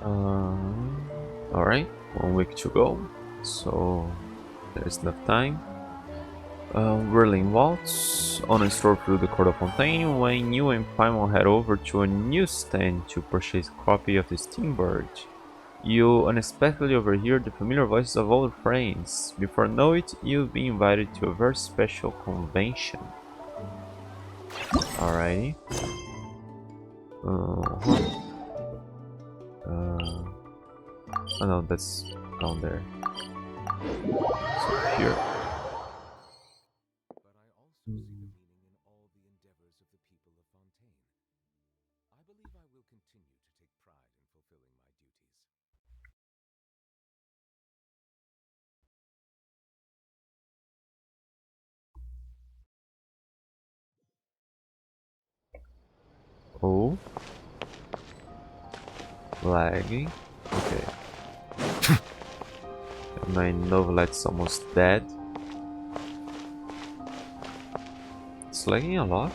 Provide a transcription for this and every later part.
Alright, 1 week to go, so there's enough time. Whirling Waltz. On a stroll through the Court of Fontaine, when you and Paimon head over to a newsstand to purchase a copy of the Steambird, you unexpectedly overhear the familiar voices of old friends. Before know it, you've been invited to a very special convention. Alrighty. Oh no, that's down there. So here. But I also see the meaning in all the endeavors of the people of Fontaine. I believe I will continue to take pride in fulfilling my duties. Oh. Lagging. Okay. My novelette's almost dead. It's lagging a lot.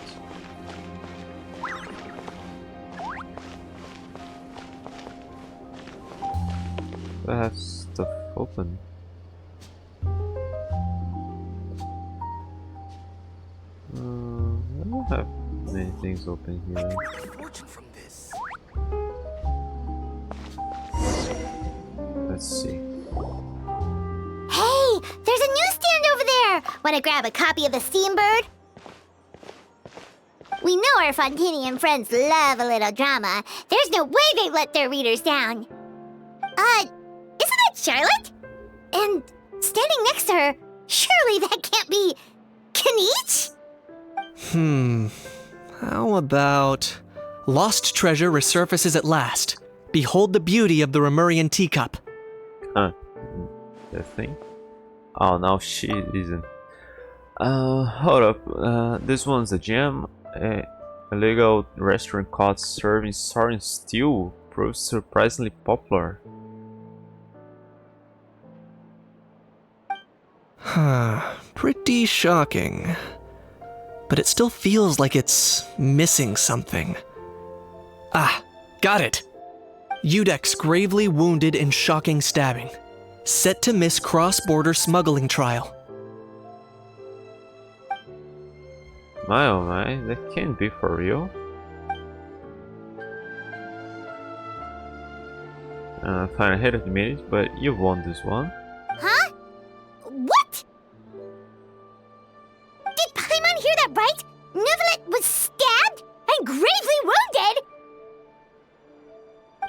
I have stuff open. I don't have many things open here. Fortune from this. Let's see. Hey, there's a newsstand over there! Wanna grab a copy of the Steambird? We know our Fontanian friends love a little drama. There's no way they let their readers down. Isn't that Charlotte? And standing next to her, surely that can't be Kaniche? How about... Lost treasure resurfaces at last. Behold the beauty of the Remurian teacup. Huh. That thing? Oh, now she isn't. Hold up. This one's a gem. A legal restaurant caught serving soaring stew proves surprisingly popular. Pretty shocking. But it still feels like it's missing something. Ah, got it! Udex gravely wounded in shocking stabbing. Set to miss cross-border smuggling trial. My oh my, that can't be for real. Fine, I hate to admit it, but you won this one. Huh? What? Did Paimon hear that right? Neuvillette was stabbed and gravely wounded?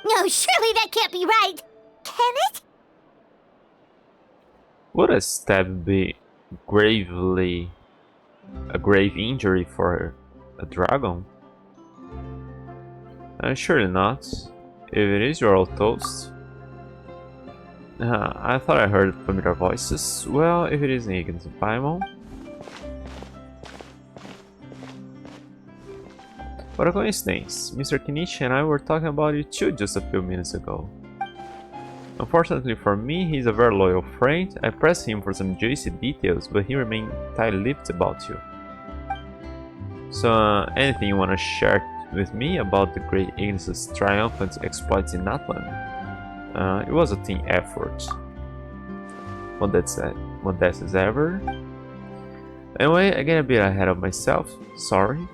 No, surely that can't be right. Can it? Would a stab be gravely a grave injury for a dragon? Surely not. If it is, you're all toast. I thought I heard familiar voices. Well, if it is Negan's and Paimon. What a coincidence. Mr. Kenichi and I were talking about you too just a few minutes ago. Unfortunately for me, he's a very loyal friend. I pressed him for some juicy details, but he remained tight-lipped about you. So, anything you want to share with me about the Great Ignis' triumphant exploits in Natlan? It was a team effort. Modest as ever. Anyway, I get a bit ahead of myself. Sorry.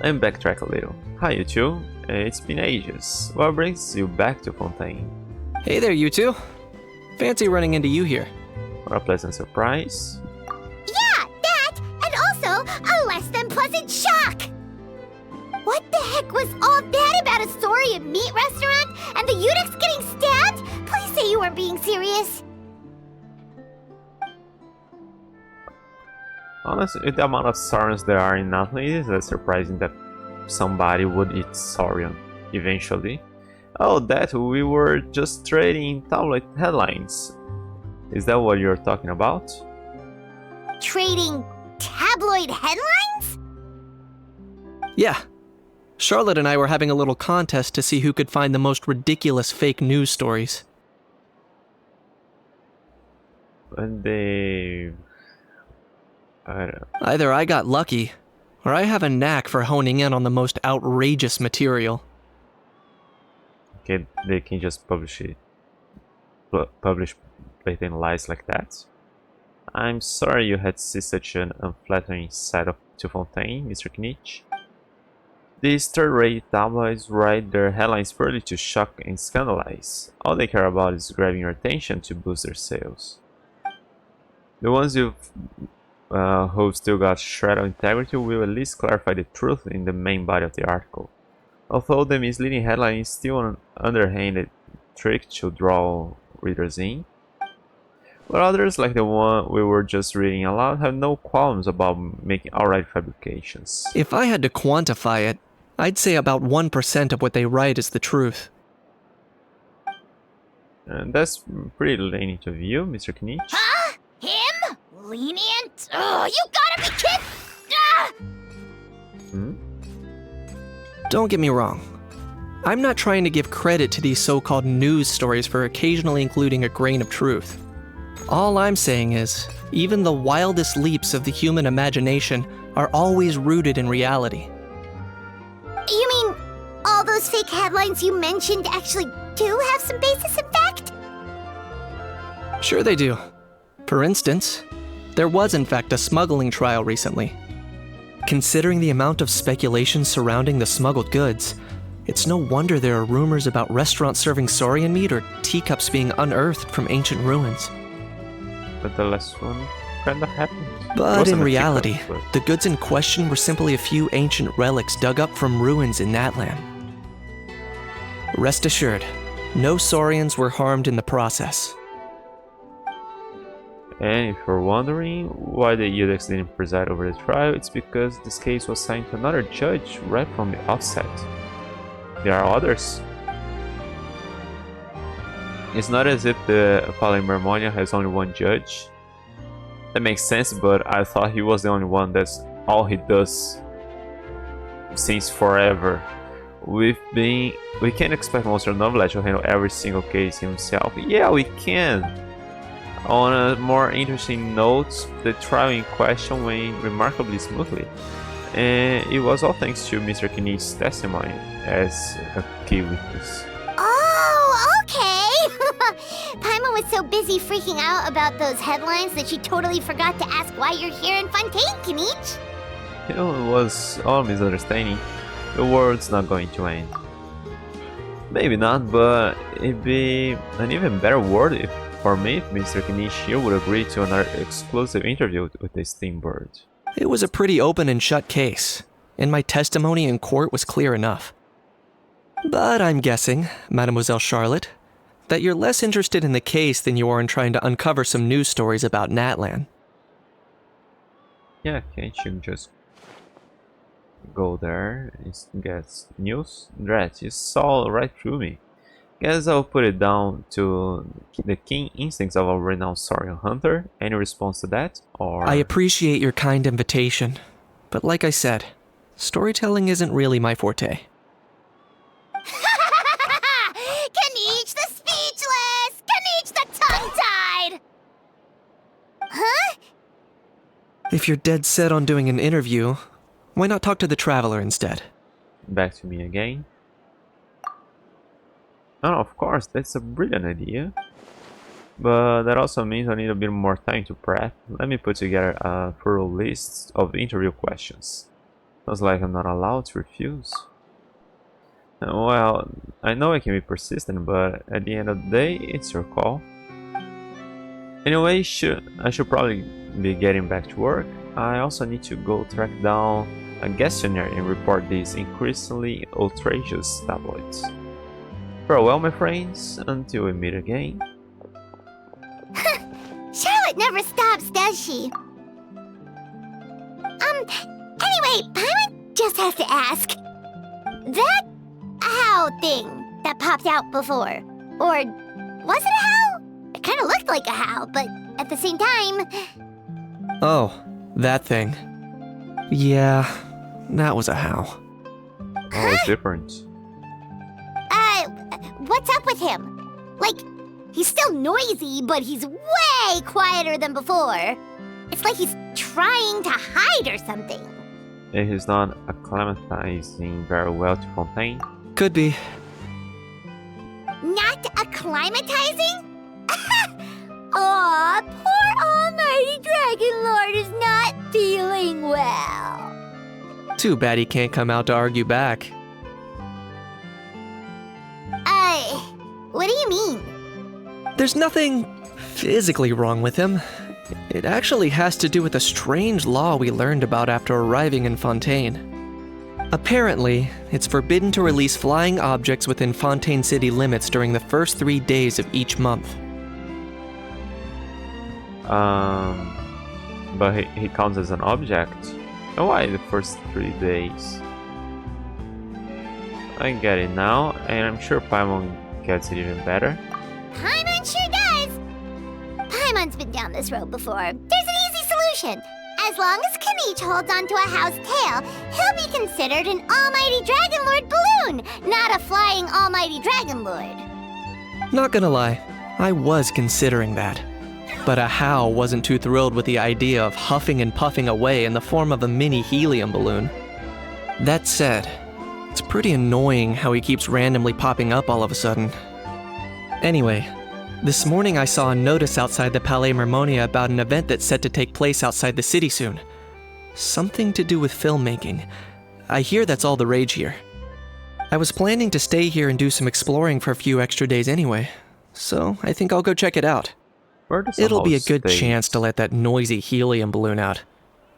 Let me backtrack a little. Hi, you two. It's been ages. What brings you back to Fontaine? Hey there, you two. Fancy running into you here. What a pleasant surprise. Yeah, that, and also a less than pleasant shock. What the heck was all that about a story at meat restaurant and the Udex getting stabbed? Please say you weren't being serious. Honestly, with the amount of Saurians there are in Natlan, it is surprising that somebody would eat Saurian eventually. Oh, that we were just trading tabloid headlines. Is that what you're talking about? Trading tabloid headlines? Yeah. Charlotte and I were having a little contest to see who could find the most ridiculous fake news stories. And they... I don't know. Either I got lucky, or I have a knack for honing in on the most outrageous material. they can just publish blatant lies like that. I'm sorry you had to see such an unflattering side to Fontaine, Mr. Knitch. These third-rate tabloids write their headlines purely to shock and scandalize. All they care about is grabbing your attention to boost their sales. The ones who've still got shred of integrity will at least clarify the truth in the main body of the article. Although the misleading headline is still an underhanded trick to draw readers in. But others, like the one we were just reading aloud, have no qualms about making outright fabrications. If I had to quantify it, I'd say about 1% of what they write is the truth. And that's pretty lenient of you, Mr. Knitch. Huh? Him? Lenient? Oh, you gotta be kidding! Ah! Don't get me wrong. I'm not trying to give credit to these so-called news stories for occasionally including a grain of truth. All I'm saying is, even the wildest leaps of the human imagination are always rooted in reality. You mean all those fake headlines you mentioned actually do have some basis in fact? Sure they do. For instance, there was in fact a smuggling trial recently. Considering the amount of speculation surrounding the smuggled goods, it's no wonder there are rumors about restaurants serving saurian meat or teacups being unearthed from ancient ruins. But the last one kinda happened. But in a reality, teacup, but- the goods in question were simply a few ancient relics dug up from ruins in Natlan. Rest assured, no saurians were harmed in the process. And if you're wondering why the Udex didn't preside over the trial, it's because this case was assigned to another judge right from the outset. There are others. It's not as if the Polymermonia has only one judge. That makes sense, but I thought he was the only one. That's all he does since forever. We can't expect Monster Novlet to handle every single case himself. Yeah, we can. On a more interesting note, the trial in question went remarkably smoothly, and it was all thanks to Mr. Knitch's testimony as a key witness. Oh, okay! Paimon was so busy freaking out about those headlines that she totally forgot to ask why you're here in Fontaine, Knitch. It was all misunderstanding. The world's not going to end. Maybe not, but it'd be an even better world for me if Mr. Knitch here would agree to an exclusive interview with this Steambird. It was a pretty open and shut case, and my testimony in court was clear enough. But I'm guessing, Mademoiselle Charlotte, that you're less interested in the case than you are in trying to uncover some news stories about Natlan. Yeah, can't you just go there and get news? Drat, you saw right through me. Guess I'll put it down to the keen instincts of a renowned saurian hunter. Any response to that? Or I appreciate your kind invitation, but like I said, storytelling isn't really my forte. Knitch the speechless! Knitch the tongue-tied! Huh? If you're dead set on doing an interview, why not talk to the Traveler instead? back to me again. Oh, of course, that's a brilliant idea. But that also means I need a bit more time to prep. Let me put together a thorough list of interview questions. Sounds like I'm not allowed to refuse. Well, I know I can be persistent, but at the end of the day, it's your call. Anyway, I should probably be getting back to work. I also need to go track down a questionnaire and report these increasingly outrageous tabloids. Farewell, my friends, until we meet again. Charlotte never stops, does she? Anyway, Paimon just has to ask. That owl thing that popped out before, or was it a howl? It kind of looked like a howl, but at the same time... Oh, that thing. Yeah, that was a howl. Oh, it's different. What's up with him? Like, he's still noisy, but he's way quieter than before. It's like he's trying to hide or something. And he's not acclimatizing very well to Fontaine. Could be. Acclimatizing? Aw, poor Almighty Dragon Lord is not feeling well. Too bad he can't come out to argue back. What do you mean? There's nothing physically wrong with him. It actually has to do with a strange law we learned about after arriving in Fontaine. Apparently, it's forbidden to release flying objects within Fontaine City limits during the first 3 days of each month. But he counts as an object? And why the first 3 days? I get it now, and I'm sure Paimon gets it even better. Paimon sure does! Paimon's been down this road before. There's an easy solution. As long as Kanich holds onto a house tail, he'll be considered an Almighty Dragon Lord balloon, not a flying Almighty Dragon Lord. Not gonna lie, I was considering that. But Ahau wasn't too thrilled with the idea of huffing and puffing away in the form of a mini helium balloon. That said, it's pretty annoying how he keeps randomly popping up all of a sudden. Anyway, this morning I saw a notice outside the Palais Mermonia about an event that's set to take place outside the city soon. Something to do with filmmaking. I hear that's all the rage here. I was planning to stay here and do some exploring for a few extra days anyway, so I think I'll go check it out. Where does It'll be a Ahau good stay? chance to let that noisy helium balloon out.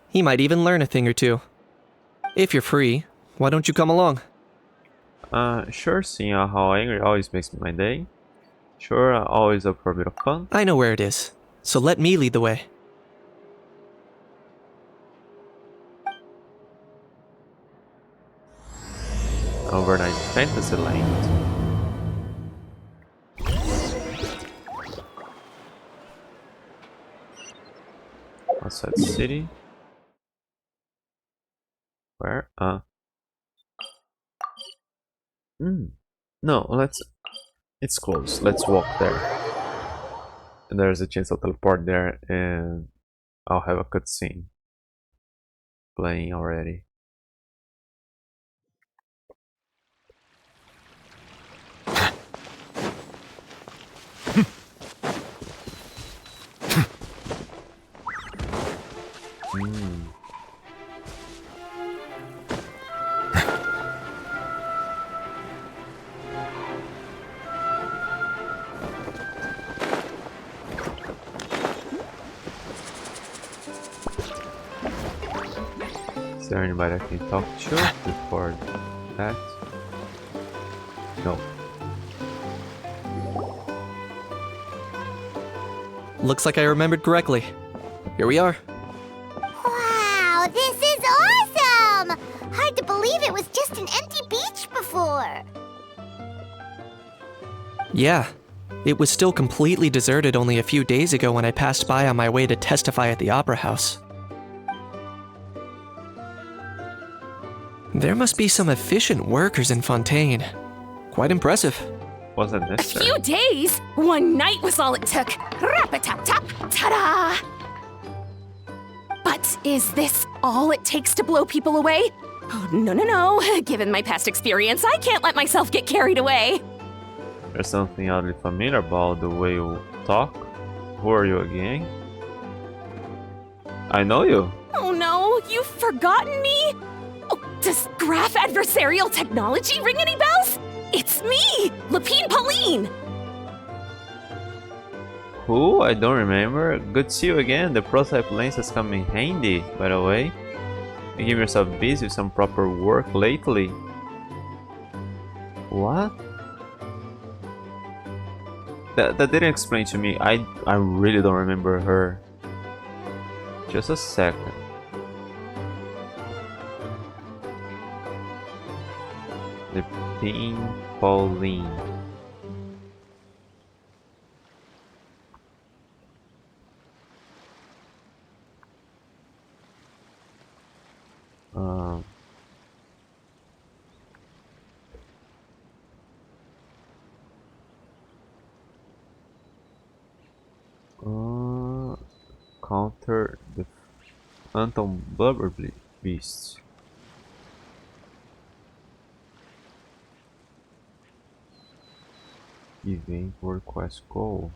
He might even learn a thing or two. If you're free, why don't you come along? Sure, seeing how angry always makes my day. Sure, always up for a bit of fun. I know where it is, so let me lead the way. Overnight Fantasy Land. Outside city. Where? No, it's close. Let's walk there. And there's a chance I'll teleport there and I'll have a cutscene playing already. Is there anybody I can talk to before that? No. Looks like I remembered correctly. Here we are. Wow, this is awesome! Hard to believe it was just an empty beach before. Yeah, it was still completely deserted only a few days ago when I passed by on my way to testify at the Opera House. There must be some efficient workers in Fontaine. Quite impressive. Wasn't A necessary. few days? One night was all it took. Rap-a-tap-tap, ta-da! But is this all it takes to blow people away? Oh, no. Given my past experience, I can't let myself get carried away. There's something oddly familiar about the way you talk. Who are you again? I know you. Oh no, you've forgotten me? Oh, does graph adversarial technology ring any bells? It's me, lepine-pauline! Who? I don't remember. Good to see you again. The prototype lens has come in handy, by the way. You keep yourself busy with some proper work lately. What? That didn't explain to me. I really don't remember her. Just a second. Lepine-pauline. Counter the Phantom Blubber Beast. Event request goal.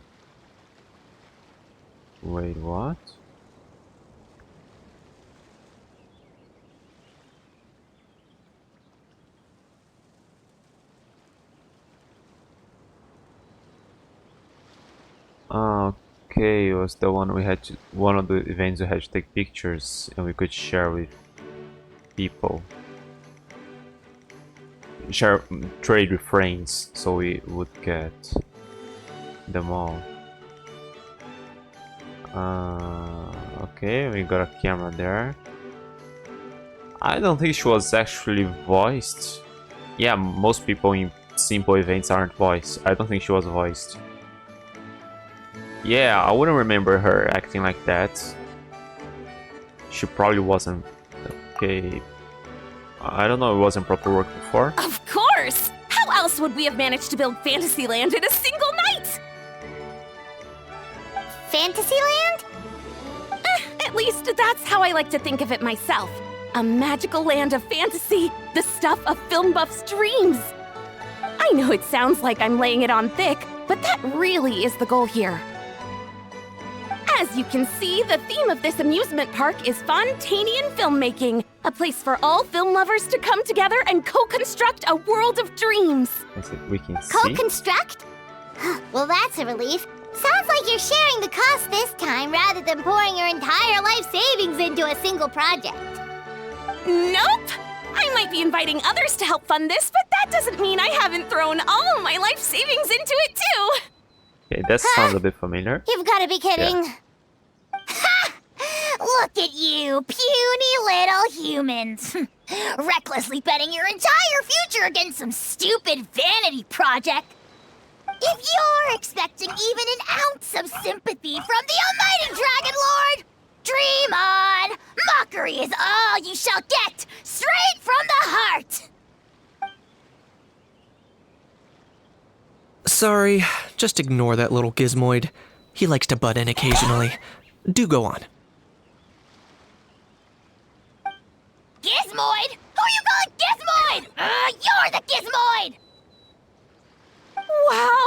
Wait, what? Okay, it was the one we had to, one of the events we had to take pictures and we could share with people. Share, trade with friends, so we would get them all. Okay, we got a camera there. I don't think she was actually voiced. Yeah, most people in simple events aren't voiced. I don't think she was voiced. Yeah, I wouldn't remember her acting like that. She probably wasn't. Okay. I don't know, it wasn't proper work before. Of course! How else would we have managed to build Fantasyland in a single night? Fantasyland? At least that's how I like to think of it myself. A magical land of fantasy, the stuff of film buffs' dreams. I know it sounds like I'm laying it on thick, but that really is the goal here. As you can see, the theme of this amusement park is Fontanian filmmaking, a place for all film lovers to come together and co-construct a world of dreams. I said we can see. Co-construct? Well, that's a relief. Sounds like you're sharing the cost this time rather than pouring your entire life savings into a single project. Nope! I might be inviting others to help fund this, but that doesn't mean I haven't thrown all of my life savings into it too! Okay, that sounds a bit familiar. You've got to be kidding. Yeah. Ha! Look at you, puny little humans. Recklessly betting your entire future against some stupid vanity project. If you're expecting even an ounce of sympathy from the almighty Dragon Lord, dream on! Mockery is all you shall get, straight from the heart! Sorry, just ignore that little gizmoid. He likes to butt in occasionally. Do go on. Gizmoid? Who you calling Gizmoid? You're the Gizmoid! Wow!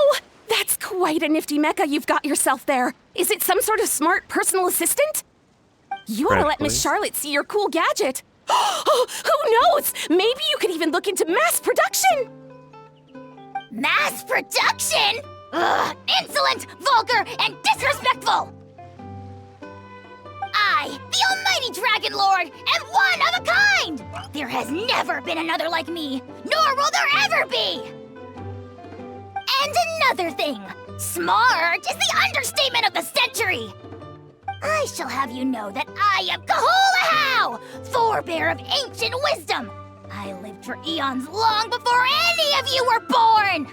That's quite a nifty mecha you've got yourself there. Is it some sort of smart personal assistant? You ought to let Miss Charlotte see your cool gadget. Who knows? Maybe you could even look into mass production! Mass production? Ugh, insolent, vulgar, and disrespectful! I, the almighty Dragon Lord, am one of a kind! There has never been another like me, nor will there ever be! And another thing, smart is the understatement of the century! I shall have you know that I am Kahulahau, forebear of ancient wisdom! I lived for eons long before any of you were born!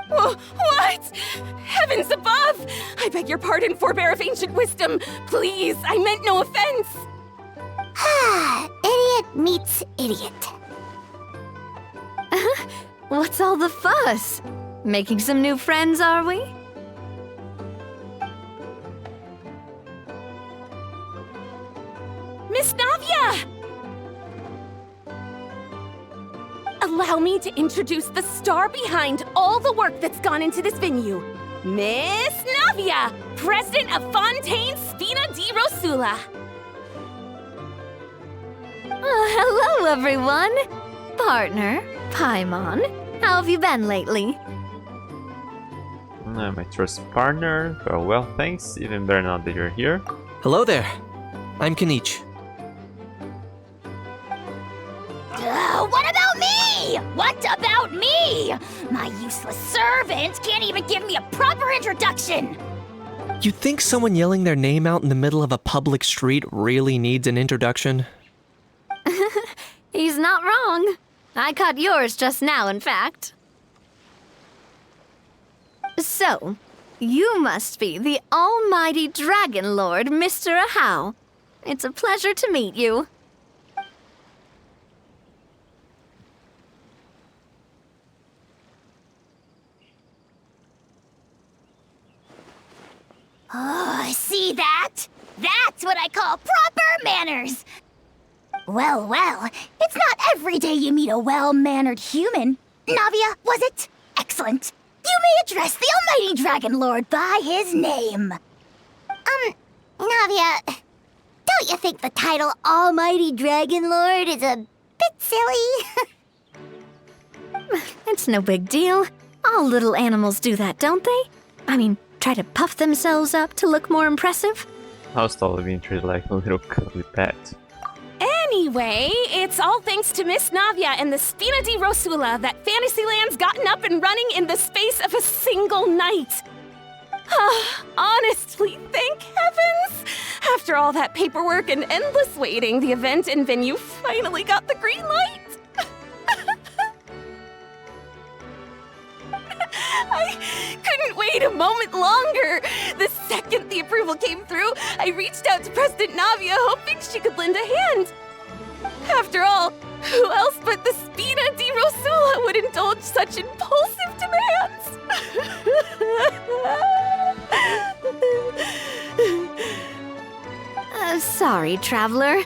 What? Heavens above! I beg your pardon, forebear of ancient wisdom. Please, I meant no offense. Idiot meets idiot. What's all the fuss? Making some new friends, are we? Miss Navia! Allow me to introduce the star behind all the work that's gone into this venue. Miss Navia, president of Fontaine Spina di Rosula. Hello, everyone. Partner, Paimon, how have you been lately? My trusted partner. Well, thanks. Even better now that you're here. Hello there. I'm Kanich. What about me? What about me? My useless servant can't even give me a proper introduction. You think someone yelling their name out in the middle of a public street really needs an introduction? He's not wrong. I caught yours just now, in fact. So, you must be the almighty Dragon Lord, Mr. Ahau. It's a pleasure to meet you. Oh, see that? That's what I call proper manners. Well, it's not every day you meet a well-mannered human. Navia, was it? Excellent. You may address the Almighty Dragon Lord by his name. Navia, don't you think the title Almighty Dragon Lord is a bit silly? It's no big deal. All little animals do that, don't they? I mean, try to puff themselves up to look more impressive. How's Tolly being treated like a little cuddly pet? Anyway, it's all thanks to Miss Navia and the Spina di Rosula that Fantasyland's gotten up and running in the space of a single night. Honestly, thank heavens! After all that paperwork and endless waiting, the event and venue finally got the green light. I couldn't wait a moment longer. The second the approval came through, I reached out to President Navia, hoping she could lend a hand. After all, who else but the Spina di Rosula would indulge such impulsive demands? Sorry, traveler.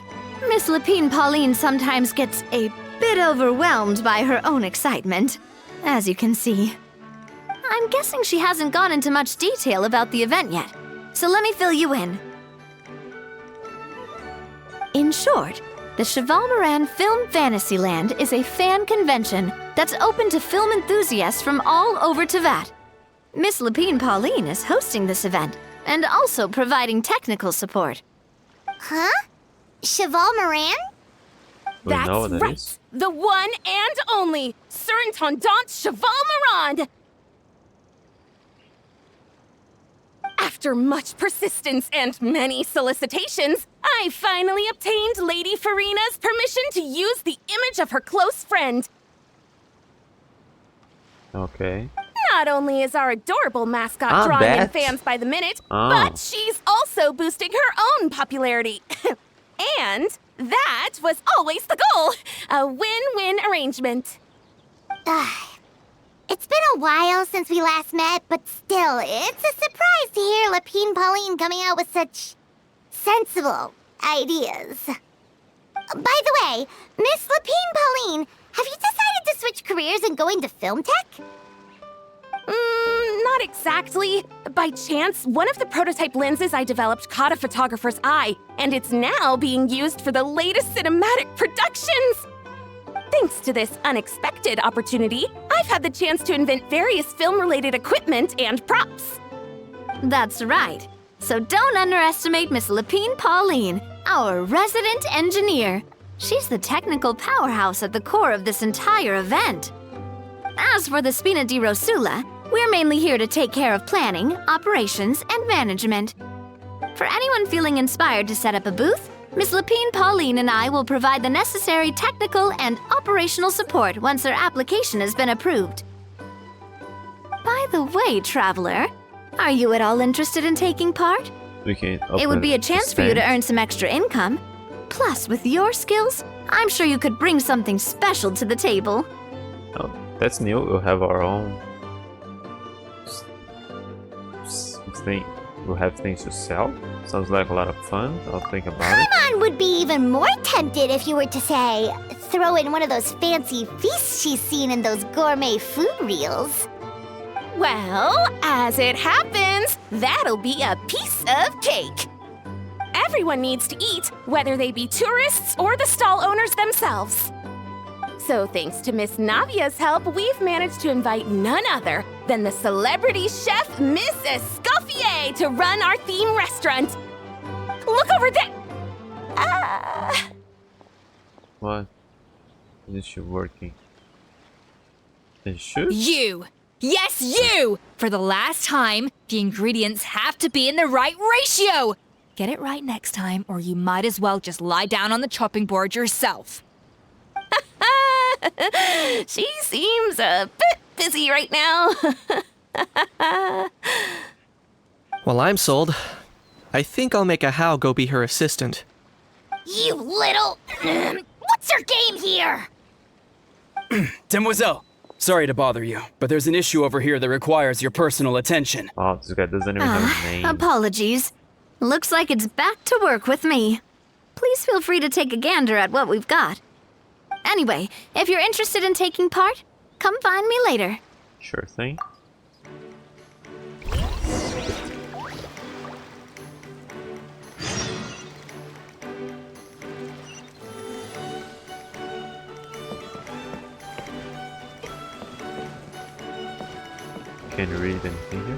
Miss Lepine-Pauline sometimes gets a bit overwhelmed by her own excitement, as you can see. I'm guessing she hasn't gone into much detail about the event yet, so let me fill you in. In short, the Cheval Moran Film Fantasyland is a fan convention that's open to film enthusiasts from all over Teyvat. Miss Lepine-Pauline is hosting this event and also providing technical support. Huh? Cheval Moran? We know That's what that right. is. The one and only Surintendant Cheval Moran. After much persistence and many solicitations, I finally obtained Lady Farina's permission to use the image of her close friend. Okay. Not only is our adorable mascot Ah, drawing in Beth. fans by the minute, Oh. but she's also boosting her own popularity. And that was always the goal. A win-win arrangement. It's been a while since we last met, but still, it's a surprise to hear Lepine-Pauline coming out with such sensible ideas. By the way, Miss Lepine-Pauline, have you decided to switch careers and go into film tech? Not exactly. By chance, one of the prototype lenses I developed caught a photographer's eye, and it's now being used for the latest cinematic productions. Thanks to this unexpected opportunity, I've had the chance to invent various film-related equipment and props. That's right. So don't underestimate Miss Lepine-Pauline, our resident engineer. She's the technical powerhouse at the core of this entire event. As for the Spina di Rosula, we're mainly here to take care of planning, operations, and management. For anyone feeling inspired to set up a booth, Miss Lepine-Pauline and I will provide the necessary technical and operational support once their application has been approved. By the way, traveler, are you at all interested in taking part? We can It would open be a the chance for you to stand. earn some extra income. Plus, with your skills, I'm sure you could bring something special to the table. Oh, that's new. We'll have our own thing. We'll have things to sell. Sounds like a lot of fun. I'll think about it. Paimon would be even more tempted if you were to, say, throw in one of those fancy feasts she's seen in those gourmet food reels. Well, as it happens, that'll be a piece of cake. Everyone needs to eat, whether they be tourists or the stall owners themselves. So thanks to Miss Navia's help, we've managed to invite none other than the celebrity chef, Miss Escoffier, to run our theme restaurant. Look over there! What? Is she working? It should? You! Yes, you! For the last time, the ingredients have to be in the right ratio! Get it right next time, or you might as well just lie down on the chopping board yourself. She seems a bit busy right now. Well, I'm sold. I think I'll make a How go be her assistant. You little... What's your game here? Demoiselle, sorry to bother you, but there's an issue over here that requires your personal attention. Oh, this guy doesn't even have a name. Apologies. Looks like it's back to work with me. Please feel free to take a gander at what we've got. Anyway, if you're interested in taking part, come find me later. Sure thing. Can't read anything here.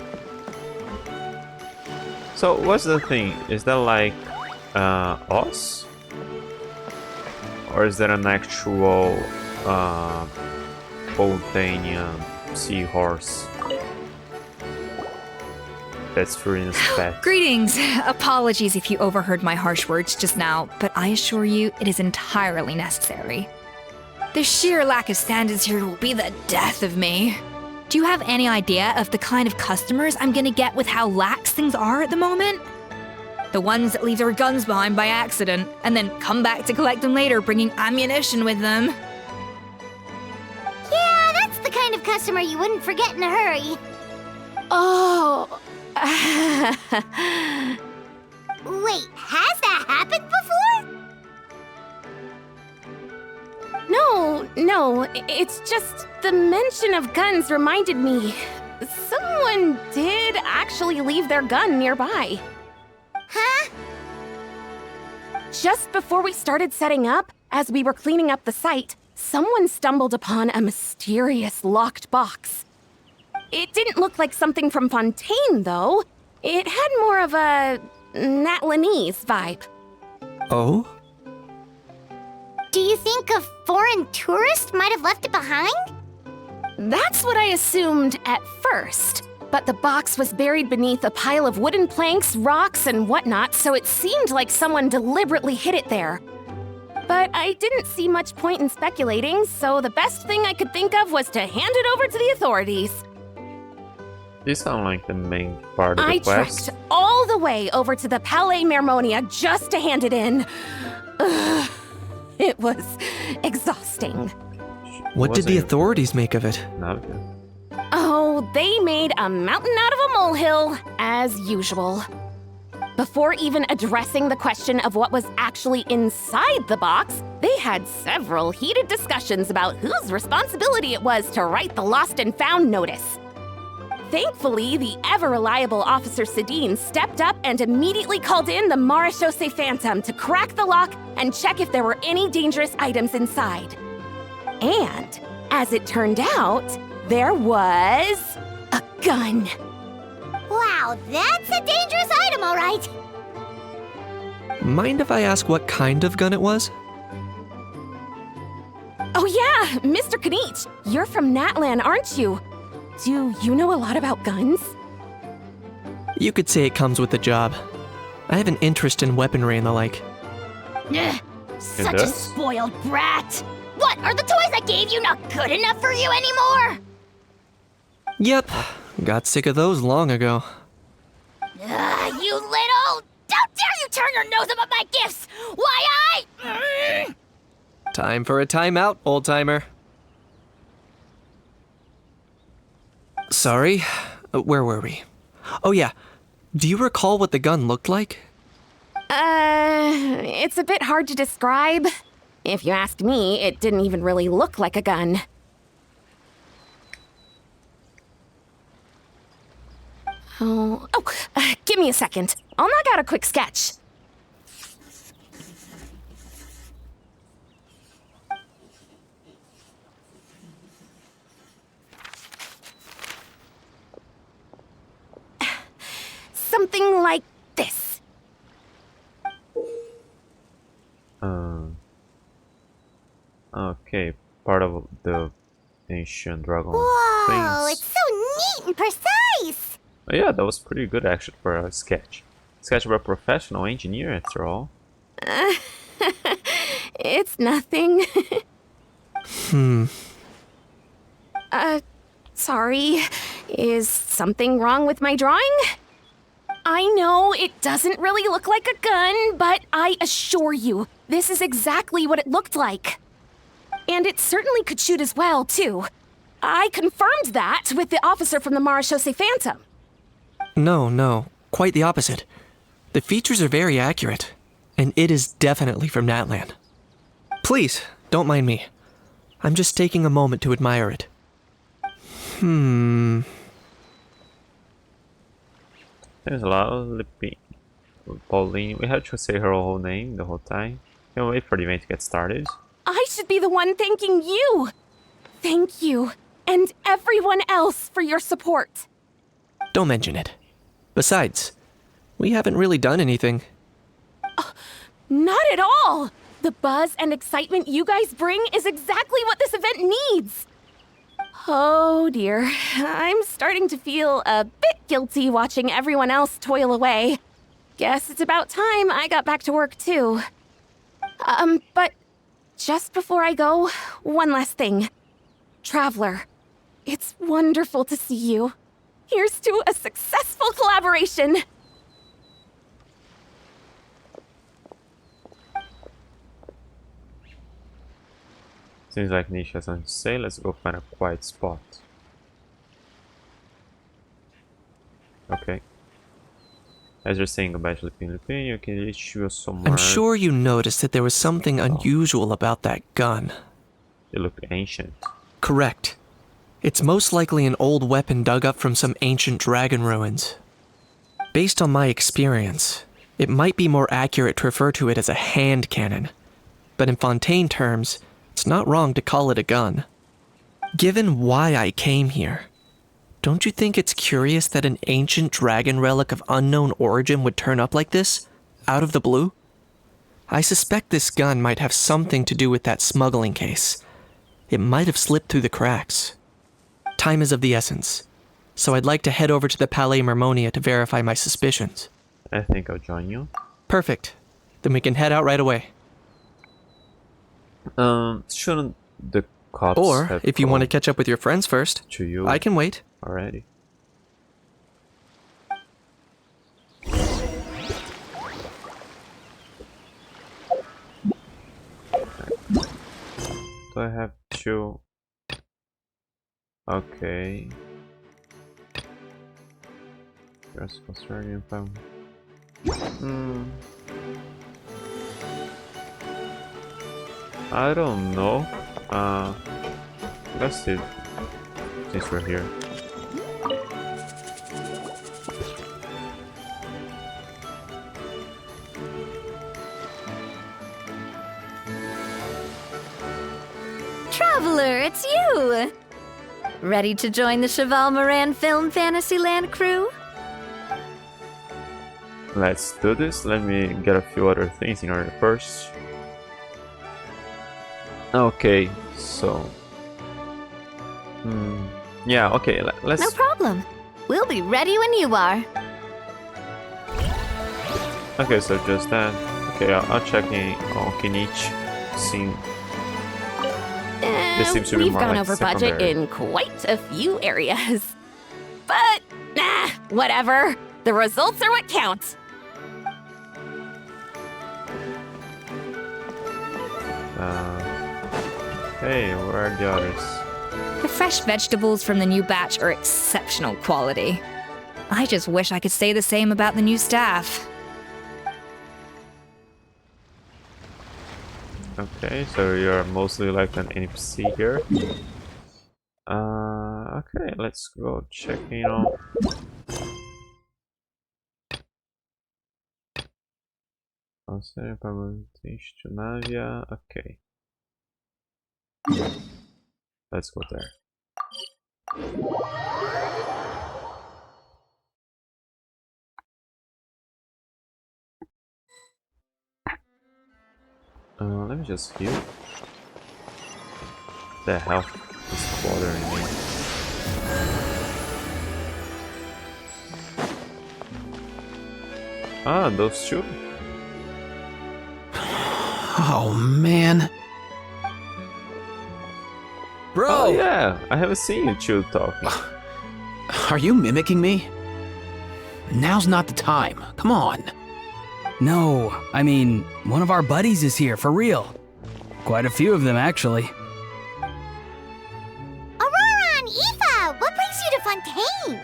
So what's the thing? Is that like Oz? Or is that an actual Poltanian seahorse? That's Furina's pet. Greetings. Apologies if you overheard my harsh words just now, but I assure you it is entirely necessary. The sheer lack of standards here will be the death of me. Do you have any idea of the kind of customers I'm gonna get with how lax things are at the moment? The ones that leave their guns behind by accident, and then come back to collect them later bringing ammunition with them. Yeah, that's the kind of customer you wouldn't forget in a hurry. Oh. Wait, has that happened before? No, it's just the mention of guns reminded me. Someone did actually leave their gun nearby. Huh? Just before we started setting up, as we were cleaning up the site, someone stumbled upon a mysterious locked box. It didn't look like something from Fontaine, though. It had more of a Natlanese vibe. Oh? Do you think a foreign tourist might have left it behind? That's what I assumed at first. But the box was buried beneath a pile of wooden planks, rocks, and whatnot, so it seemed like someone deliberately hid it there. But I didn't see much point in speculating, so the best thing I could think of was to hand it over to the authorities. These sound like the main part of the I quest. trekked all the way over to the Palais Mermonia just to hand it in. Ugh, it was exhausting. What did the Wasn't- authorities make of it? Not good. Oh, they made a mountain out of a molehill, as usual. Before even addressing the question of what was actually inside the box, they had several heated discussions about whose responsibility it was to write the lost and found notice. Thankfully, the ever-reliable Officer Sedine stepped up and immediately called in the Marechaussee Phantom to crack the lock and check if there were any dangerous items inside. And, as it turned out, there was a gun. Wow, that's a dangerous item, all right. Mind if I ask what kind of gun it was? Oh yeah, Mr. Kanich, you're from Natlan, aren't you? Do you know a lot about guns? You could say it comes with the job. I have an interest in weaponry and the like. Ugh, such a does? spoiled brat. What, are the toys I gave you not good enough for you anymore? Yep, got sick of those long ago. You little... Don't dare you turn your nose up at my gifts! Why, Time for a timeout, old-timer. Sorry, where were we? Oh yeah, do you recall what the gun looked like? It's a bit hard to describe. If you ask me, it didn't even really look like a gun. Give me a second. I'll knock out a quick sketch. Something like this. Okay, part of the ancient dragon Whoa, things. it's so neat and precise! Oh, yeah, that was pretty good actually for a sketch. Sketch of a professional engineer, after all. It's nothing. Sorry. Is something wrong with my drawing? I know it doesn't really look like a gun, but I assure you, this is exactly what it looked like. And it certainly could shoot as well, too. I confirmed that with the officer from the Marechaussee Phantom. No, quite the opposite. The features are very accurate, and it is definitely from Natlan. Please, don't mind me. I'm just taking a moment to admire it. There's a lot of lepine-pauline. We have to say her whole name the whole time. Can't wait for the event to get started. I should be the one thanking you! Thank you, and everyone else for your support. Don't mention it. Besides, we haven't really done anything. Not at all! The buzz and excitement you guys bring is exactly what this event needs! Oh dear, I'm starting to feel a bit guilty watching everyone else toil away. Guess it's about time I got back to work too. But just before I go, one last thing. Traveler, it's wonderful to see you. Here's to a successful collaboration! Seems like Niche has something to say. Let's go find a quiet spot. Okay. As you're saying goodbye to Lepine, you can reach you somewhere. I'm sure you noticed that there was something unusual about that gun. It looked ancient. Correct. It's most likely an old weapon dug up from some ancient dragon ruins. Based on my experience, it might be more accurate to refer to it as a hand cannon. But in Fontaine terms, it's not wrong to call it a gun. Given why I came here, don't you think it's curious that an ancient dragon relic of unknown origin would turn up like this, out of the blue? I suspect this gun might have something to do with that smuggling case. It might have slipped through the cracks. Time is of the essence, so I'd like to head over to the Palais Mermonia to verify my suspicions. I think I'll join you. Perfect. Then we can head out right away. Shouldn't the cops Or, have if you want to called catch up with your friends first, to you I can wait. already? Do I have to? Okay. Just Australian phone. I don't know. Let's see. Since we're here. Traveler, it's you! Ready to join the Cheval Moran Film Fantasyland crew? Let's do this. Let me get a few other things in order first. Okay, so... yeah, okay, let's... No problem. We'll be ready when you are. Okay, so just that. Okay, I'll check in on Kinich. See... This seems to be We've more gone like over budget secondary. in quite a few areas. But, whatever. The results are what count. Hey, where are the others? The fresh vegetables from the new batch are exceptional quality. I just wish I could say the same about the new staff. Okay, so you're mostly like an NPC here. Okay, let's go check in on... to Navia. Okay. Let's go there. Let me just heal. The hell is bothering me? Ah, those two. Oh, man. Bro! Oh yeah, I haven't seen you two talking. Are you mimicking me? Now's not the time. Come on. No, I mean, one of our buddies is here, for real. Quite a few of them, actually. Aurora and Aoife, what brings you to Fontaine?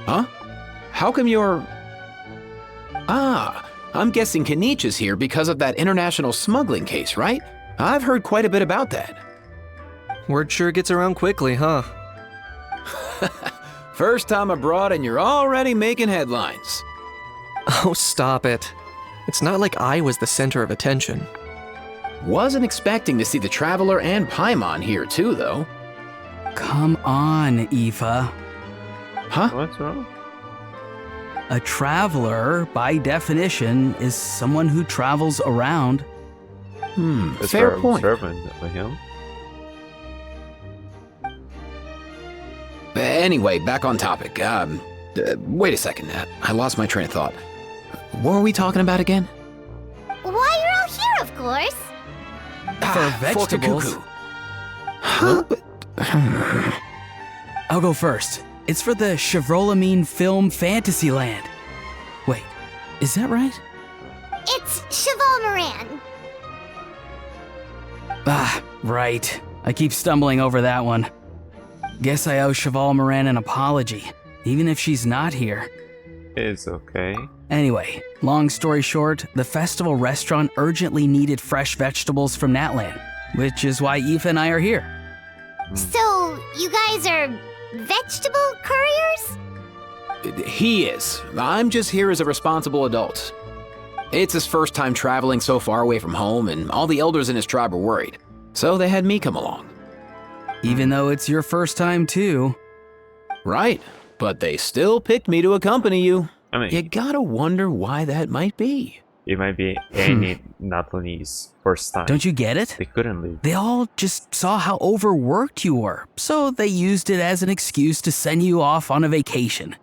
Huh? How come you're... Ah, I'm guessing Kinich is here because of that international smuggling case, right? I've heard quite a bit about that. Word sure gets around quickly, huh? First time abroad and you're already making headlines. Oh, stop it. It's not like I was the center of attention. Wasn't expecting to see the Traveler and Paimon here too, though. Come on, Aoife. Huh? What's wrong? A traveler, by definition, is someone who travels around. That's Fair very point. observant of him. Anyway, back on topic. Wait a second. I lost my train of thought. What were we talking about again? Why you're all here, of course. For vegetables. Cuckoo. Huh? I'll go first. It's for the Chevrolamine Film Fantasyland. Wait, is that right? It's Cheval Moran. Ah, right. I keep stumbling over that one. Guess I owe Cheval Moran an apology, even if she's not here. It's okay. Anyway, long story short, the festival restaurant urgently needed fresh vegetables from Natland, which is why Aoife and I are here. So, you guys are vegetable couriers? He is. I'm just here as a responsible adult. It's his first time traveling so far away from home, and all the elders in his tribe were worried. So they had me come along. Even though it's your first time too. Right, but they still picked me to accompany you. I mean, You gotta wonder why that might be. it might be any Natlanese first time. Don't you get it? They couldn't leave. They all just saw how overworked you were, so they used it as an excuse to send you off on a vacation.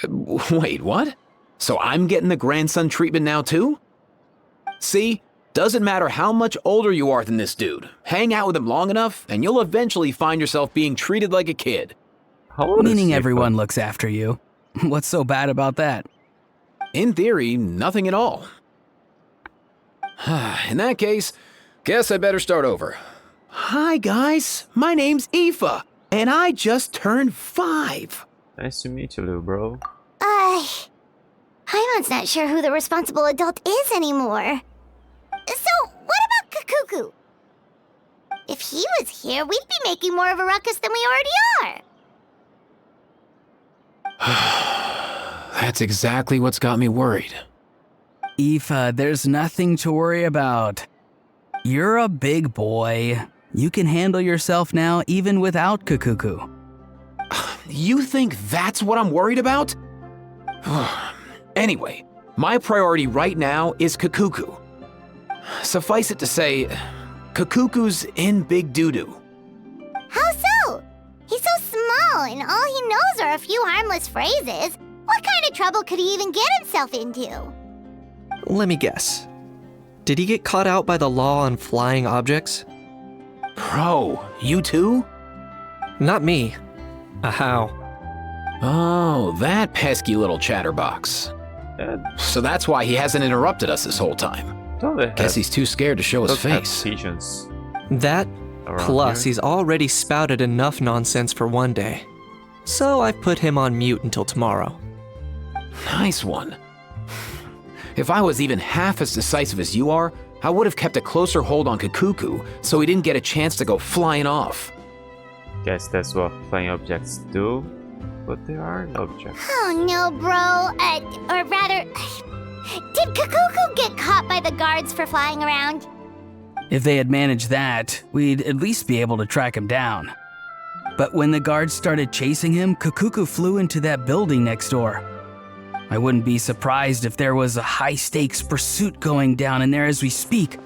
Wait, what? So I'm getting the grandson treatment now too? See? Doesn't matter how much older you are than this dude. Hang out with him long enough, and you'll eventually find yourself being treated like a kid. How old is Meaning Aoife? everyone looks after you. What's so bad about that? In theory, nothing at all. In that case, guess I better start over. Hi guys, my name's Aoife, and I just turned 5. Nice to meet you, little bro. Paimon's not sure who the responsible adult is anymore. So, what about Kakuku? If he was here, we'd be making more of a ruckus than we already are. That's exactly what's got me worried. Aoife, there's nothing to worry about. You're a big boy. You can handle yourself now even without Kakuku. You think that's what I'm worried about? Anyway, my priority right now is Kakuku. Suffice it to say, Kakuku's in big doo-doo. How so? He's so small, and all he knows are a few harmless phrases. What kind of trouble could he even get himself into? Let me guess. Did he get caught out by the law on flying objects? Bro, you too? Not me. How? Oh, that pesky little chatterbox. So that's why he hasn't interrupted us this whole time. Don't they Guess he's too scared to show his face. Pigeons That, around plus here? he's already spouted enough nonsense for one day. So I've put him on mute until tomorrow. Nice one. If I was even half as decisive as you are, I would have kept a closer hold on Kakuku so he didn't get a chance to go flying off. Guess that's what flying objects do, but they aren't objects. Oh no, bro. Or rather, did Kakuku get caught by the guards for flying around? If they had managed that, we'd at least be able to track him down. But when the guards started chasing him, Kakuku flew into that building next door. I wouldn't be surprised if there was a high-stakes pursuit going down in there as we speak.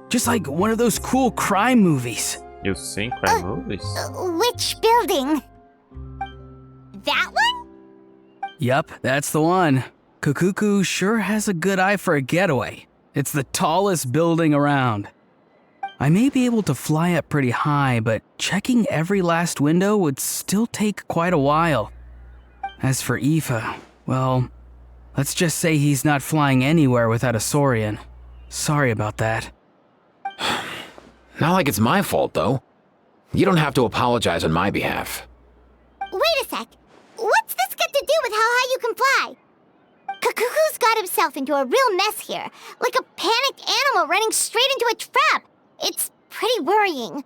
Just like one of those cool crime movies. You've seen crime movies. Which building? That one? Yup, that's the one. Kakuku sure has a good eye for a getaway. It's the tallest building around. I may be able to fly up pretty high, but checking every last window would still take quite a while. As for Aoife, well, let's just say he's not flying anywhere without a Saurian. Sorry about that. Not like it's my fault, though. You don't have to apologize on my behalf. Wait a sec. What's this got to do with how high you can fly? Kakuku's got himself into a real mess here, like a panicked animal running straight into a trap. It's pretty worrying.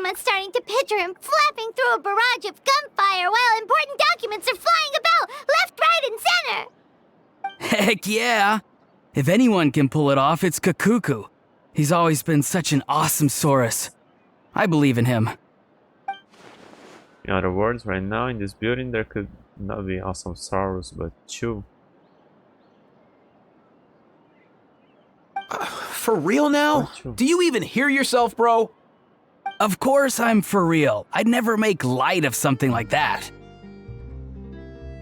I'm starting to picture him flapping through a barrage of gunfire while important documents are flying about left, right, and center. Heck yeah! If anyone can pull it off, it's Kakuku. He's always been such an awesome Saurus. I believe in him. In other words, right now in this building there could not be awesome Saurus, but 2. For real now? Do you even hear yourself, bro? Of course I'm for real. I'd never make light of something like that.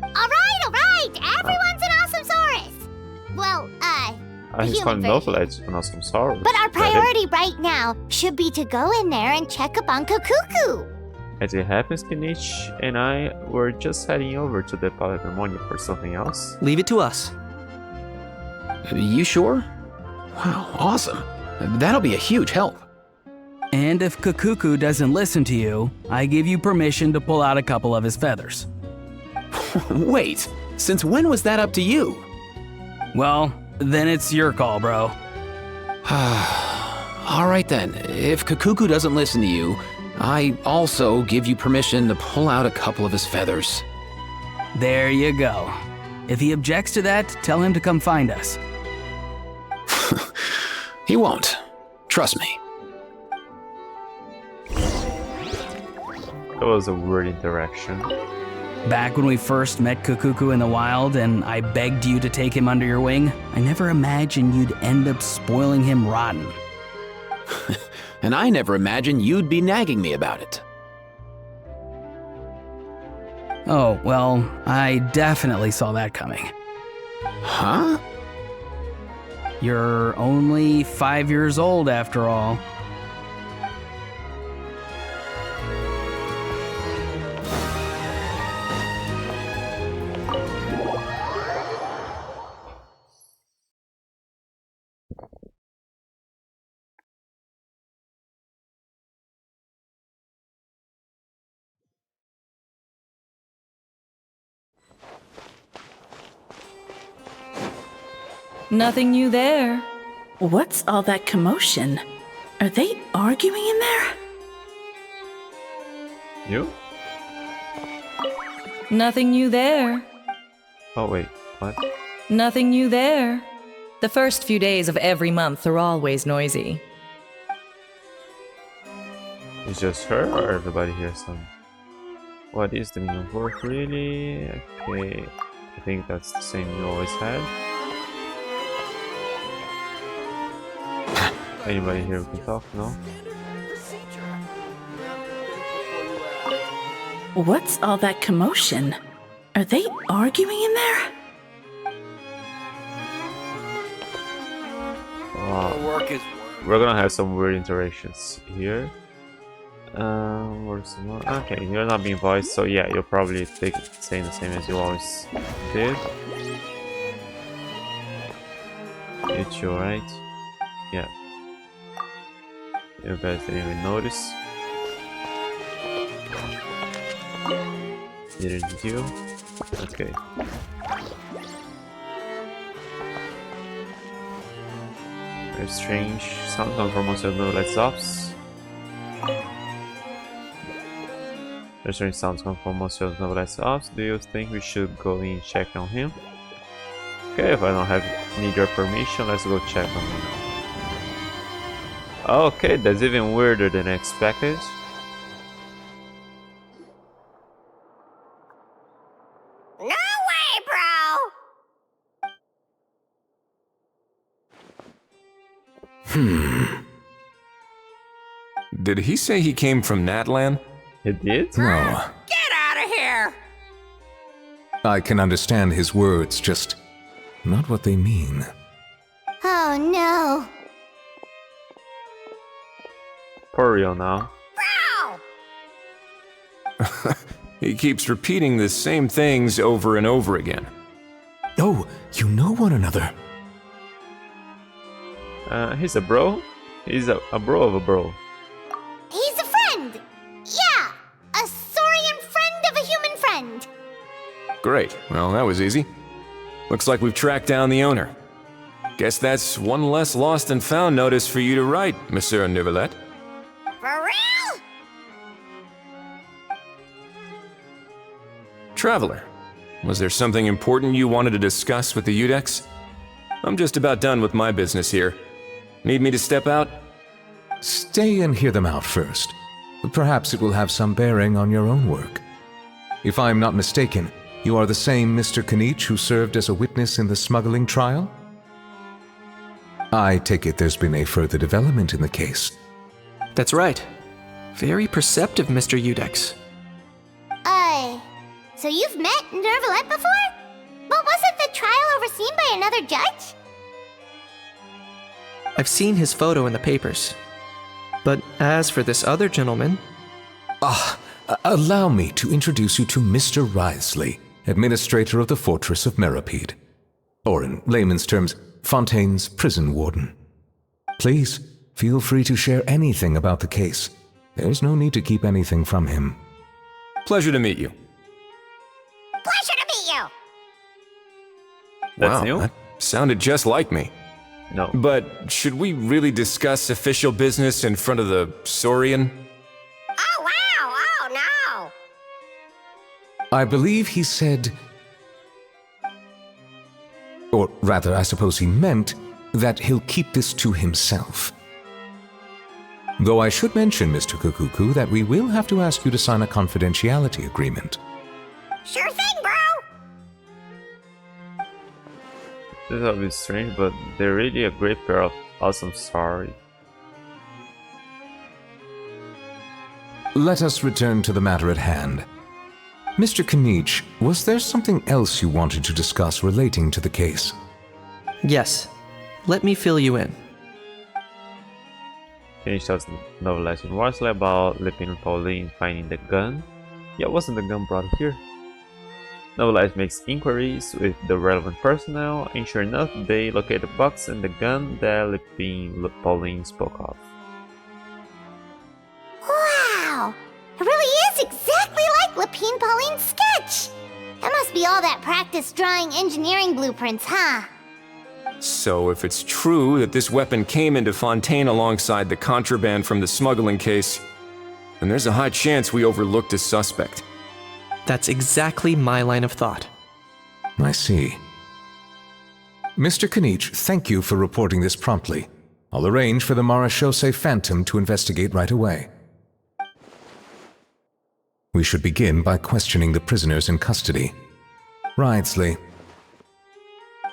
All right, everyone's an awesome Saurus. Well, He's human calling version. Novelite an awesome Saurus. But our That priority right now should be to go in there and check up on Kakuku. As it happens, Kinich and I were just heading over to the Palermonia for something else. Leave it to us. You sure? Wow, awesome. That'll be a huge help. And if Kakuku doesn't listen to you, I give you permission to pull out a couple of his feathers. Wait, since when was that up to you? Well, then it's your call, bro. All right then, if Kakuku doesn't listen to you, I also give you permission to pull out a couple of his feathers. There you go. If he objects to that, tell him to come find us. He won't. Trust me. That was a weird interaction. Back when we first met Kakuku in the wild and I begged you to take him under your wing, I never imagined you'd end up spoiling him rotten. And I never imagined you'd be nagging me about it. Oh, well, I definitely saw that coming. Huh? You're only 5 years old after all. Nothing new there. What's all that commotion? Are they arguing in there? You? Nothing new there. Oh wait, what? Nothing new there. The first few days of every month are always noisy. It's just her or everybody here some? What is the meaning of work really? Okay, I think that's the same you always had. Anybody here who can talk? No? What's all that commotion? Are they arguing in there? We're gonna have some weird interactions here. Where's some more? Okay, you're not being voiced, so yeah, you'll probably take it saying the same as you always did. You two, right? Yeah. You guys didn't even notice. Didn't you? Okay. Very strange sound comes from most of the lights ops. Very strange sounds come from most of the lights ops. Do you think we should go in and check on him? Okay, if I don't need your permission, let's go check on him. Okay, that's even weirder than expected. No way, bro! Did he say he came from Natlan? He did? No. Get out of here! I can understand his words, just not what they mean. Oh no. For real now. Bro! He keeps repeating the same things over and over again. Oh, you know one another. He's a bro? He's a bro of a bro. He's a friend! Yeah! A saurian friend of a human friend! Great, well that was easy. Looks like we've tracked down the owner. Guess that's one less lost and found notice for you to write, Monsieur Neuvillette. For real? traveler. Was there something important you wanted to discuss with the Udex? I'm just about done with my business here. Need me to step out? Stay and hear them out first. Perhaps it will have some bearing on your own work. If I'm not mistaken, you are the same Mr. Kanich who served as a witness in the smuggling trial? I take it there's been a further development in the case. That's right. Very perceptive, Mr. Udex. So you've met Nervalette before? But wasn't the trial overseen by another judge? I've seen his photo in the papers. But as for this other gentleman... Allow me to introduce you to Mr. Wriothesley, administrator of the Fortress of Meripede. Or in layman's terms, Fontaine's prison warden. Please, feel free to share anything about the case. There's no need to keep anything from him. Pleasure to meet you. Pleasure to meet you! That's wow, new? that sounded just like me. No. But should we really discuss official business in front of the Saurian? Oh, wow! Oh, no! I believe he said... Or rather, I suppose he meant that he'll keep this to himself. Though I should mention, Mr. Kukuku, that we will have to ask you to sign a confidentiality agreement. Sure thing, bro! This is a bit strange, but they're really a great pair of awesome stories. Let us return to the matter at hand. Mr. Kanich, was there something else you wanted to discuss relating to the case? Yes. Let me fill you in. Finish tells Novelette and Worsley about lepine-pauline finding the gun. Yeah, wasn't the gun brought here? Novelette makes inquiries with the relevant personnel, and sure enough, they locate the box and the gun that lepine-pauline spoke of. Wow! It really is exactly like lepine-pauline's sketch! That must be all that practice drawing engineering blueprints, huh? So if it's true that this weapon came into Fontaine alongside the contraband from the smuggling case, then there's a high chance we overlooked a suspect. That's exactly my line of thought. I see. Mr. Kanich, thank you for reporting this promptly. I'll arrange for the Marechaussee Phantom to investigate right away. We should begin by questioning the prisoners in custody. Wriothesley.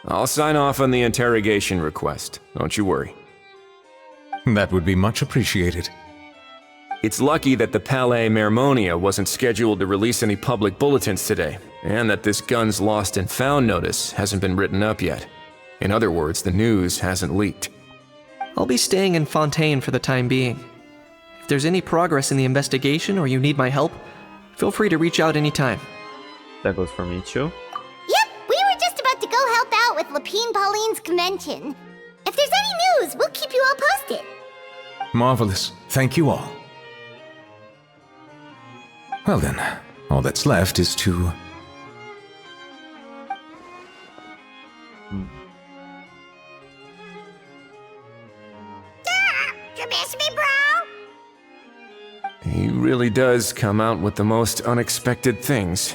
I'll sign off on the interrogation request, don't you worry. That would be much appreciated. It's lucky that the Palais Mermonia wasn't scheduled to release any public bulletins today, and that this guns lost and found notice hasn't been written up yet. In other words, the news hasn't leaked. I'll be staying in Fontaine for the time being. If there's any progress in the investigation or you need my help, feel free to reach out anytime. That goes for me too. Yep, we were just about to go help out with lepine-pauline's convention. If there's any news, we'll keep you all posted. Marvelous. Thank you all. Well then, all that's left is to... You miss me, bro? He really does come out with the most unexpected things.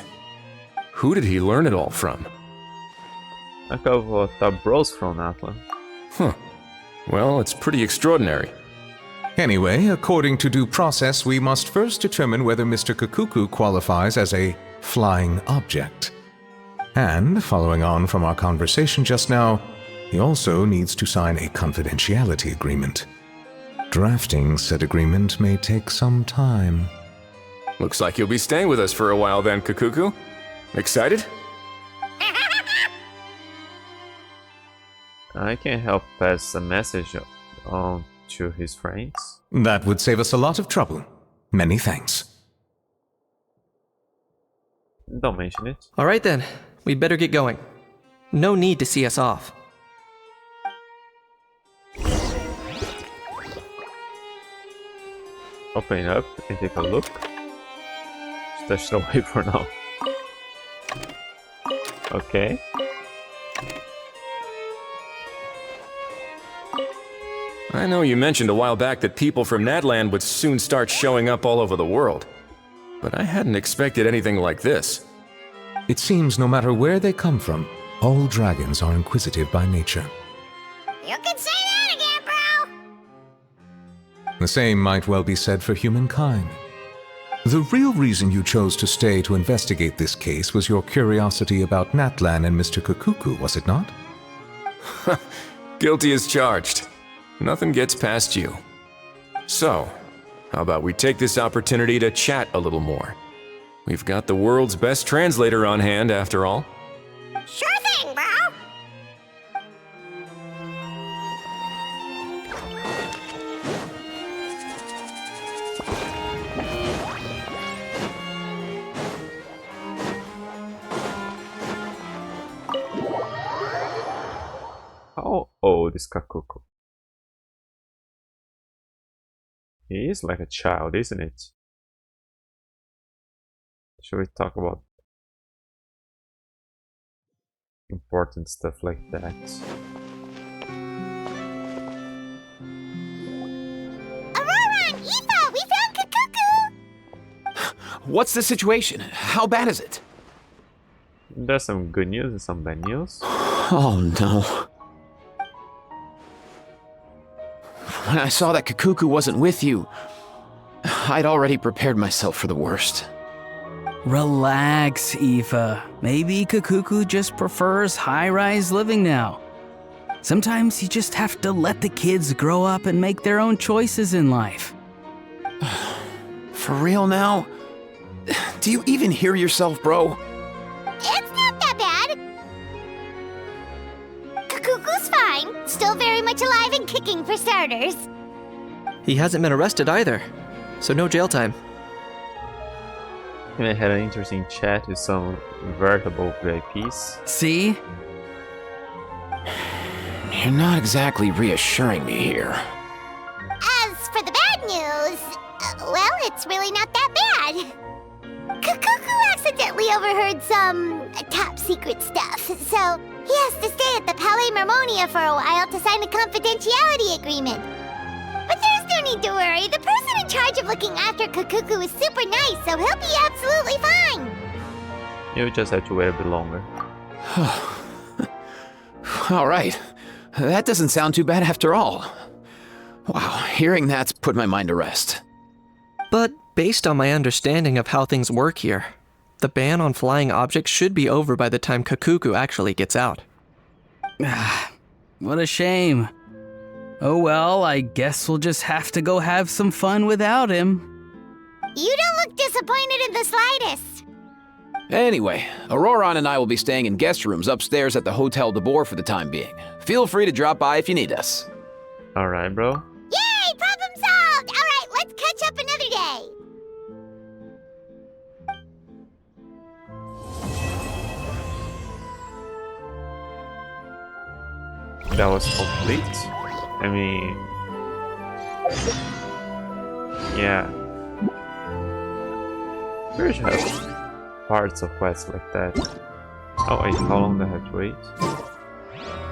Who did he learn it all from? I got top bros from Atlan. Huh. Well, it's pretty extraordinary. Anyway, according to due process, we must first determine whether Mr. Kukuku qualifies as a flying object. And, following on from our conversation just now, he also needs to sign a confidentiality agreement. Drafting said agreement may take some time. Looks like you'll be staying with us for a while then, Kukuku. Excited? I can help pass a message on to his friends. That would save us a lot of trouble. Many thanks. Don't mention it. Alright then, we'd better get going. No need to see us off. Open it up and take a look. Stash it away for now. Okay. I know you mentioned a while back that people from Nadland would soon start showing up all over the world, but I hadn't expected anything like this. It seems no matter where they come from, all dragons are inquisitive by nature. You can say that again, bro! The same might well be said for humankind. The real reason you chose to stay to investigate this case was your curiosity about Natlan and Mr. Kukuku, was it not? Guilty as charged. Nothing gets past you. So, how about we take this opportunity to chat a little more? We've got the world's best translator on hand, after all. Sure thing, bro! How old is Kakuku? He is like a child, isn't it? Should we talk about important stuff like that? Aurora and Eva, we found Kakuku! What's the situation? How bad is it? There's some good news and some bad news. Oh no. When I saw that Kakuku wasn't with you, I'd already prepared myself for the worst. Relax, Aoife. Maybe Kakuku just prefers high-rise living now. Sometimes you just have to let the kids grow up and make their own choices in life. For real now? Do you even hear yourself, bro? It's not that bad. Kakuku's fine. Still very much alive and kicking for starters. He hasn't been arrested either, so no jail time. I had an interesting chat with some veritable VIPs. See? You're not exactly reassuring me here. As for the bad news, well, it's really not that bad. Kakuku accidentally overheard some top secret stuff, so he has to stay at the Palais Mermonia for a while to sign a confidentiality agreement. But there's no need to worry. The person in charge of looking after Kakuku is super nice, so he'll be absolutely fine. You just have to wait a bit longer. All right. That doesn't sound too bad after all. Wow, hearing that's put my mind to rest. But based on my understanding of how things work here, the ban on flying objects should be over by the time Kakuku actually gets out. What a shame. Oh well, I guess we'll just have to go have some fun without him. You don't look disappointed in the slightest. Anyway, Auroron and I will be staying in guest rooms upstairs at the Hotel de Boer for the time being. Feel free to drop by if you need us. Alright, bro. Yay, problem solved! Alright, let's catch up another day. That was complete. I mean... yeah. We should have parts of quests like that. Oh wait, how long do I have to wait?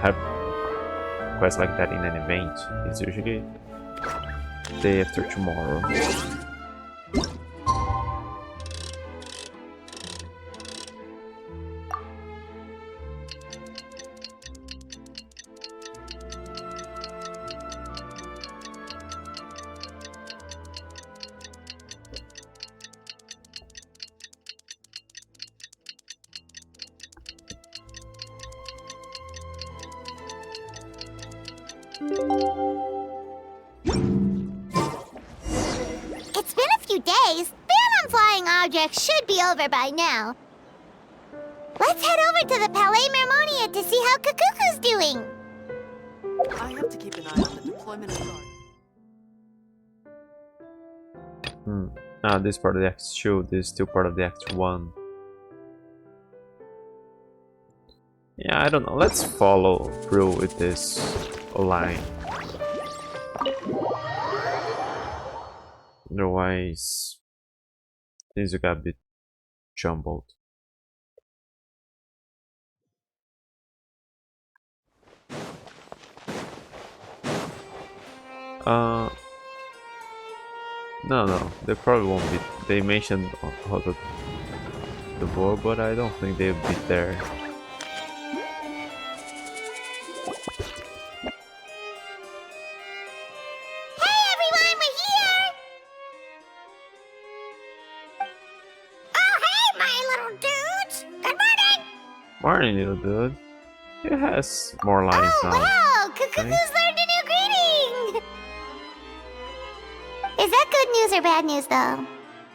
Have quests like that in an event. It's usually day after tomorrow. It's been a few days. Ban on flying objects should be over by now. Let's head over to the Palais Mermonia to see how Kakuku's doing. I have to keep an eye on the deployment of guards. Ah, this part of the Act 2, this is still part of the Act 1. Yeah, I don't know. Let's follow through with this line. Otherwise, things will get a bit jumbled. No, they probably won't be. They mentioned how to comfortable, but I don't think they'll be there. Hey everyone, we're here! Oh hey, my little dudes! Good morning! Morning, little dude. It has more lines Oh now. wow, Cuckoo's learned a new greeting! Is that good news or bad news though?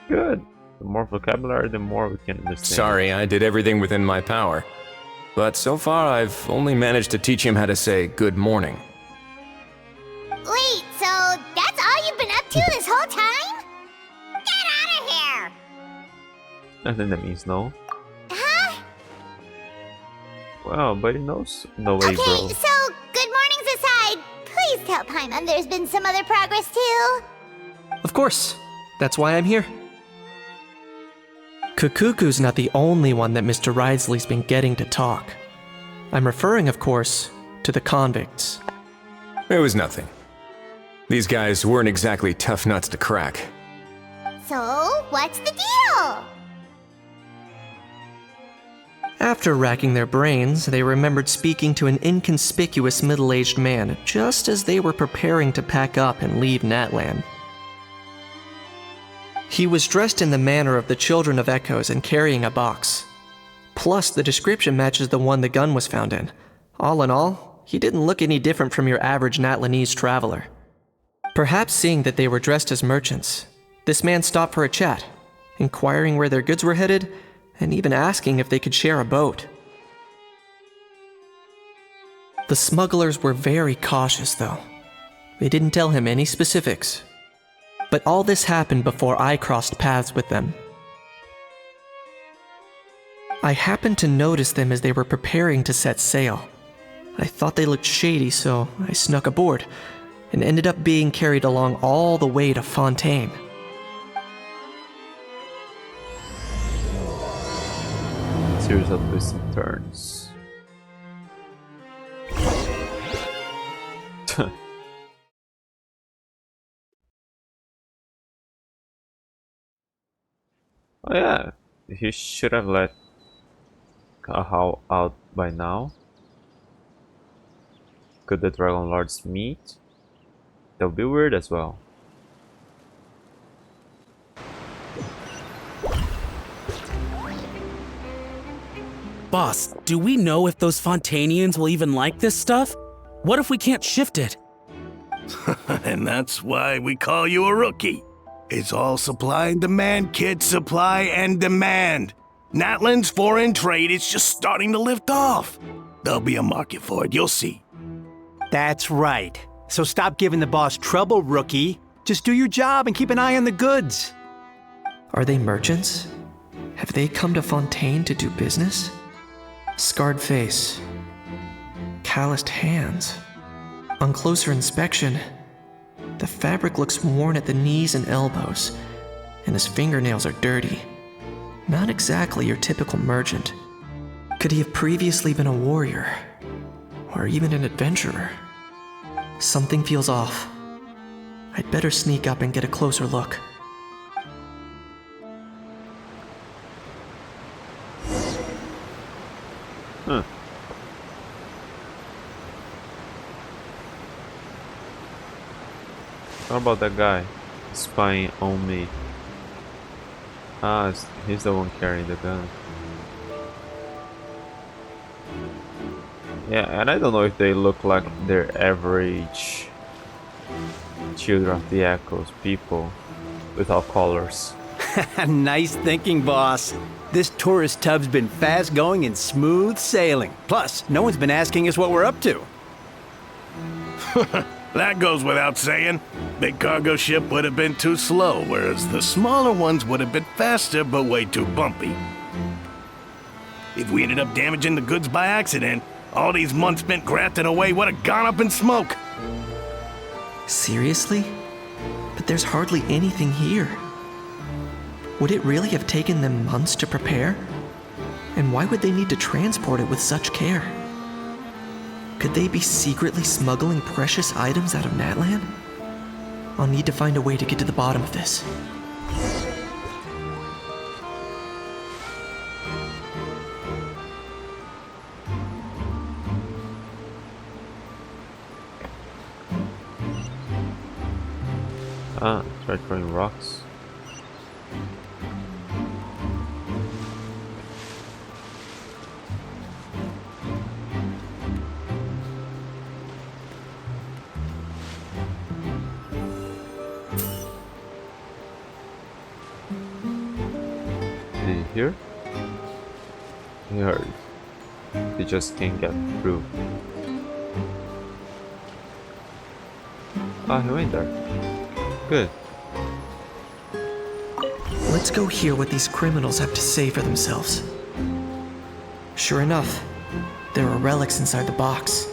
Good. The more vocabulary, the more we can understand. Sorry, I did everything within my power. But so far, I've only managed to teach him how to say good morning. Wait, so that's all you've been up to this whole time? Get out of here! I think that means no. Huh? Well, but he knows. No way, Okay, bro. so good mornings aside, please tell Paimon there's been some other progress too. Of course. That's why I'm here. Kukuku's not the only one that Mr. Ridesley's been getting to talk. I'm referring, of course, to the convicts. It was nothing. These guys weren't exactly tough nuts to crack. So, what's the deal? After racking their brains, they remembered speaking to an inconspicuous middle-aged man just as they were preparing to pack up and leave Natlan. He was dressed in the manner of the Children of Echoes and carrying a box. Plus, the description matches the one the gun was found in. All in all, he didn't look any different from your average Natlanese traveler. Perhaps seeing that they were dressed as merchants, this man stopped for a chat, inquiring where their goods were headed, and even asking if they could share a boat. The smugglers were very cautious, though. They didn't tell him any specifics. But all this happened before I crossed paths with them. I happened to notice them as they were preparing to set sail. I thought they looked shady, so I snuck aboard, and ended up being carried along all the way to Fontaine. Series of twists and turns. Oh yeah, he should have let Kahao out by now. Could the Dragon Lords meet? That would be weird as well. Boss, do we know if those Fontanians will even like this stuff? What if we can't shift it? And that's why we call you a rookie. It's all supply and demand, kid. Supply and demand. Natlan's foreign trade is just starting to lift off. There'll be a market for it, you'll see. That's right. So stop giving the boss trouble, rookie. Just do your job and keep an eye on the goods. Are they merchants? Have they come to Fontaine to do business? Scarred face. Calloused hands. On closer inspection, the fabric looks worn at the knees and elbows, and his fingernails are dirty. Not exactly your typical merchant. Could he have previously been a warrior? Or even an adventurer? Something feels off. I'd better sneak up and get a closer look. Huh. What about that guy spying on me? Ah, he's the one carrying the gun. Yeah, and I don't know if they look like their average Children of the Echoes people without collars. Nice thinking, boss. This tourist tub's been fast going and smooth sailing. Plus, no one's been asking us what we're up to. That goes without saying. Big cargo ship would have been too slow, whereas the smaller ones would have been faster but way too bumpy. If we ended up damaging the goods by accident, all these months spent grafting away would have gone up in smoke. Seriously? But there's hardly anything here. Would it really have taken them months to prepare? And why would they need to transport it with such care? Could they be secretly smuggling precious items out of Natlan? I'll need to find a way to get to the bottom of this. Ah, try throwing rocks. Did you hear? He heard. He just can't get through. Ah, he went there. Good. Let's go hear what these criminals have to say for themselves. Sure enough, there are relics inside the box.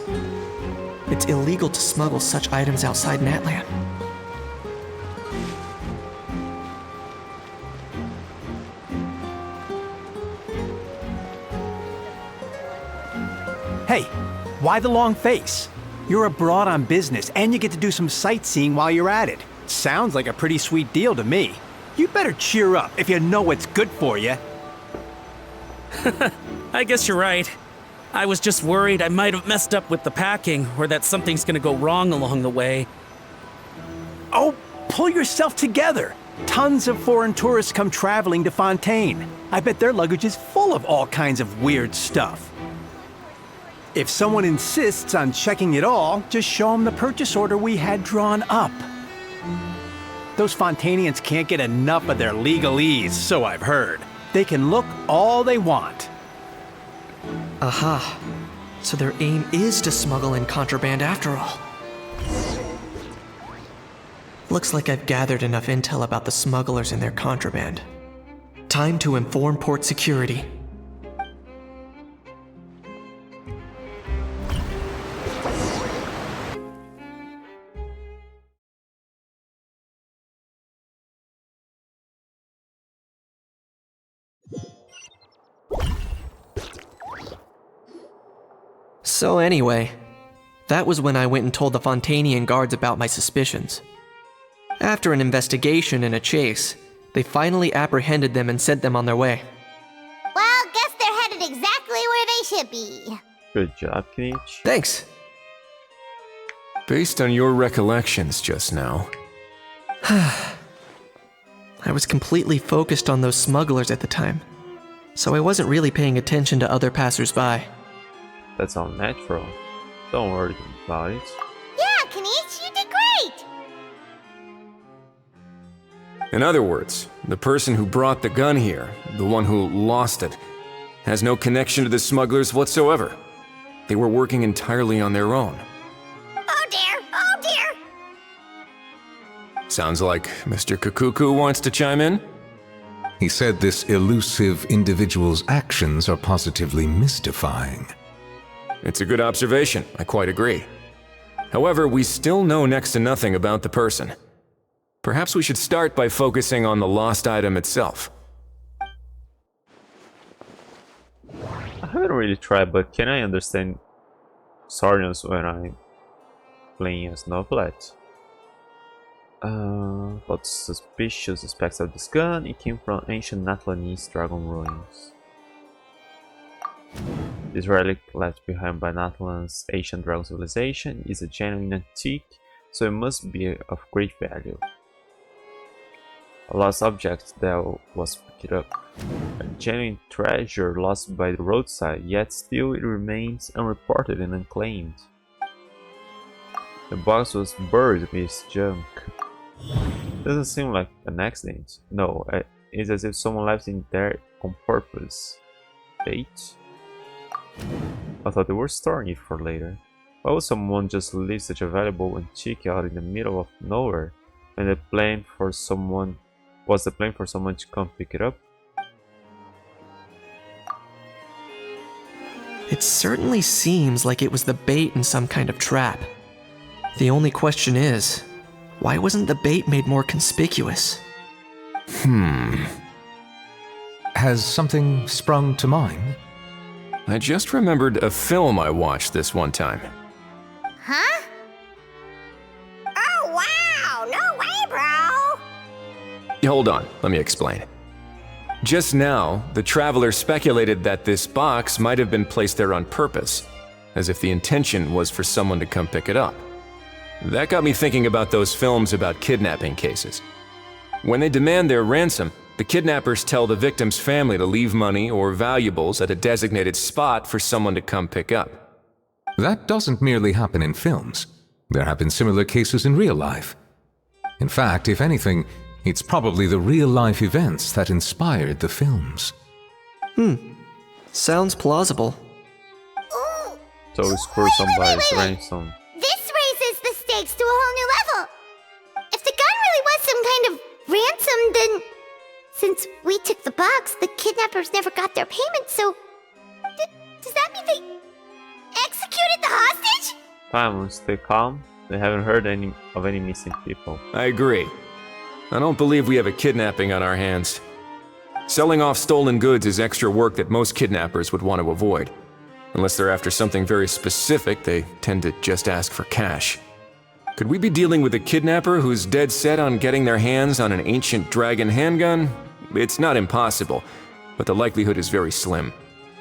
It's illegal to smuggle such items outside Natlan. Hey, why the long face? You're abroad on business, and you get to do some sightseeing while you're at it. Sounds like a pretty sweet deal to me. You better cheer up if you know what's good for you. I guess you're right. I was just worried I might have messed up with the packing, or that something's gonna go wrong along the way. Oh, pull yourself together. Tons of foreign tourists come traveling to Fontaine. I bet their luggage is full of all kinds of weird stuff. If someone insists on checking it all, just show them the purchase order we had drawn up. Those Fontainians can't get enough of their legalese, so I've heard. They can look all they want. Aha. So their aim is to smuggle in contraband after all. Looks like I've gathered enough intel about the smugglers and their contraband. Time to inform port security. So anyway, that was when I went and told the Fontainian guards about my suspicions. After an investigation and a chase, they finally apprehended them and sent them on their way. Well, guess they're headed exactly where they should be. Good job, Geek. Thanks. Based on your recollections just now, I was completely focused on those smugglers at the time, so I wasn't really paying attention to other passers-by. That's all natural. Don't worry about it. Yeah, Kanish, you did great! in other words, the person who brought the gun here, the one who lost it, has no connection to the smugglers whatsoever. They were working entirely on their own. Oh dear, oh dear! Sounds like Mr. Kakuku wants to chime in? He said this elusive individual's actions are positively mystifying. It's a good observation, I quite agree. However, we still know next to nothing about the person. Perhaps we should start by focusing on the lost item itself. I haven't really tried, but can I understand Sarnius when I'm playing as Noblet? But suspicious aspects of this gun, it came from ancient Natlanese dragon ruins. This relic left behind by Natlan's ancient dragon civilization is a genuine antique, so it must be of great value. A lost object that was picked up. A genuine treasure lost by the roadside, yet still it remains unreported and unclaimed. The box was buried with junk. Doesn't seem like an accident. No, it's as if someone left it there on purpose. Fate? I thought they were storing it for later. Why would someone just leave such a valuable antique out in the middle of nowhere when the plan for someone to come pick it up? It certainly seems like it was the bait in some kind of trap. The only question is, why wasn't the bait made more conspicuous? Has something sprung to mind? I just remembered a film I watched this one time. Huh? Oh wow, no way, bro! Hold on, let me explain. Just now, the traveler speculated that this box might have been placed there on purpose, as if the intention was for someone to come pick it up. That got me thinking about those films about kidnapping cases. When they demand their ransom, the kidnappers tell the victim's family to leave money or valuables at a designated spot for someone to come pick up. That doesn't merely happen in films. There have been similar cases in real life. In fact, if anything, it's probably the real-life events that inspired the films. Sounds plausible. Ooh. So score somebody's ransom. This raises the stakes to a whole new level. If the gun really was some kind of ransom, then since we took the box, the kidnappers never got their payment, so does that mean they executed the hostage? Paimon, stay calm. They haven't heard of any missing people. I agree. I don't believe we have a kidnapping on our hands. Selling off stolen goods is extra work that most kidnappers would want to avoid. Unless they're after something very specific, they tend to just ask for cash. Could we be dealing with a kidnapper who's dead set on getting their hands on an ancient dragon handgun? It's not impossible, but the likelihood is very slim.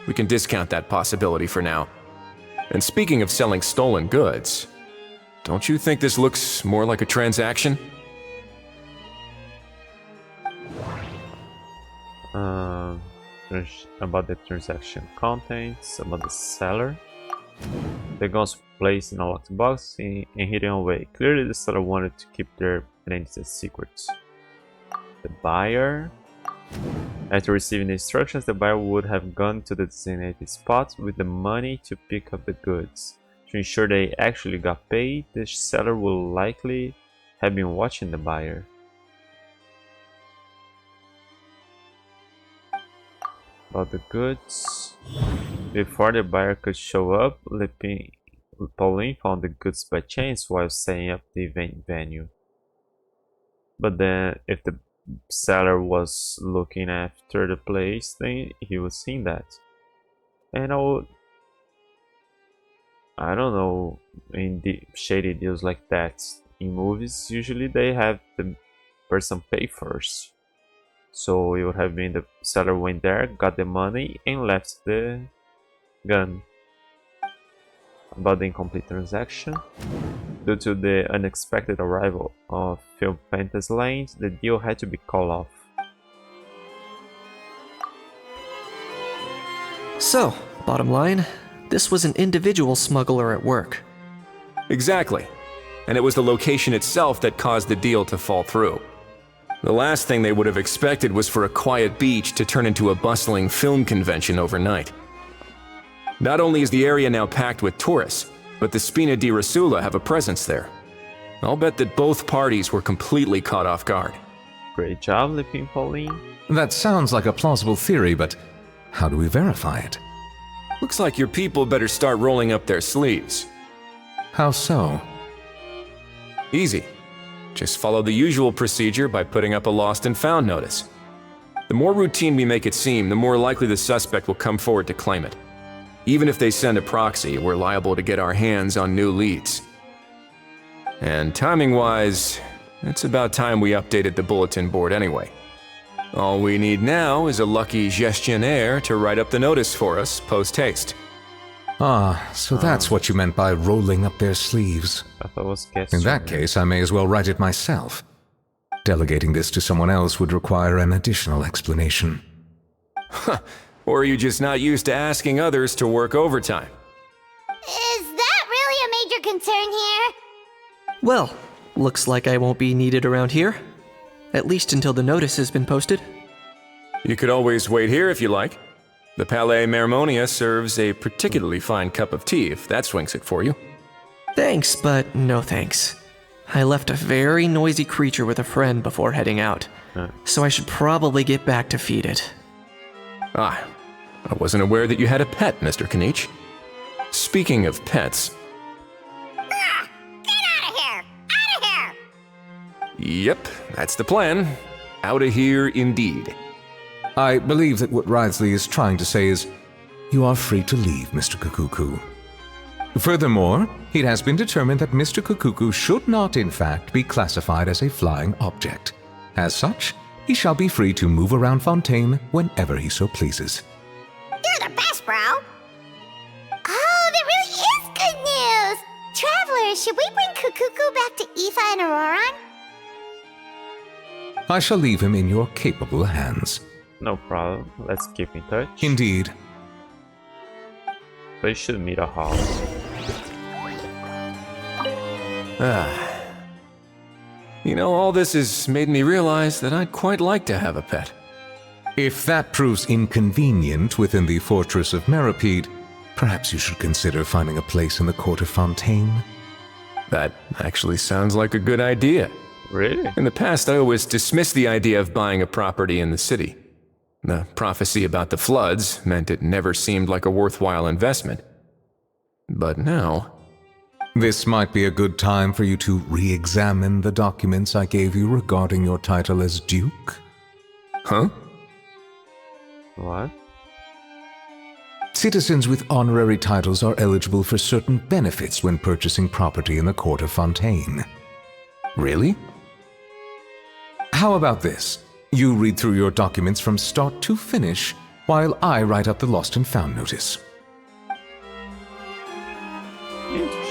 We can discount that possibility for now. And speaking of selling stolen goods, don't you think this looks more like a transaction? About the transaction contents, about the seller. The guns placed in a locked box and hidden away. Clearly the seller wanted to keep their identity secrets. The buyer. After receiving the instructions, the buyer would have gone to the designated spot with the money to pick up the goods. To ensure they actually got paid, the seller will likely have been watching the buyer. About the goods. Before the buyer could show up, lepine-pauline found the goods by chance while setting up the event venue. But then, if the seller was looking after the place, then he was seeing that. And I don't know, in the shady deals like that, in movies, usually they have the person pay first. So it would have been the seller went there, got the money, and left the gun. About the incomplete transaction. Due to the unexpected arrival of Film Fantasy Land, the deal had to be called off. So, bottom line, this was an individual smuggler at work. Exactly. And it was the location itself that caused the deal to fall through. The last thing they would have expected was for a quiet beach to turn into a bustling film convention overnight. Not only is the area now packed with tourists, but the Spina di Rosula have a presence there. I'll bet that both parties were completely caught off guard. Great job, lepine-pauline. That sounds like a plausible theory, but how do we verify it? Looks like your people better start rolling up their sleeves. How so? Easy. Just follow the usual procedure by putting up a lost and found notice. The more routine we make it seem, the more likely the suspect will come forward to claim it. Even if they send a proxy, we're liable to get our hands on new leads. And timing-wise, it's about time we updated the bulletin board anyway. All we need now is a lucky gestionnaire to write up the notice for us post-haste. Ah, so that's what you meant by rolling up their sleeves. I thought it was In that case, I may as well write it myself. Delegating this to someone else would require an additional explanation. Or are you just not used to asking others to work overtime? Is that really a major concern here? Well, looks like I won't be needed around here. At least until the notice has been posted. You could always wait here if you like. The Palais Mermonia serves a particularly fine cup of tea if that swings it for you. Thanks, but no thanks. I left a very noisy creature with a friend before heading out, so I should probably get back to feed it. Ah, I wasn't aware that you had a pet, Mr. Kanich. Speaking of pets... Get out of here! Out of here! Yep, that's the plan. Out of here indeed. I believe that what Wriothesley is trying to say is, you are free to leave, Mr. Kukuku. Furthermore, it has been determined that Mr. Kukuku should not, in fact, be classified as a flying object. As such, he shall be free to move around Fontaine whenever he so pleases. You're the best, bro! Oh, that really is good news! Travelers, should we bring Kakuku back to Aoife and Auroron? I shall leave him in your capable hands. No problem. Let's keep in touch. Indeed. But you should meet a house. You know, all this has made me realize that I'd quite like to have a pet. If that proves inconvenient within the Fortress of Meripede, perhaps you should consider finding a place in the Court of Fontaine. That actually sounds like a good idea. Really? In the past, I always dismissed the idea of buying a property in the city. The prophecy about the floods meant it never seemed like a worthwhile investment. But now... This might be a good time for you to re-examine the documents I gave you regarding your title as Duke. Huh? What? Citizens with honorary titles are eligible for certain benefits when purchasing property in the Court of Fontaine. Really? How about this? You read through your documents from start to finish, while I write up the lost and found notice. Interesting.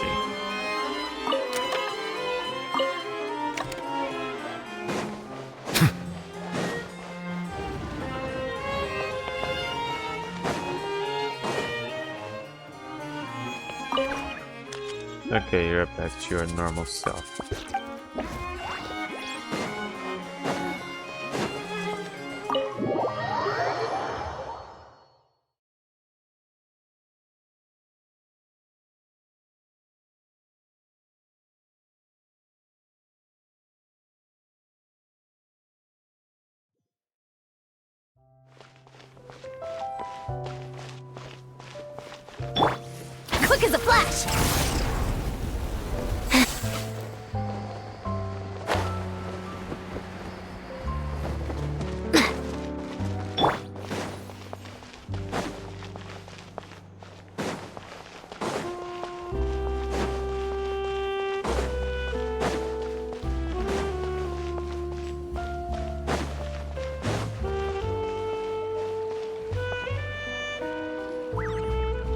Okay, you're back to your normal self. Quick as a flash!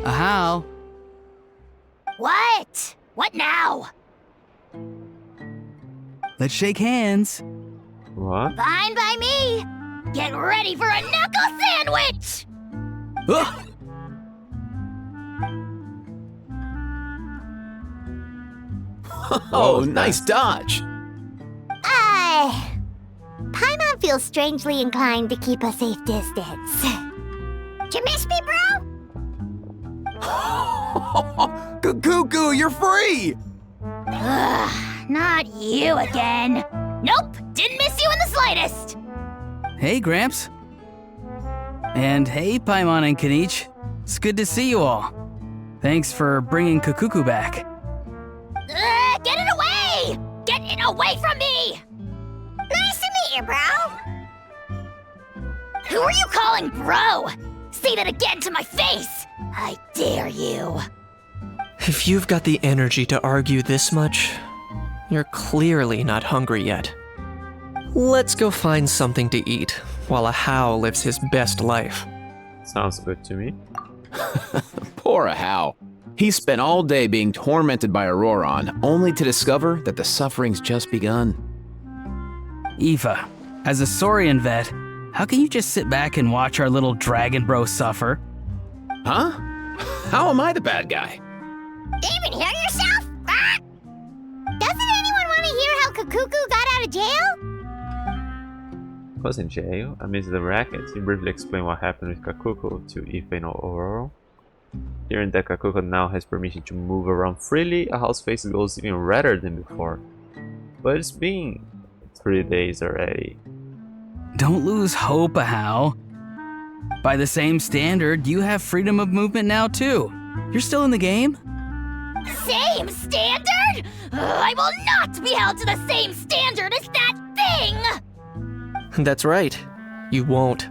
How? What? What now? Let's shake hands. What? Fine by me! Get ready for a knuckle sandwich! Ugh! Oh, nice dodge. Paimon feels strangely inclined to keep a safe distance. Did you miss me, bro? Cuckoo, you're free! Ugh, not you again. Nope, didn't miss you in the slightest. Hey, Gramps. And hey, Paimon and Kanich. It's good to see you all. Thanks for bringing Kakuku back. Get it away! Get it away from me! Nice to meet you, bro. Who are you calling bro? Say that again to my face! I dare you. If you've got the energy to argue this much, you're clearly not hungry yet. Let's go find something to eat while a How lives his best life. Sounds good to me. Poor How. He spent all day being tormented by Auroron, only to discover that the suffering's just begun. Aoife, as a Saurian vet, how can you just sit back and watch our little dragon bro suffer? Huh? How am I the bad guy? Even hear yourself? Ah! Doesn't anyone want to hear how Kakuku got out of jail? Was in jail. Amidst the racket, he briefly explained what happened with Kakuku to Aoife and Aurora. Hearing that Kakuku now has permission to move around freely, a house face goes even redder than before. But it's been 3 days already. Don't lose hope, How. By the same standard, you have freedom of movement now too. You're still in the game? Same standard? I will not be held to the same standard as that thing! That's right. You won't.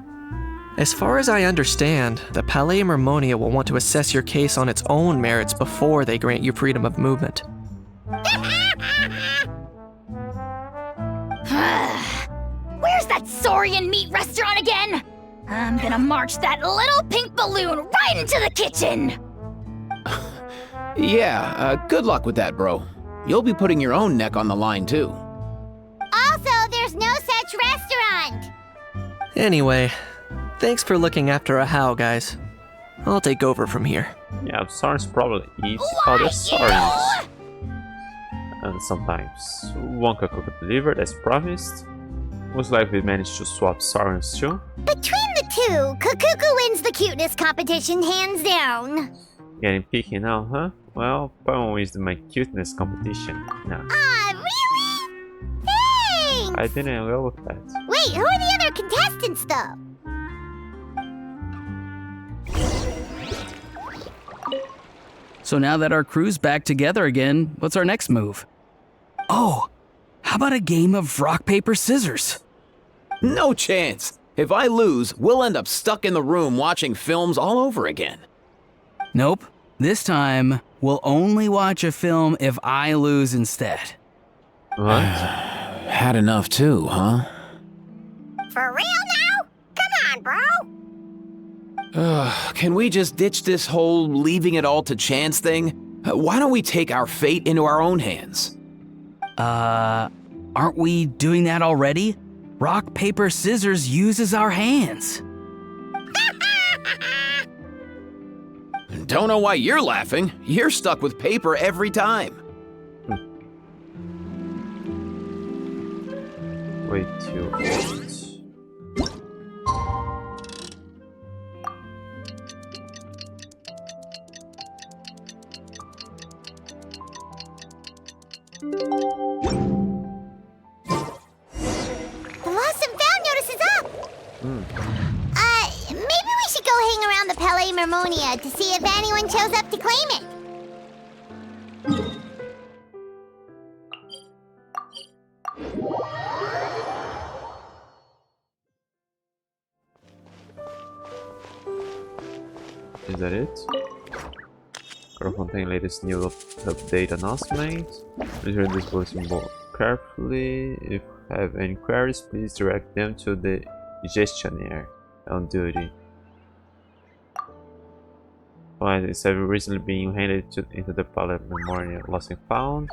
As far as I understand, the Palais Mermonia will want to assess your case on its own merits before they grant you freedom of movement. Where's that Saurian meat restaurant again? I'm gonna march that little pink balloon right into the kitchen! Yeah, good luck with that, bro. you'll be putting your own neck on the line too. Also, there's no such restaurant. Anyway, thanks for looking after a How, guys. I'll take over from here. Yeah, Sarns probably eats other Sarns. And sometimes Wonka could deliver as promised. Most likely we managed to swap Sarns too. Between the two, Kukuku wins the cuteness competition hands down. Getting picky now, huh? Well, Paimon wins my cuteness competition now. Ah, really? Thanks! I didn't go with that. Wait, who are the other contestants though? So now that our crew's back together again, what's our next move? Oh, how about a game of rock, paper, scissors? No chance. If I lose, we'll end up stuck in the room watching films all over again. Nope. This time, we'll only watch a film if I lose instead. What? Had enough too, huh? For real now? Come on, bro! Can we just ditch this whole leaving it all to chance thing? Why don't we take our fate into our own hands? Aren't we doing that already? Rock, paper, scissors uses our hands. Don't know why you're laughing. You're stuck with paper every time. Wait till what? The lost and found notice is up! Maybe we should go hang around the Palais Mermonia to see if anyone shows up to claim it. Is that it? Fontaine latest news update announcement. Please read this bulletin board carefully. If you have any queries, please direct them to the gestionnaire on duty. Findings have recently been handed into the Palais Memorial Lost and Found.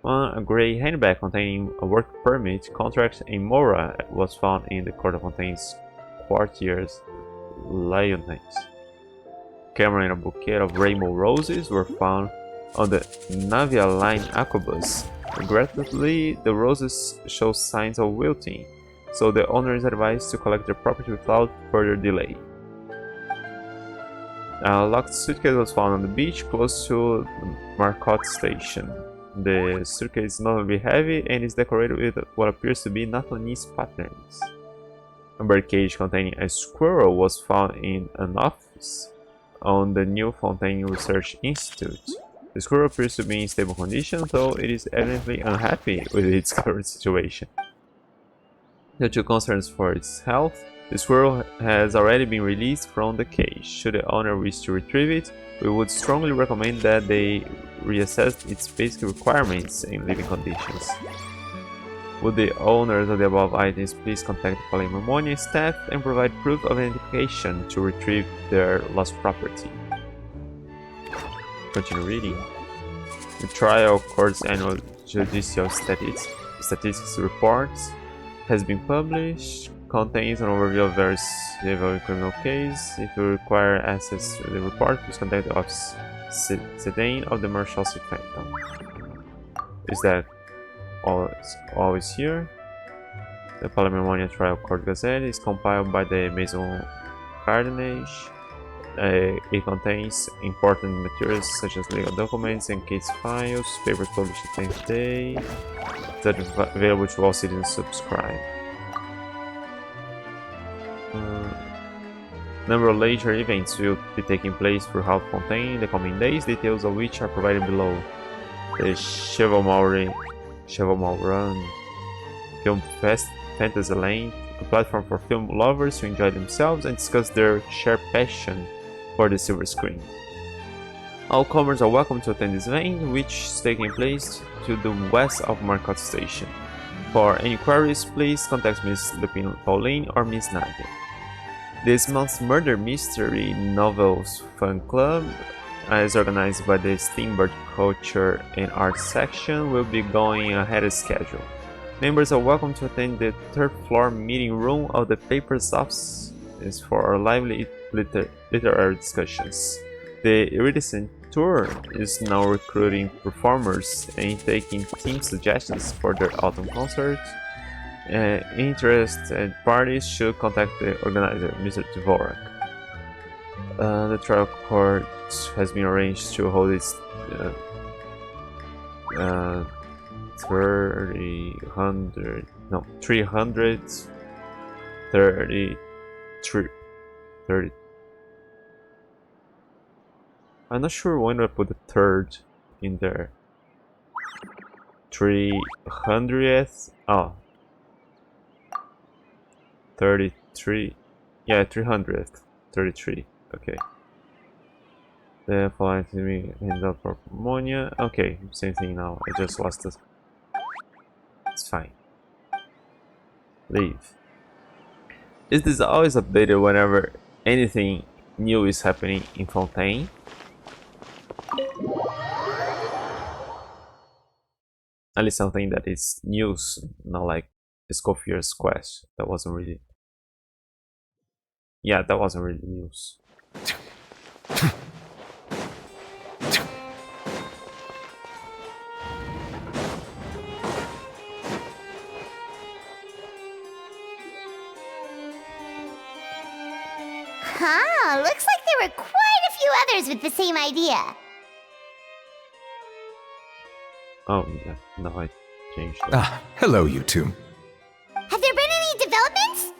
One, a grey handbag containing a work permit, contract, and Mora was found in the Court of Fontaine's courtier's Lyonnais. Camera and a bouquet of rainbow roses were found on the Navia Line Aquabus. Regrettably, the roses show signs of wilting, so the owner is advised to collect the property without further delay. A locked suitcase was found on the beach close to Marcotte Station. The suitcase is notably heavy and is decorated with what appears to be Natalese patterns. A birdcage containing a squirrel was found in an office on the New Fontaine Research Institute. The squirrel appears to be in stable condition, though it is evidently unhappy with its current situation. Due to concerns for its health, the squirrel has already been released from the cage. Should the owner wish to retrieve it, we would strongly recommend that they reassess its basic requirements and living conditions. Would the owners of the above items please contact the Palais Mermonia staff and provide proof of identification to retrieve their lost property. Continue reading. The trial court's annual judicial statistics report has been published. Contains an overview of various civil and criminal cases. If you require access to the report, please contact the office Sedane of the Marshalsea Phantom. Is that always here? The Palais Mermonia Trial Court Gazette is compiled by the Maison Cardenage. It contains important materials such as legal documents and case files, papers published the 10th day, that are available to all citizens who subscribe. Number of later events will be taking place throughout Fontaine in the coming days, details of which are provided below. The Chevalmoran Film Fantasy Lane, a platform for film lovers to enjoy themselves and discuss their shared passion for the silver screen. All comers are welcome to attend this event, which is taking place to the west of Marcotte Station. For any queries, please contact Ms. lepine-pauline or Ms. Nadia. This month's Murder Mystery Novels Fan Club as organized by the Steamboat Culture and Art section, will be going ahead of schedule. Members are welcome to attend the third floor meeting room of the paper's office for our lively literary discussions. The iridescent tour is now recruiting performers and taking team suggestions for their autumn concert. Interested parties should contact the organizer, Mr. Dvorak. The trial court has been arranged to hold its 330. I'm not sure when I put the third in there. 300th. Oh. 33. Yeah, 300th. 33. Okay. The following to me ends up for ammonia. Okay, same thing now. I just lost it. It's fine. Leave. Is this always updated whenever anything new is happening in Fontaine? At least something that is news, not like Escoffier's quest. That wasn't really. Yeah, that wasn't really news. Huh, looks like there were quite a few others with the same idea. Oh, yeah, no, I changed that. Hello, you two. Have there been any developments?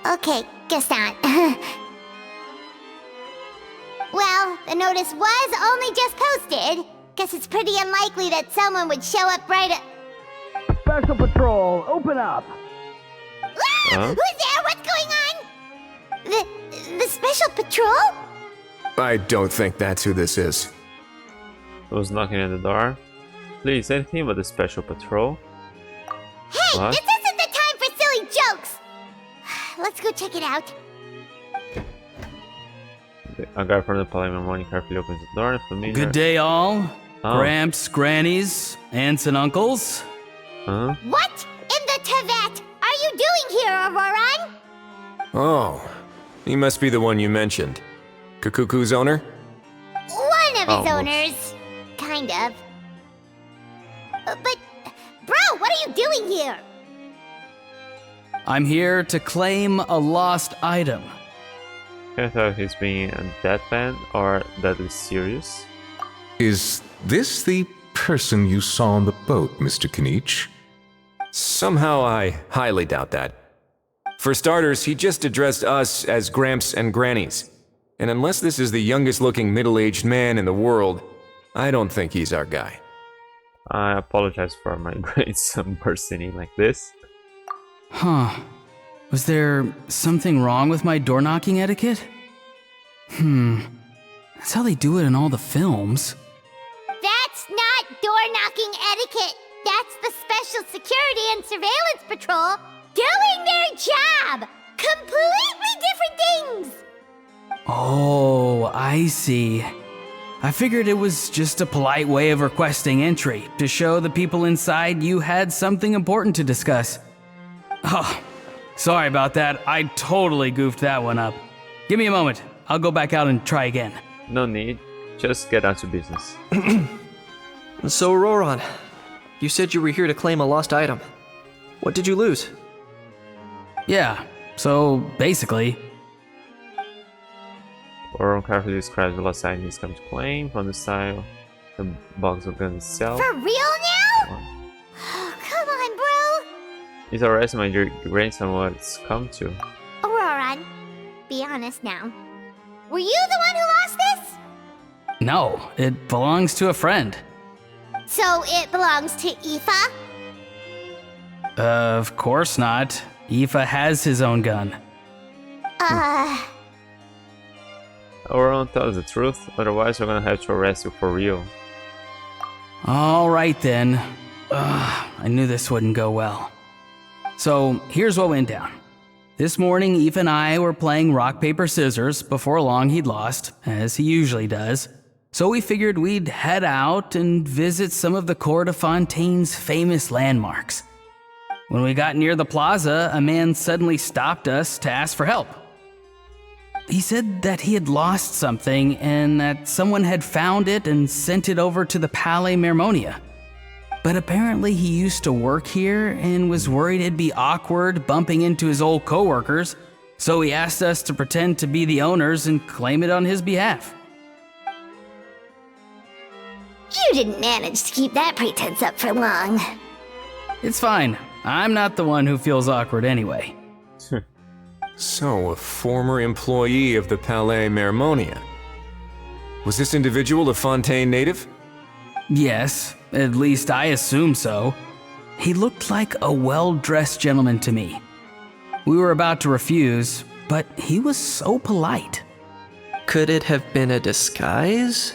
Okay, guess not. Well, the notice was only just posted. Guess it's pretty unlikely that someone would show up right at... Special Patrol, open up! Ah! Who's there? What's going on? The Special Patrol? I don't think that's who this is. Who's knocking at the door? Please, anything but the Special Patrol. Hey, what? This isn't the time for silly jokes! Let's go check it out. A guy from the Parliament morning carefully opens the door and familiar. Good day, all. Oh. Gramps, grannies, aunts, and uncles. Huh? What in the Tevet are you doing here, Auroran? Oh, he must be the one you mentioned. Kukuku's owner? One of his Almost. owners. Kind of. But, bro, what are you doing here? I'm here to claim a lost item. Can I tell if he's being a deadpan or that is serious? Is this the person you saw on the boat, Mr. Kinich? Somehow I highly doubt that. For starters, he just addressed us as Gramps and Grannies. And unless this is the youngest looking middle-aged man in the world, I don't think he's our guy. I apologize for my grandson bursting in like this. Huh. Was there something wrong with my door-knocking etiquette? That's how they do it in all the films. That's not door-knocking etiquette. That's the Special Security and Surveillance Patrol doing their job. Completely different things. Oh, I see. I figured it was just a polite way of requesting entry to show the people inside you had something important to discuss. Oh, sorry about that. I totally goofed that one up. Give me a moment. I'll go back out and try again. No need. Just get down to business. So, Auroran, you said you were here to claim a lost item. What did you lose? Yeah, so basically... Oron carefully describes the lost item he's come to claim from the style the box of guns itself. For real now? Oh, come on, bro. He's already my grandson what it's come to. Auroran, be honest now. Were you the one who lost this? No, it belongs to a friend. So it belongs to Aoife? Of course not. Aoife has his own gun. Oron tells the truth, otherwise we're gonna have to arrest you for real. All right then. I knew this wouldn't go well. So here's what went down. This morning, Eve and I were playing rock, paper, scissors. Before long, he'd lost, as he usually does. So we figured we'd head out and visit some of the Court of Fontaine's famous landmarks. When we got near the plaza, a man suddenly stopped us to ask for help. He said that he had lost something and that someone had found it and sent it over to the Palais Mermonia. But apparently he used to work here and was worried it'd be awkward bumping into his old coworkers, so he asked us to pretend to be the owners and claim it on his behalf. You didn't manage to keep that pretense up for long. It's fine. I'm not the one who feels awkward anyway. So, a former employee of the Palais Mermonia. Was this individual a Fontaine native? Yes, at least I assume so. He looked like a well-dressed gentleman to me. We were about to refuse, but he was so polite. Could it have been a disguise?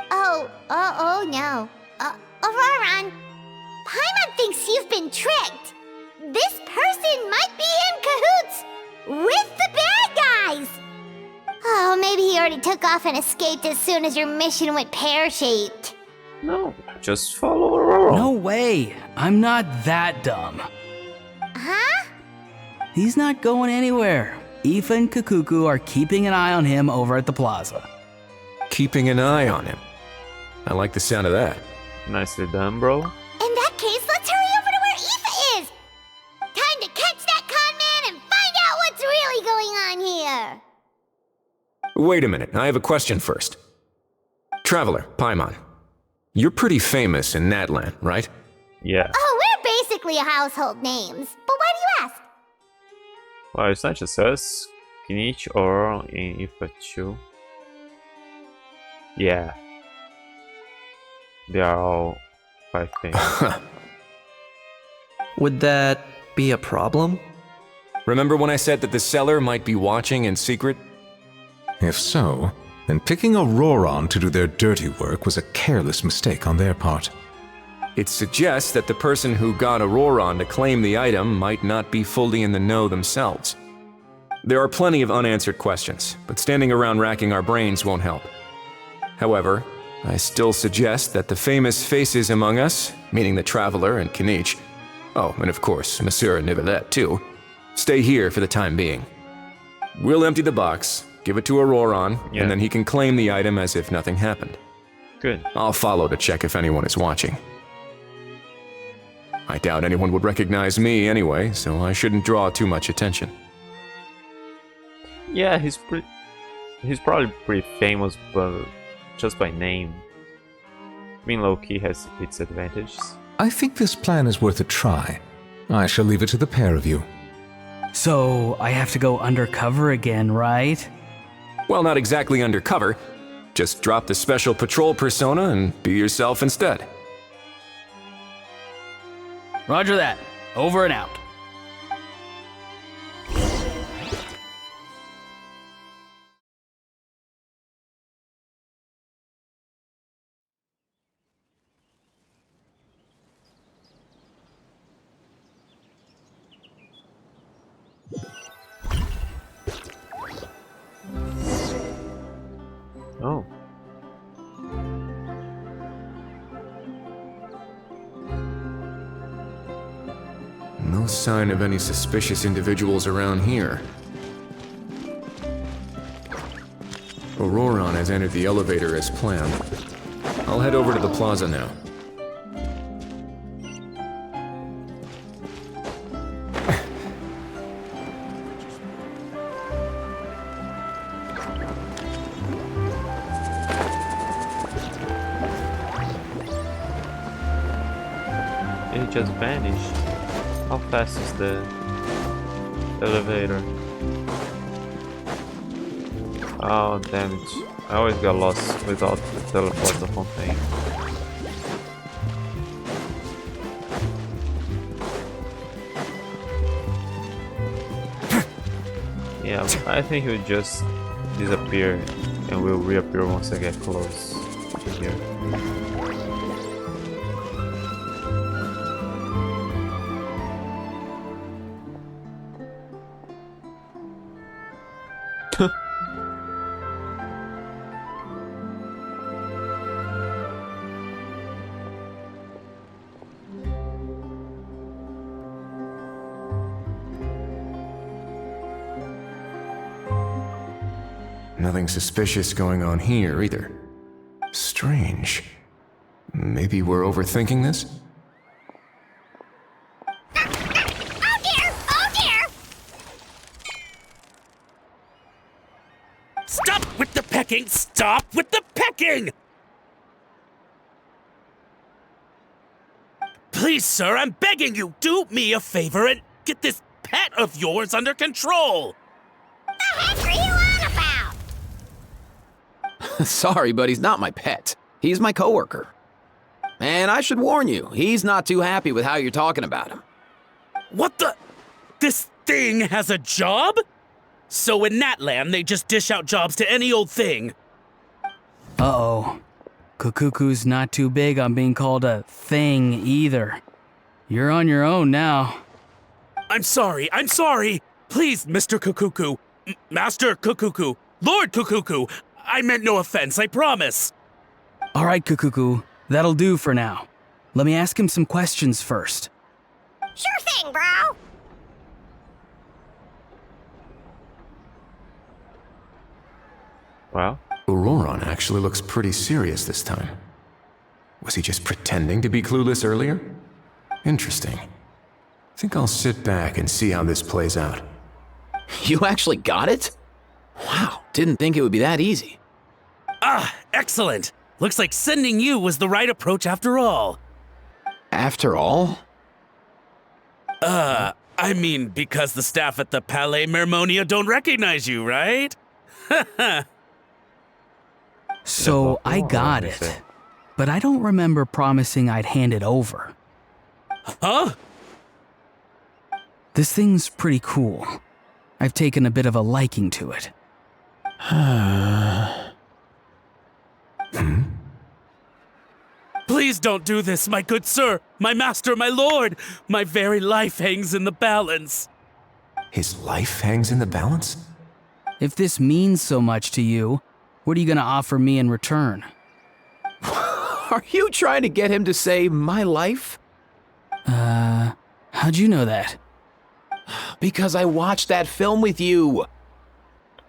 Oh no. Auroron, Paimon thinks you've been tricked. This person might be in cahoots with the bad guys. Oh, maybe he already took off and escaped as soon as your mission went pear-shaped. No, just follow Aurora. No way. I'm not that dumb. Huh? He's not going anywhere. Aoife and Kakuku are keeping an eye on him over at the plaza. Keeping an eye on him. I like the sound of that. Nicely done, bro. In that case, let's hurry over to where Aoife is. Time to catch that con man and find out what's really going on here. Wait a minute, I have a question first. Traveler, Paimon. You're pretty famous in Natlan, right? Yeah. Oh, we're basically household names. But why do you ask? Well, it's not just us. Kinich or in Ifachu. Yeah. They are all quite famous. Would that be a problem? Remember when I said that the seller might be watching in secret? If so, then picking Auroron to do their dirty work was a careless mistake on their part. It suggests that the person who got Auroron to claim the item might not be fully in the know themselves. There are plenty of unanswered questions, but standing around racking our brains won't help. However, I still suggest that the famous faces among us, meaning the Traveler and Kinich, oh, and of course, Monsieur and Nivelette too, stay here for the time being. We'll empty the box, give it to Auroron, and then he can claim the item as if nothing happened. Good. I'll follow to check if anyone is watching. I doubt anyone would recognize me anyway, so I shouldn't draw too much attention. Yeah, he's probably pretty famous, but just by name. Being low-key has its advantages. I think this plan is worth a try. I shall leave it to the pair of you. So, I have to go undercover again, right? Well, not exactly undercover. Just drop the special patrol persona and be yourself instead. Roger that. Over and out. Oh. No sign of any suspicious individuals around here. Auroron has entered the elevator as planned. I'll head over to the plaza now. It just vanished. How fast is the elevator? Oh, damn it. I always got lost without the teleport to Fontaine. Yeah, I think he will just disappear and will reappear once I get close to here. Nothing suspicious going on here either. Strange. Maybe we're overthinking this? Oh dear! Oh dear! Stop with the pecking! Stop with the pecking! Please, sir, I'm begging you, do me a favor and get this pet of yours under control! The heck are you on about? Sorry, but he's not my pet. He's my coworker. And I should warn you, he's not too happy with how you're talking about him. What the? This thing has a job? So in that land, they just dish out jobs to any old thing. Uh-oh. Kukuku's not too big on being called a thing either. You're on your own now. I'm sorry. Please, Mr. Kukuku. Master Kukuku. Lord Kukuku. I meant no offense, I promise. All right, Kukuku. That'll do for now. Let me ask him some questions first. Sure thing, bro. Well, Auroron actually looks pretty serious this time. Was he just pretending to be clueless earlier? Interesting. Think I'll sit back and see how this plays out. You actually got it? Wow, didn't think it would be that easy. Ah, excellent. Looks like sending you was the right approach after all. After all? I mean, because the staff at the Palais Mermonia don't recognize you, right? So I got it, but I don't remember promising I'd hand it over. Huh? This thing's pretty cool. I've taken a bit of a liking to it. Please don't do this, my good sir, my master, my lord. My very life hangs in the balance. His life hangs in the balance? If this means so much to you, what are you gonna offer me in return? Are you trying to get him to say my life? How'd you know that? Because I watched that film with you.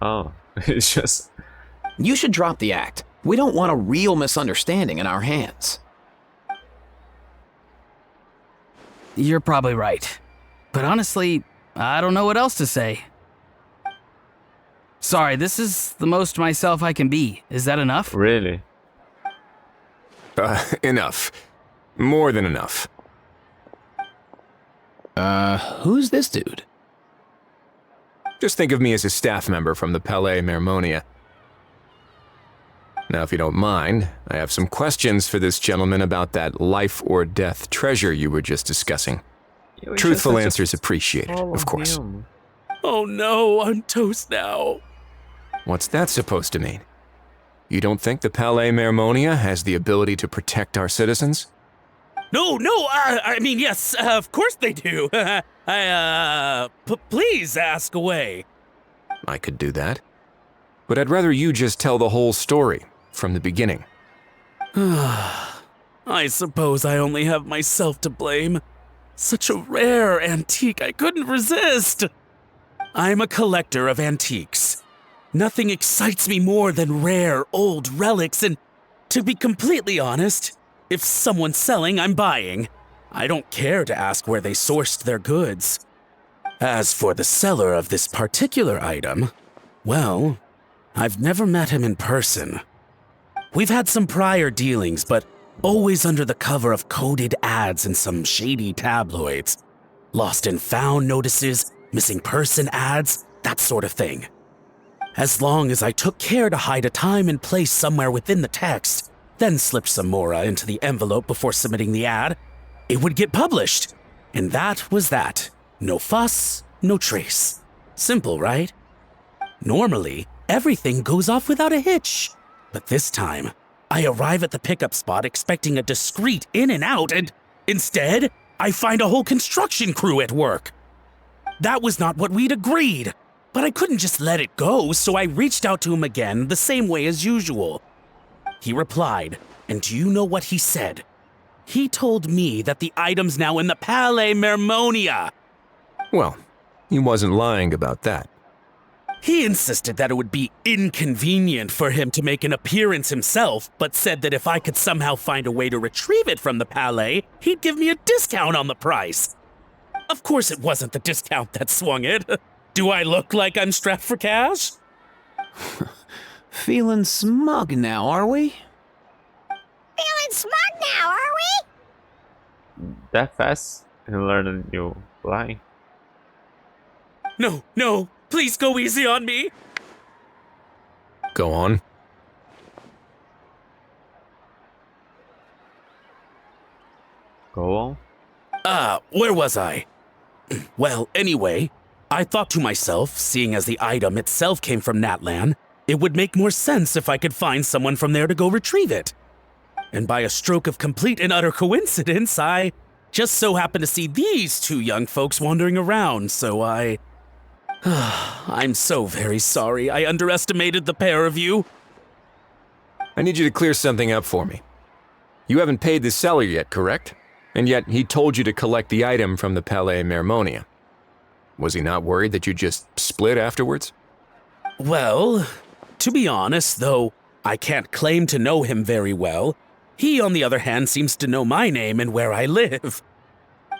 oh, it's just... You should drop the act. We don't want a real misunderstanding in our hands. You're probably right. But honestly, I don't know what else to say. Sorry, this is the most myself I can be. Is that enough? Really? Enough. More than enough. Who's this dude? Just think of me as a staff member from the Palais Mermonia. Now, if you don't mind, I have some questions for this gentleman about that life or death treasure you were just discussing. Truthful answers appreciated, of course. Oh no, I'm toast now. What's that supposed to mean? You don't think the Palais Mermonia has the ability to protect our citizens? No, I mean, yes, of course they do. Please ask away. I could do that. But I'd rather you just tell the whole story, from the beginning. I suppose I only have myself to blame. Such a rare antique, I couldn't resist. I'm a collector of antiques. Nothing excites me more than rare, old relics, and to be completely honest, if someone's selling, I'm buying. I don't care to ask where they sourced their goods. As for the seller of this particular item, well, I've never met him in person. We've had some prior dealings, but always under the cover of coded ads in some shady tabloids. Lost and found notices, missing person ads, that sort of thing. As long as I took care to hide a time and place somewhere within the text, then slipped some mora into the envelope before submitting the ad, it would get published. And that was that. No fuss, no trace. Simple, right? Normally, everything goes off without a hitch. But this time, I arrive at the pickup spot expecting a discreet in and out, and instead, I find a whole construction crew at work. That was not what we'd agreed, but I couldn't just let it go, so I reached out to him again the same way as usual. He replied, and do you know what he said? He told me that the item's now in the Palais Mermonia. Well, he wasn't lying about that. He insisted that it would be inconvenient for him to make an appearance himself, but said that if I could somehow find a way to retrieve it from the Palais, he'd give me a discount on the price. Of course it wasn't the discount that swung it. Do I look like I'm strapped for cash? Feeling smug now, are we? Feeling smug now, are we? That fast and learn a new line. No, please go easy on me. Go on. Go on. Where was I? Well, anyway, I thought to myself, seeing as the item itself came from Natlan, it would make more sense if I could find someone from there to go retrieve it. And by a stroke of complete and utter coincidence, I just so happened to see these two young folks wandering around, so I'm so very sorry. I underestimated the pair of you. I need you to clear something up for me. You haven't paid the seller yet, correct? And yet he told you to collect the item from the Palais Mermonia. Was he not worried that you just split afterwards? Well, to be honest, though I can't claim to know him very well, he, on the other hand, seems to know my name and where I live.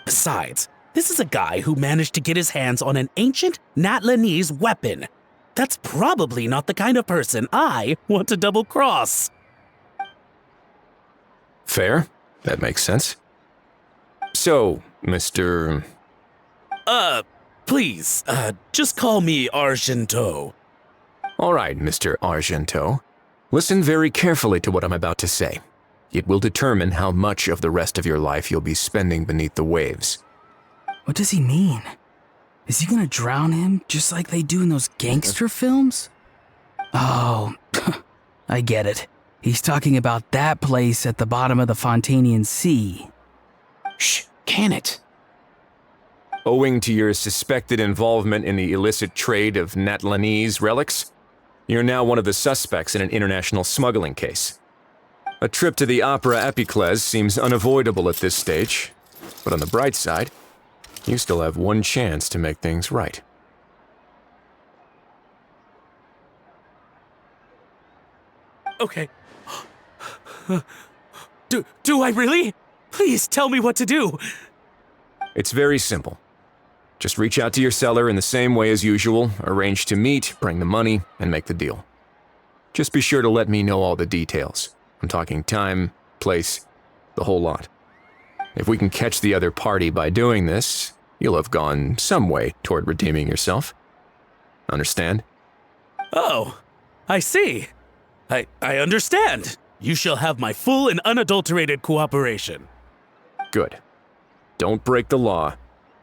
Besides, this is a guy who managed to get his hands on an ancient Natlanese weapon. That's probably not the kind of person I want to double-cross. Fair. That makes sense. So, Mr. Please, just call me Argento. All right, Mr. Argento. Listen very carefully to what I'm about to say. It will determine how much of the rest of your life you'll be spending beneath the waves. What does he mean? Is he gonna drown him just like they do in those gangster films? Oh, I get it. He's talking about that place at the bottom of the Fontanian Sea. Shh, can it? Owing to your suspected involvement in the illicit trade of Natlanese relics, you're now one of the suspects in an international smuggling case. A trip to the Opera Epiclese seems unavoidable at this stage, but on the bright side, you still have one chance to make things right. Okay. Do I really? Please tell me what to do. It's very simple. Just reach out to your seller in the same way as usual, arrange to meet, bring the money, and make the deal. Just be sure to let me know all the details. I'm talking time, place, the whole lot. If we can catch the other party by doing this, you'll have gone some way toward redeeming yourself. Understand? Oh, I see. I understand. You shall have my full and unadulterated cooperation. Good. Don't break the law,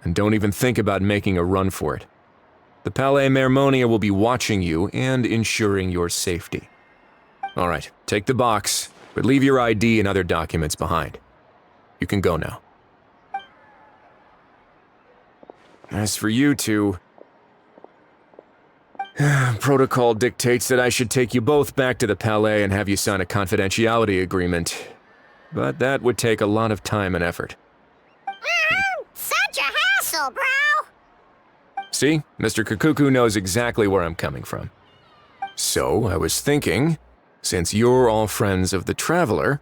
and don't even think about making a run for it. The Palais Mermonia will be watching you and ensuring your safety. All right, take the box, but leave your ID and other documents behind. You can go now. As for you two, protocol dictates that I should take you both back to the Palais and have you sign a confidentiality agreement. But that would take a lot of time and effort. Such a hassle, bro! See, Mr. Kikuku knows exactly where I'm coming from. So, I was thinking, since you're all friends of the Traveler...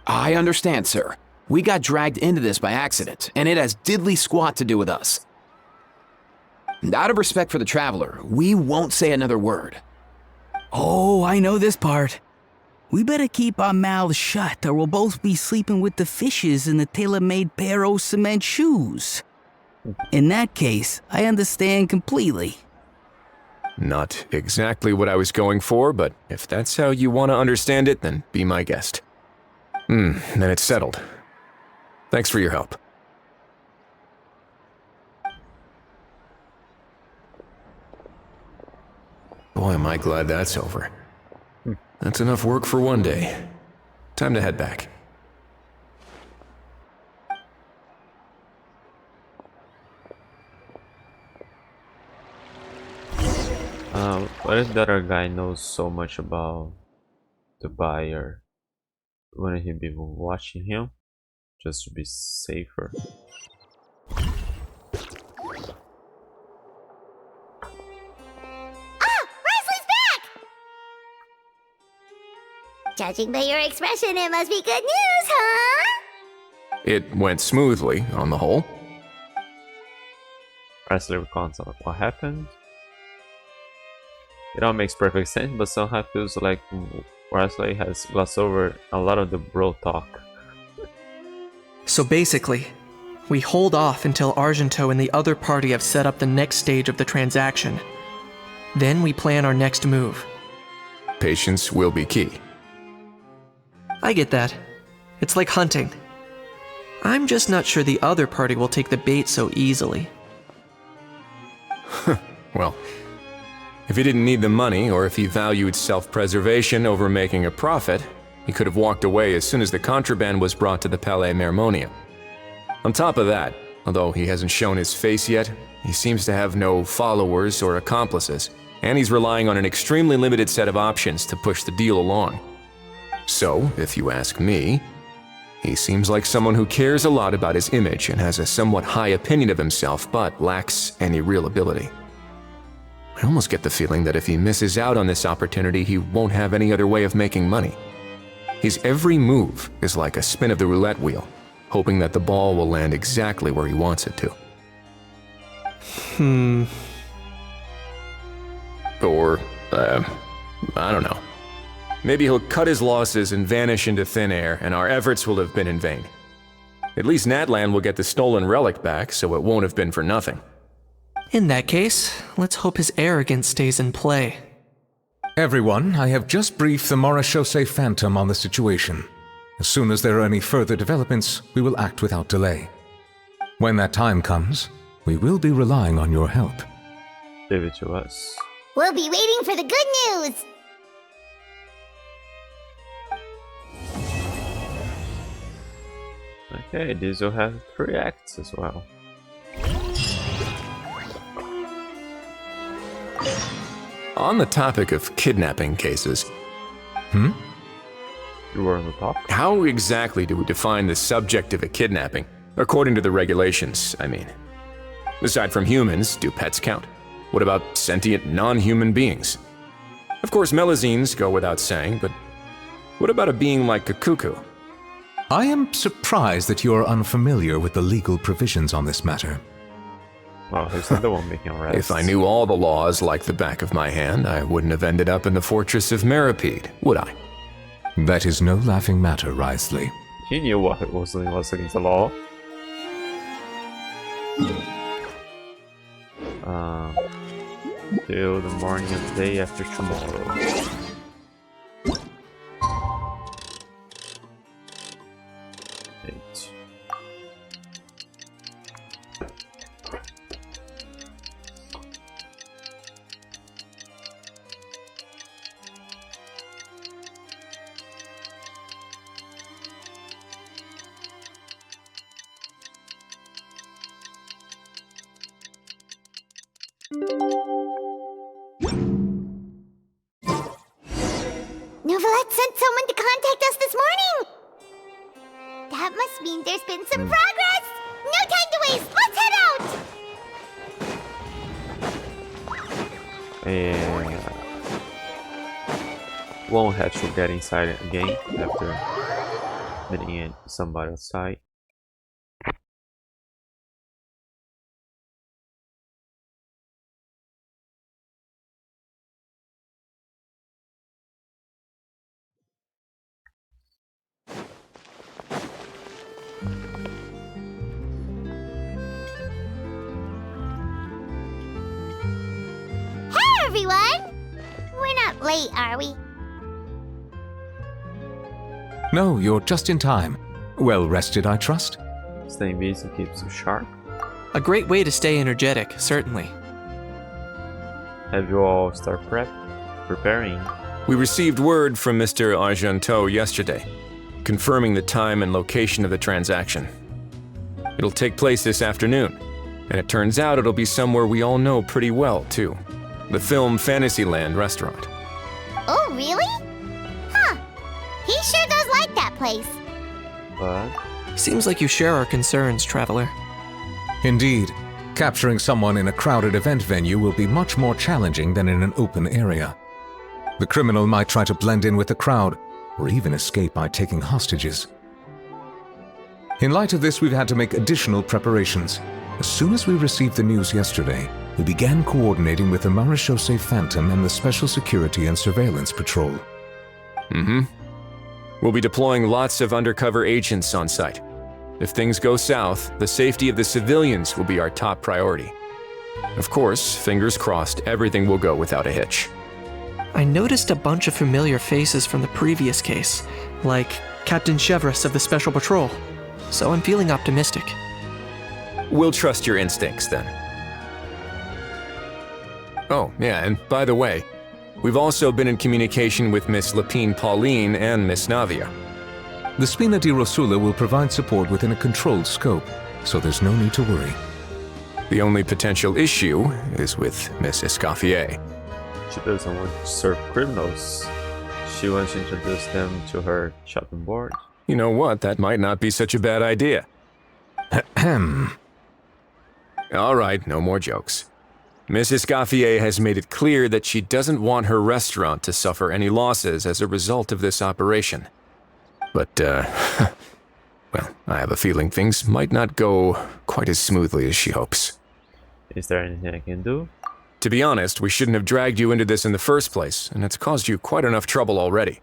I understand, sir. We got dragged into this by accident, and it has diddly squat to do with us. And out of respect for the Traveler, we won't say another word. Oh, I know this part. We better keep our mouths shut or we'll both be sleeping with the fishes in the tailor-made pair of cement shoes. In that case, I understand completely. Not exactly what I was going for, but if that's how you want to understand it, then be my guest. Then it's settled. Thanks for your help. Boy, am I glad that's over. That's enough work for one day. Time to head back. What if the other guy knows so much about the buyer? Wouldn't he be watching him? Just to be safer. Judging by your expression, it must be good news, huh? It went smoothly, on the whole. Presley recounts what happened. It all makes perfect sense, but somehow feels like Presley has glossed over a lot of the bro talk. So basically, we hold off until Argento and the other party have set up the next stage of the transaction. Then we plan our next move. Patience will be key. I get that. It's like hunting. I'm just not sure the other party will take the bait so easily. Well, if he didn't need the money, or if he valued self-preservation over making a profit, he could have walked away as soon as the contraband was brought to the Palais Mermonia. On top of that, although he hasn't shown his face yet, he seems to have no followers or accomplices, and he's relying on an extremely limited set of options to push the deal along. So, if you ask me, he seems like someone who cares a lot about his image and has a somewhat high opinion of himself, but lacks any real ability. I almost get the feeling that if he misses out on this opportunity, he won't have any other way of making money. His every move is like a spin of the roulette wheel, hoping that the ball will land exactly where he wants it to. Or, I don't know. Maybe he'll cut his losses and vanish into thin air, and our efforts will have been in vain. At least Natlan will get the stolen relic back, so it won't have been for nothing. In that case, let's hope his arrogance stays in play. Everyone, I have just briefed the Marechaussee Phantom on the situation. As soon as there are any further developments, we will act without delay. When that time comes, we will be relying on your help. Give it to us. We'll be waiting for the good news! Okay, these will have 3 acts as well. On the topic of kidnapping cases... You were on the top? How exactly do we define the subject of a kidnapping? According to the regulations, I mean. Aside from humans, do pets count? What about sentient non-human beings? Of course, Melazines go without saying, but what about a being like Kakuku? I am surprised that you are unfamiliar with the legal provisions on this matter. Well, he's not the one making arrests. If I knew all the laws like the back of my hand, I wouldn't have ended up in the fortress of Meripede, would I? That is no laughing matter, Wriothesley. He knew what was against the law. Till the morning of the day after tomorrow. Novelette sent someone to contact us this morning! That must mean there's been some progress! No time to waste! Let's head out! And won't have to get inside again after meeting somebody outside. Hey everyone! We're not late, are we? No, you're just in time. Well rested, I trust? Staying busy keeps you sharp. A great way to stay energetic, certainly. Have you all started preparing? We received word from Mr. Argento yesterday, confirming the time and location of the transaction. It'll take place this afternoon, and it turns out it'll be somewhere we all know pretty well, too. The Film Fantasyland restaurant. Oh, really? Huh. He sure does like that place. But Seems like you share our concerns, Traveler. Indeed. Capturing someone in a crowded event venue will be much more challenging than in an open area. The criminal might try to blend in with the crowd, or even escape by taking hostages. In light of this, we've had to make additional preparations. As soon as we received the news yesterday, we began coordinating with the Marechaussee Phantom and the Special Security and Surveillance Patrol. We'll be deploying lots of undercover agents on site. If things go south, the safety of the civilians will be our top priority. Of course, fingers crossed, everything will go without a hitch. I noticed a bunch of familiar faces from the previous case, like Captain Chevrolet of the Special Patrol, so I'm feeling optimistic. We'll trust your instincts then. Oh, yeah, and by the way, we've also been in communication with Miss Lepine-Pauline and Miss Navia. The Spina di Rosula will provide support within a controlled scope, so there's no need to worry. The only potential issue is with Miss Escoffier. She doesn't want to serve criminals. She wants to introduce them to her chopping board. You know what? That might not be such a bad idea. Ahem. All right, no more jokes. Miss Escoffier has made it clear that she doesn't want her restaurant to suffer any losses as a result of this operation. But, well, I have a feeling things might not go quite as smoothly as she hopes. Is there anything I can do? To be honest, we shouldn't have dragged you into this in the first place, and it's caused you quite enough trouble already.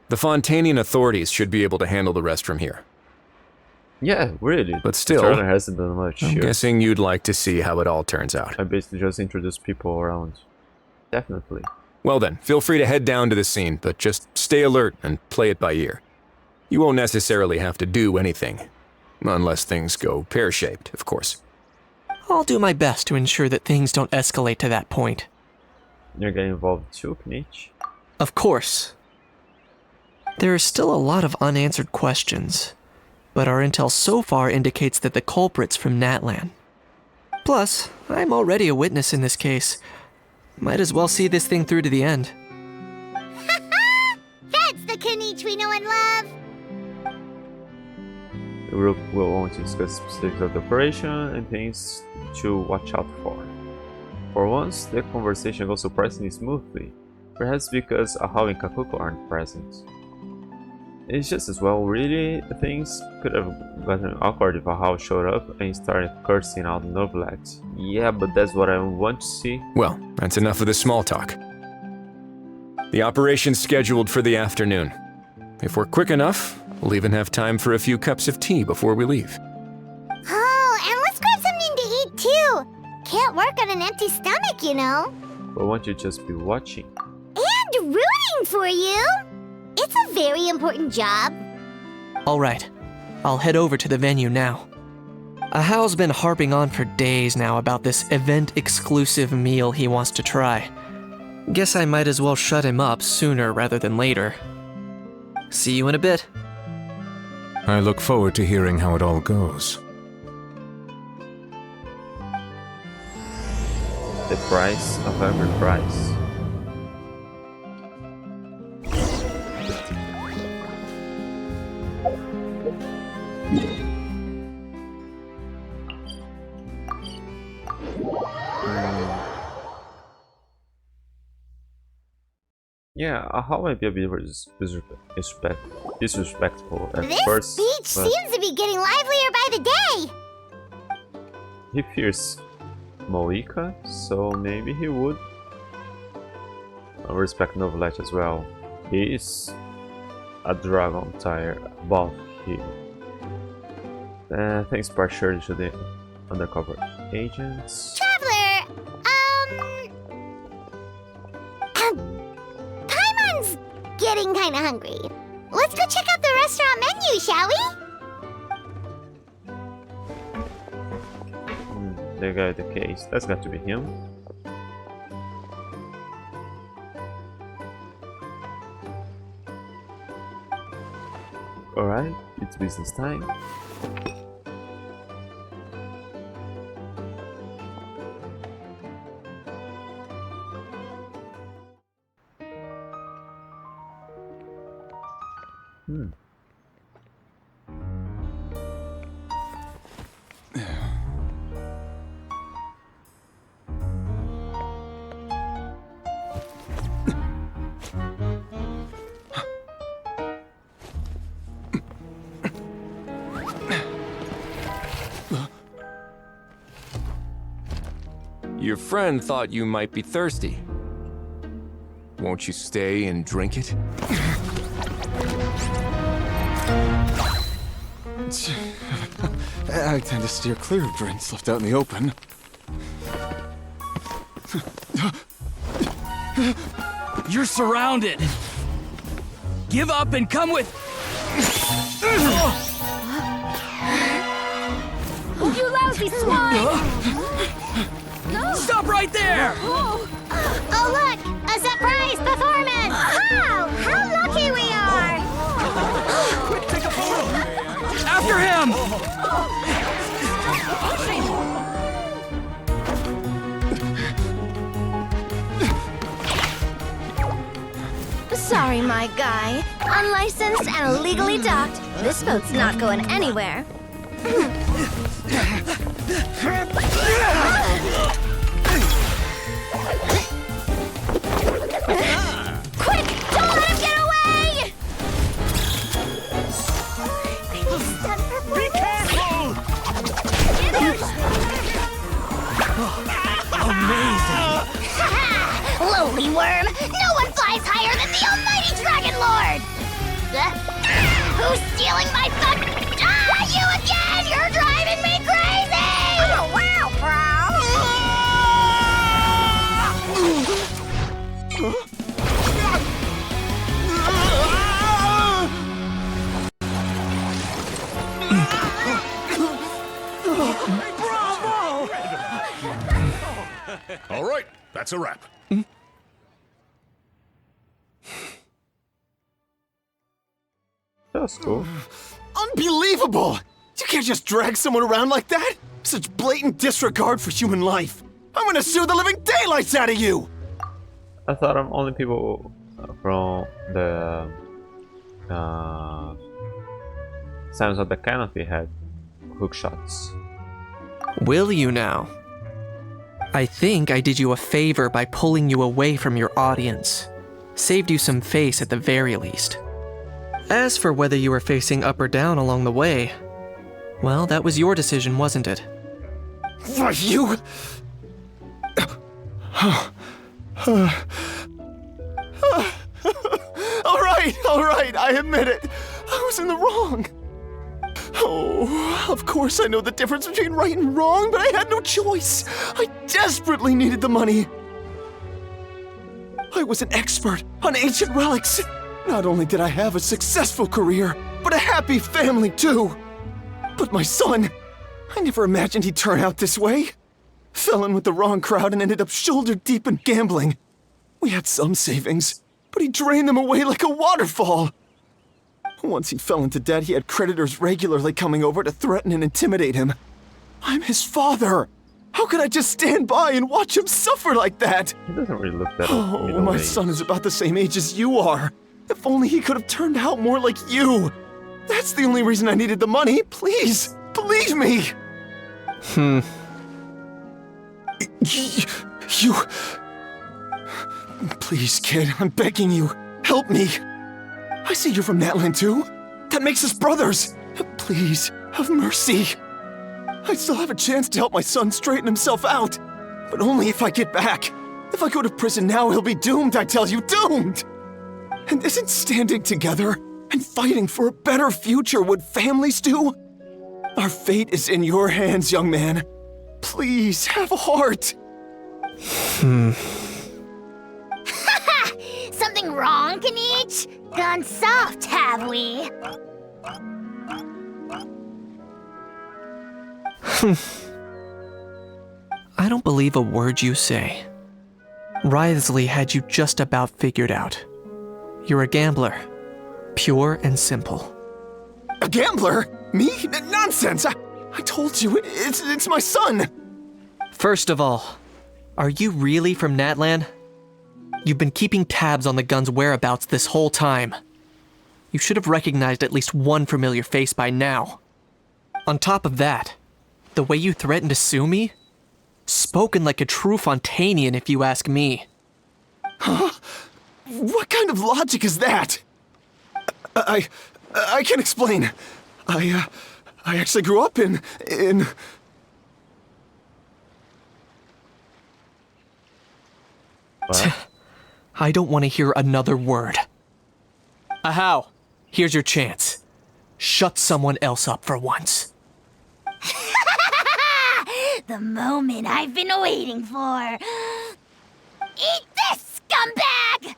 The Fontanian authorities should be able to handle the rest from here. Yeah, really. But still, Charlie hasn't done much I'm here. guessing you'd like to see how it all turns out. I basically just introduced people around. Definitely. Well then, feel free to head down to the scene, but just stay alert and play it by ear. You won't necessarily have to do anything. Unless things go pear-shaped, of course. I'll do my best to ensure that things don't escalate to that point. You're getting involved too, Knich? Of course. There are still a lot of unanswered questions, but our intel so far indicates that the culprit's from Natlan. Plus, I'm already a witness in this case. Might as well see this thing through to the end. That's the Knich we know and love! The group will want to discuss specifics of the operation and things to watch out for. For once, the conversation goes surprisingly smoothly, perhaps because Ahau and Kakuko aren't present. It's just as well, really. Things could have gotten awkward if Ahau showed up and started cursing out Novelet. Yeah, but that's what I want to see. Well, that's enough of the small talk. The operation's scheduled for the afternoon. If we're quick enough, we'll even have time for a few cups of tea before we leave. Oh, and let's grab something to eat too! Can't work on an empty stomach, you know. But won't you just be watching? And rooting for you! It's a very important job. Alright, I'll head over to the venue now. Ahau's been harping on for days now about this event-exclusive meal he wants to try. Guess I might as well shut him up sooner rather than later. See you in a bit. I look forward to hearing how it all goes. The price of every price. Yeah, how might be a bit disrespectful at This first, beach but seems to be getting livelier by the day! he fears Moika, so maybe he would respect Novelet as well. He is a dragon tire above him. Thanks partially to the undercover agents. Traveler, Paimon's getting kinda hungry. Let's go check out the restaurant menu, shall we? The guy with the case. That's got to be him. Alright, it's business time. Your friend thought you might be thirsty. Won't you stay and drink it? I tend to steer clear of drinks left out in the open. You're surrounded. Give up and come with. You lousy swine! Stop right there! Oh, look! A surprise performance! Wow! How lucky we are! Take a photo! After him! Sorry, my guy. Unlicensed and illegally docked. This boat's not going anywhere. Quick! Don't let him get away! Be careful! Amazing! Lowly worm! No one flies higher than the almighty Dragon Lord! Who's stealing my fun? Ah, you again! You're driving me crazy! Oh, wow, All right, that's a wrap. That's cool. Unbelievable! You can't just drag someone around like that! Such blatant disregard for human life! I'm gonna sue the living daylights out of you! I thought only people from the Sounds of the Canopy had hook shots. Will you now? I think I did you a favor by pulling you away from your audience. Saved you some face at the very least. As for whether you were facing up or down along the way, well, that was your decision, wasn't it? Why, you... All right, I admit it. I was in the wrong. Oh, of course I know the difference between right and wrong, but I had no choice. I desperately needed the money. I was an expert on ancient relics. Not only did I have a successful career, but a happy family too. But my son, I never imagined he'd turn out this way. Fell in with the wrong crowd and ended up shoulder deep in gambling. We had some savings, but he drained them away like a waterfall. Once he fell into debt, he had creditors regularly coming over to threaten and intimidate him. I'm his father. How could I just stand by and watch him suffer like that? He doesn't really look that Oh, my son is about the same age as you are. If only he could have turned out more like you. That's the only reason I needed the money. Please, believe me. You... Please, kid, I'm begging you. Help me. I see you're from Natland too. That makes us brothers. Please, have mercy. I still have a chance to help my son straighten himself out. But only if I get back. If I go to prison now, he'll be doomed, I tell you, doomed! And isn't standing together and fighting for a better future what families do? Our fate is in your hands, young man. Please, have a heart. Something wrong, Kanich? Gone soft, have we? I don't believe a word you say. Wriothesley had you just about figured out. You're a gambler. Pure and simple. A gambler? Me? Nonsense! I told you, it's my son! First of all, are you really from Natland? You've been keeping tabs on the gun's whereabouts this whole time. You should have recognized at least one familiar face by now. On top of that, the way you threatened to sue me? Spoken like a true Fontanian, if you ask me. Huh? What kind of logic is that? I can explain. I actually grew up in... I don't want to hear another word. Ahau, here's your chance. Shut someone else up for once. The moment I've been waiting for. Eat this, scumbag!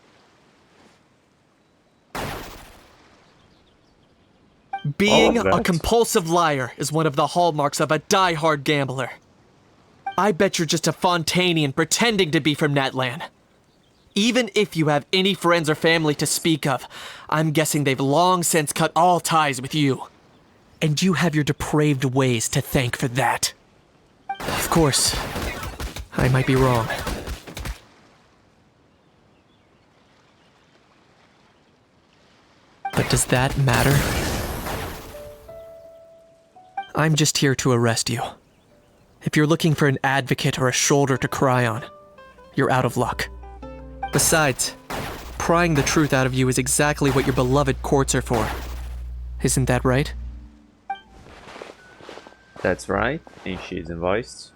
Being a compulsive liar is one of the hallmarks of a die-hard gambler. I bet you're just a Fontainian pretending to be from Natlan. Even if you have any friends or family to speak of, I'm guessing they've long since cut all ties with you. And you have your depraved ways to thank for that. Of course, I might be wrong. But does that matter? I'm just here to arrest you. If you're looking for an advocate or a shoulder to cry on, you're out of luck. Besides, prying the truth out of you is exactly what your beloved courts are for. Isn't that right? That's right, and she's invoiced.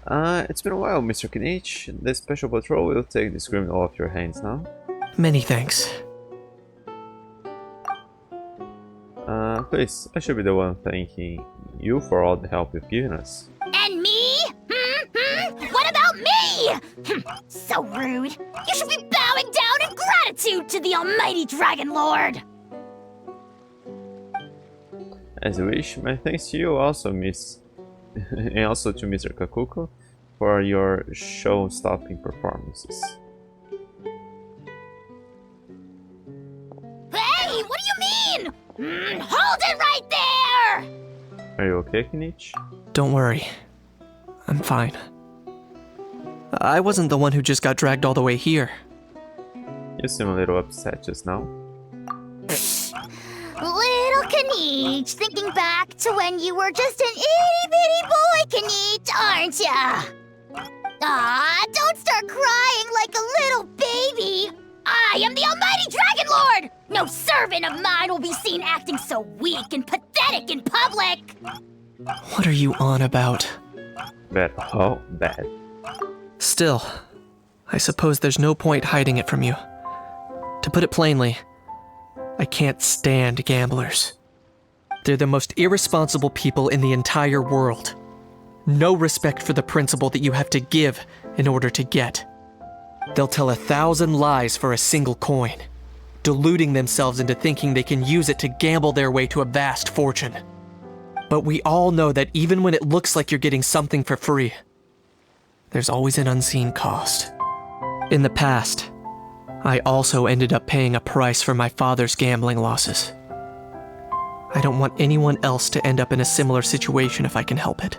It's been a while, Mr. Kinich. This special patrol will take this criminal off your hands now. Many thanks. Please, I should be the one thanking you for all the help you've given us. And me? What about me? So rude. You should be bowing down in gratitude to the almighty Dragon Lord. As you wish, my thanks to you also, Miss... and also to Mr. Kakuko for your show-stopping performances. Hey, what do you mean? Hold it right there! Are you okay, Kinich? Don't worry. I'm fine. I wasn't the one who just got dragged all the way here. You seem a little upset just now. Little Kinich, thinking back to when you were just an itty-bitty boy, Kinich, aren't ya? Aw, don't start crying like a little baby! I am the almighty Dragon Lord! No servant of mine will be seen acting so weak and pathetic in public! What are you on about? Bad. Oh, bad. Still, I suppose there's no point hiding it from you. To put it plainly, I can't stand gamblers. They're the most irresponsible people in the entire world. No respect for the principle that you have to give in order to get. They'll tell 1,000 lies for a single coin, deluding themselves into thinking they can use it to gamble their way to a vast fortune. But we all know that even when it looks like you're getting something for free, there's always an unseen cost. In the past, I also ended up paying a price for my father's gambling losses. I don't want anyone else to end up in a similar situation if I can help it.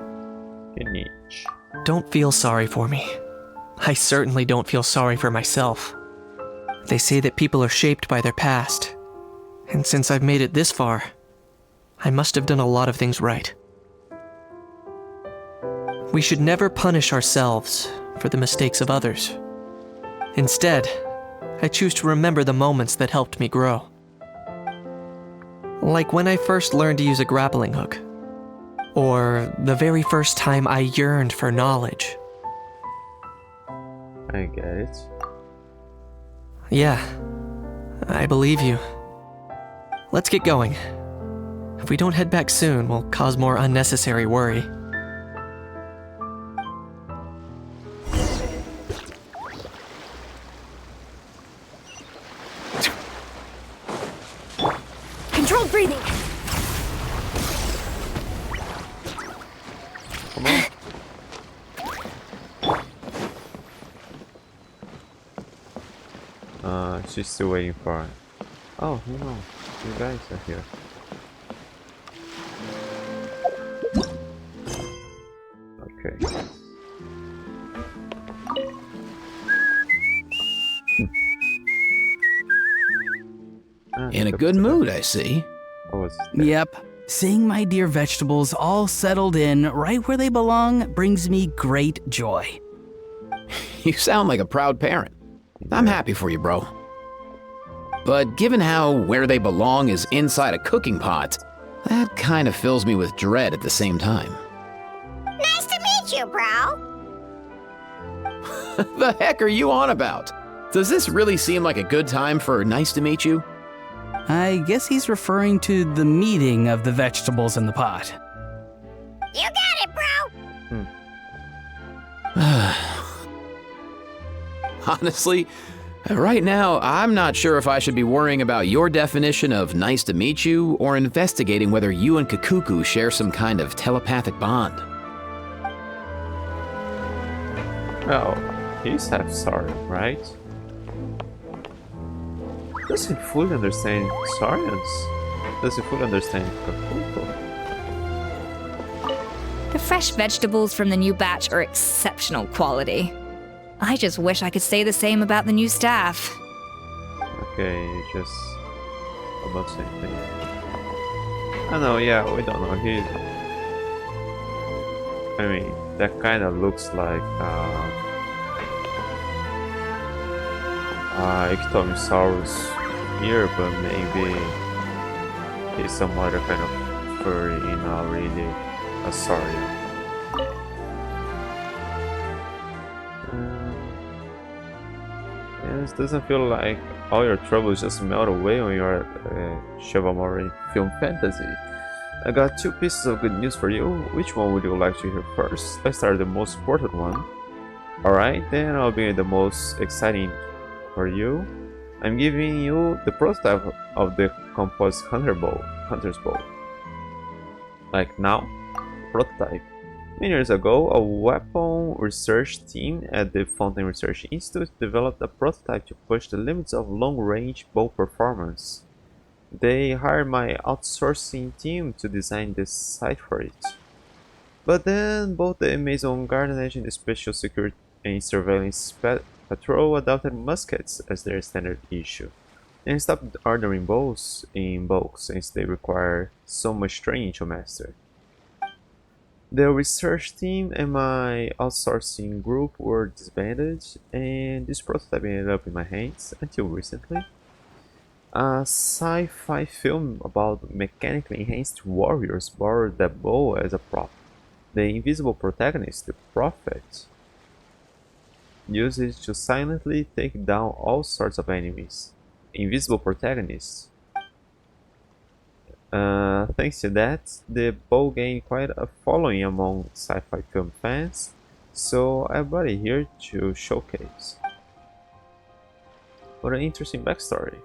Kinich. Don't feel sorry for me. I certainly don't feel sorry for myself. They say that people are shaped by their past, and since I've made it this far, I must have done a lot of things right. We should never punish ourselves for the mistakes of others. Instead, I choose to remember the moments that helped me grow. Like when I first learned to use a grappling hook, or the very first time I yearned for knowledge. I get it. Yeah, I believe you. Let's get going. If we don't head back soon, we'll cause more unnecessary worry. Controlled breathing. Come on. She's still waiting for it. Oh, no. You guys are here. Okay. In a good mood, I see. Yep. Seeing my dear vegetables all settled in right where they belong brings me great joy. You sound like a proud parent. I'm happy for you, bro. But given how where they belong is inside a cooking pot, that kind of fills me with dread at the same time. Nice to meet you, bro. The heck are you on about? Does this really seem like a good time for nice to meet you? I guess he's referring to the meeting of the vegetables in the pot. You got it, bro! Honestly, right now, I'm not sure if I should be worrying about your definition of nice to meet you or investigating whether you and Kakuku share some kind of telepathic bond. Well, he's half sorry, right? Does he fully understand science? Does he fully understand Kakuko? The fresh vegetables from the new batch are exceptional quality. I just wish I could say the same about the new staff. Okay, just about the same thing. I know, yeah, we don't know. I mean, that kind of looks like Ectomisaurus here, but maybe he's some other kind of furry and not really a saurian. Yes, doesn't feel like all your troubles just melt away on your chivalry film fantasy. I got 2 pieces of good news for you. Which one would you like to hear first? Let's start with the most important one. Alright, then I'll begin the most exciting for you. I'm giving you the prototype of the composite hunter's bow. Like now, prototype. Many years ago, a weapon research team at the Fountain Research Institute developed a prototype to push the limits of long-range bow performance. They hired my outsourcing team to design the sight for it. But then, both the Amazon Garden and the Special Security and Surveillance Patrol adopted muskets as their standard issue, and stopped ordering bows in bulk since they require so much training to master. The research team and my outsourcing group were disbanded, and this prototype ended up in my hands until recently. A sci-fi film about mechanically enhanced warriors borrowed that bow as a prop. The invisible protagonist, the Prophet, used it to silently take down all sorts of enemies. Invisible protagonist. Thanks to that, the bow gained quite a following among sci-fi film fans, so I brought it here to showcase. What an interesting backstory.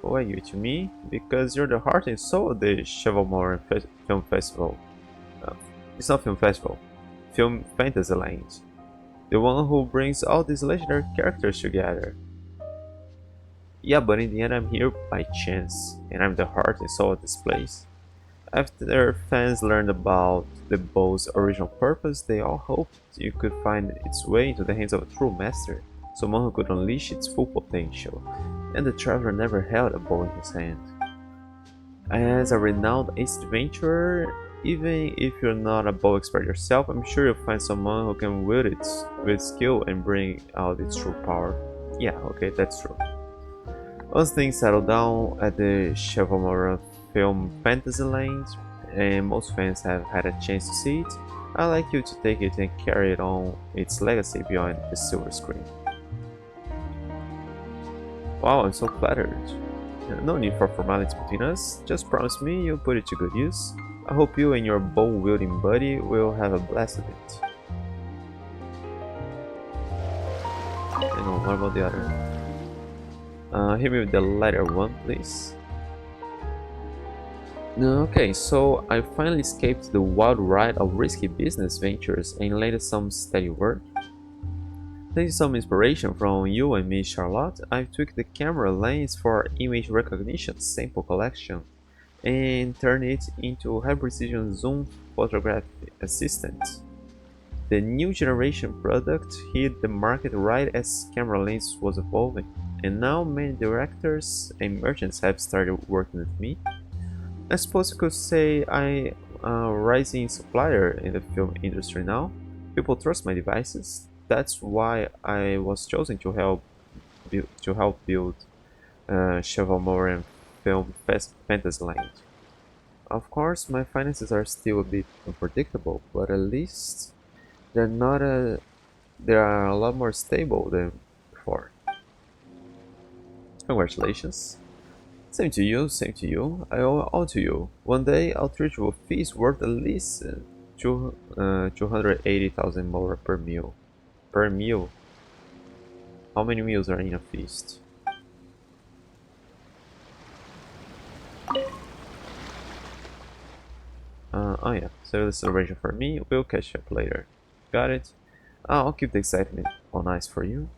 Why are you to me? Because you're the heart and soul of the Chevalmoran Film Festival. It's not Film Festival, Film Fantasyland. The one who brings all these legendary characters together. Yeah, but in the end I'm here by chance, and I'm the heart and soul of this place. After fans learned about the bow's original purpose, they all hoped it could find its way into the hands of a true master, someone who could unleash its full potential, and the traveler never held a bow in his hand. As a renowned ace adventurer, even if you're not a bow expert yourself, I'm sure you'll find someone who can wield it with skill and bring out its true power. Yeah, okay, that's true. Once things settle down at the Chevalmoran Film Fantasyland, and most fans have had a chance to see it, I'd like you to take it and carry it on its legacy beyond the silver screen. Wow, I'm so flattered. No need for formalities between us, just promise me you'll put it to good use. I hope you and your bow-wielding buddy will have a blast of it. And what about the other? Hit me with the lighter one, please. Okay, so I finally escaped the wild ride of risky business ventures and landed some steady work. Taking some inspiration from you and me, Charlotte, I've tweaked the camera lens for image recognition sample collection and turned it into a high-precision zoom photograph assistant. The new generation product hit the market right as camera lens was evolving, and now many directors and merchants have started working with me. I suppose you could say I'm a rising supplier in the film industry now. People trust my devices. That's why I was chosen to help build Chevalmoran Film Fantasyland. Of course, my finances are still a bit unpredictable, but at least they're not They are a lot more stable than before. Congratulations. Same to you, same to you. I owe all to you. One day I'll treat you with fees worth at least 280,000 more per meal. Per meal? How many meals are in a feast? Oh yeah, so the celebration for me. We'll catch up later. Got it? I'll keep the excitement on ice for you.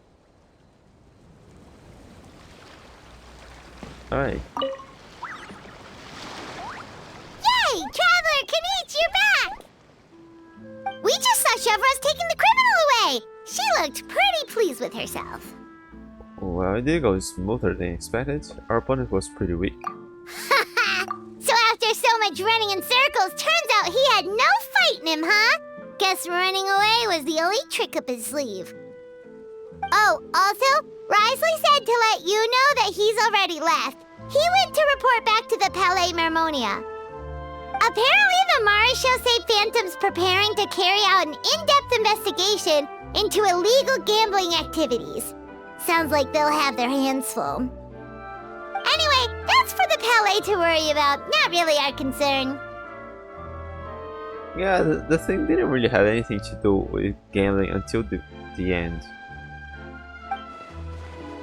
Alright. Yay! Traveler Kanichi, you're back! We just saw Chevro's taking the criminal away! She looked pretty pleased with herself. Well, it did go smoother than expected. Our opponent was pretty weak. So after so much running in circles, turns out he had no fight in him, huh? Guess running away was the only trick up his sleeve. Oh, also, Risley said to let you know that he's already left. He went to report back to the Palais Mermonia. Apparently, the Marisho say Phantom's preparing to carry out an in-depth investigation into illegal gambling activities. Sounds like they'll have their hands full. Anyway, that's for the Palais to worry about, not really our concern. Yeah, the thing didn't really have anything to do with gambling until the end.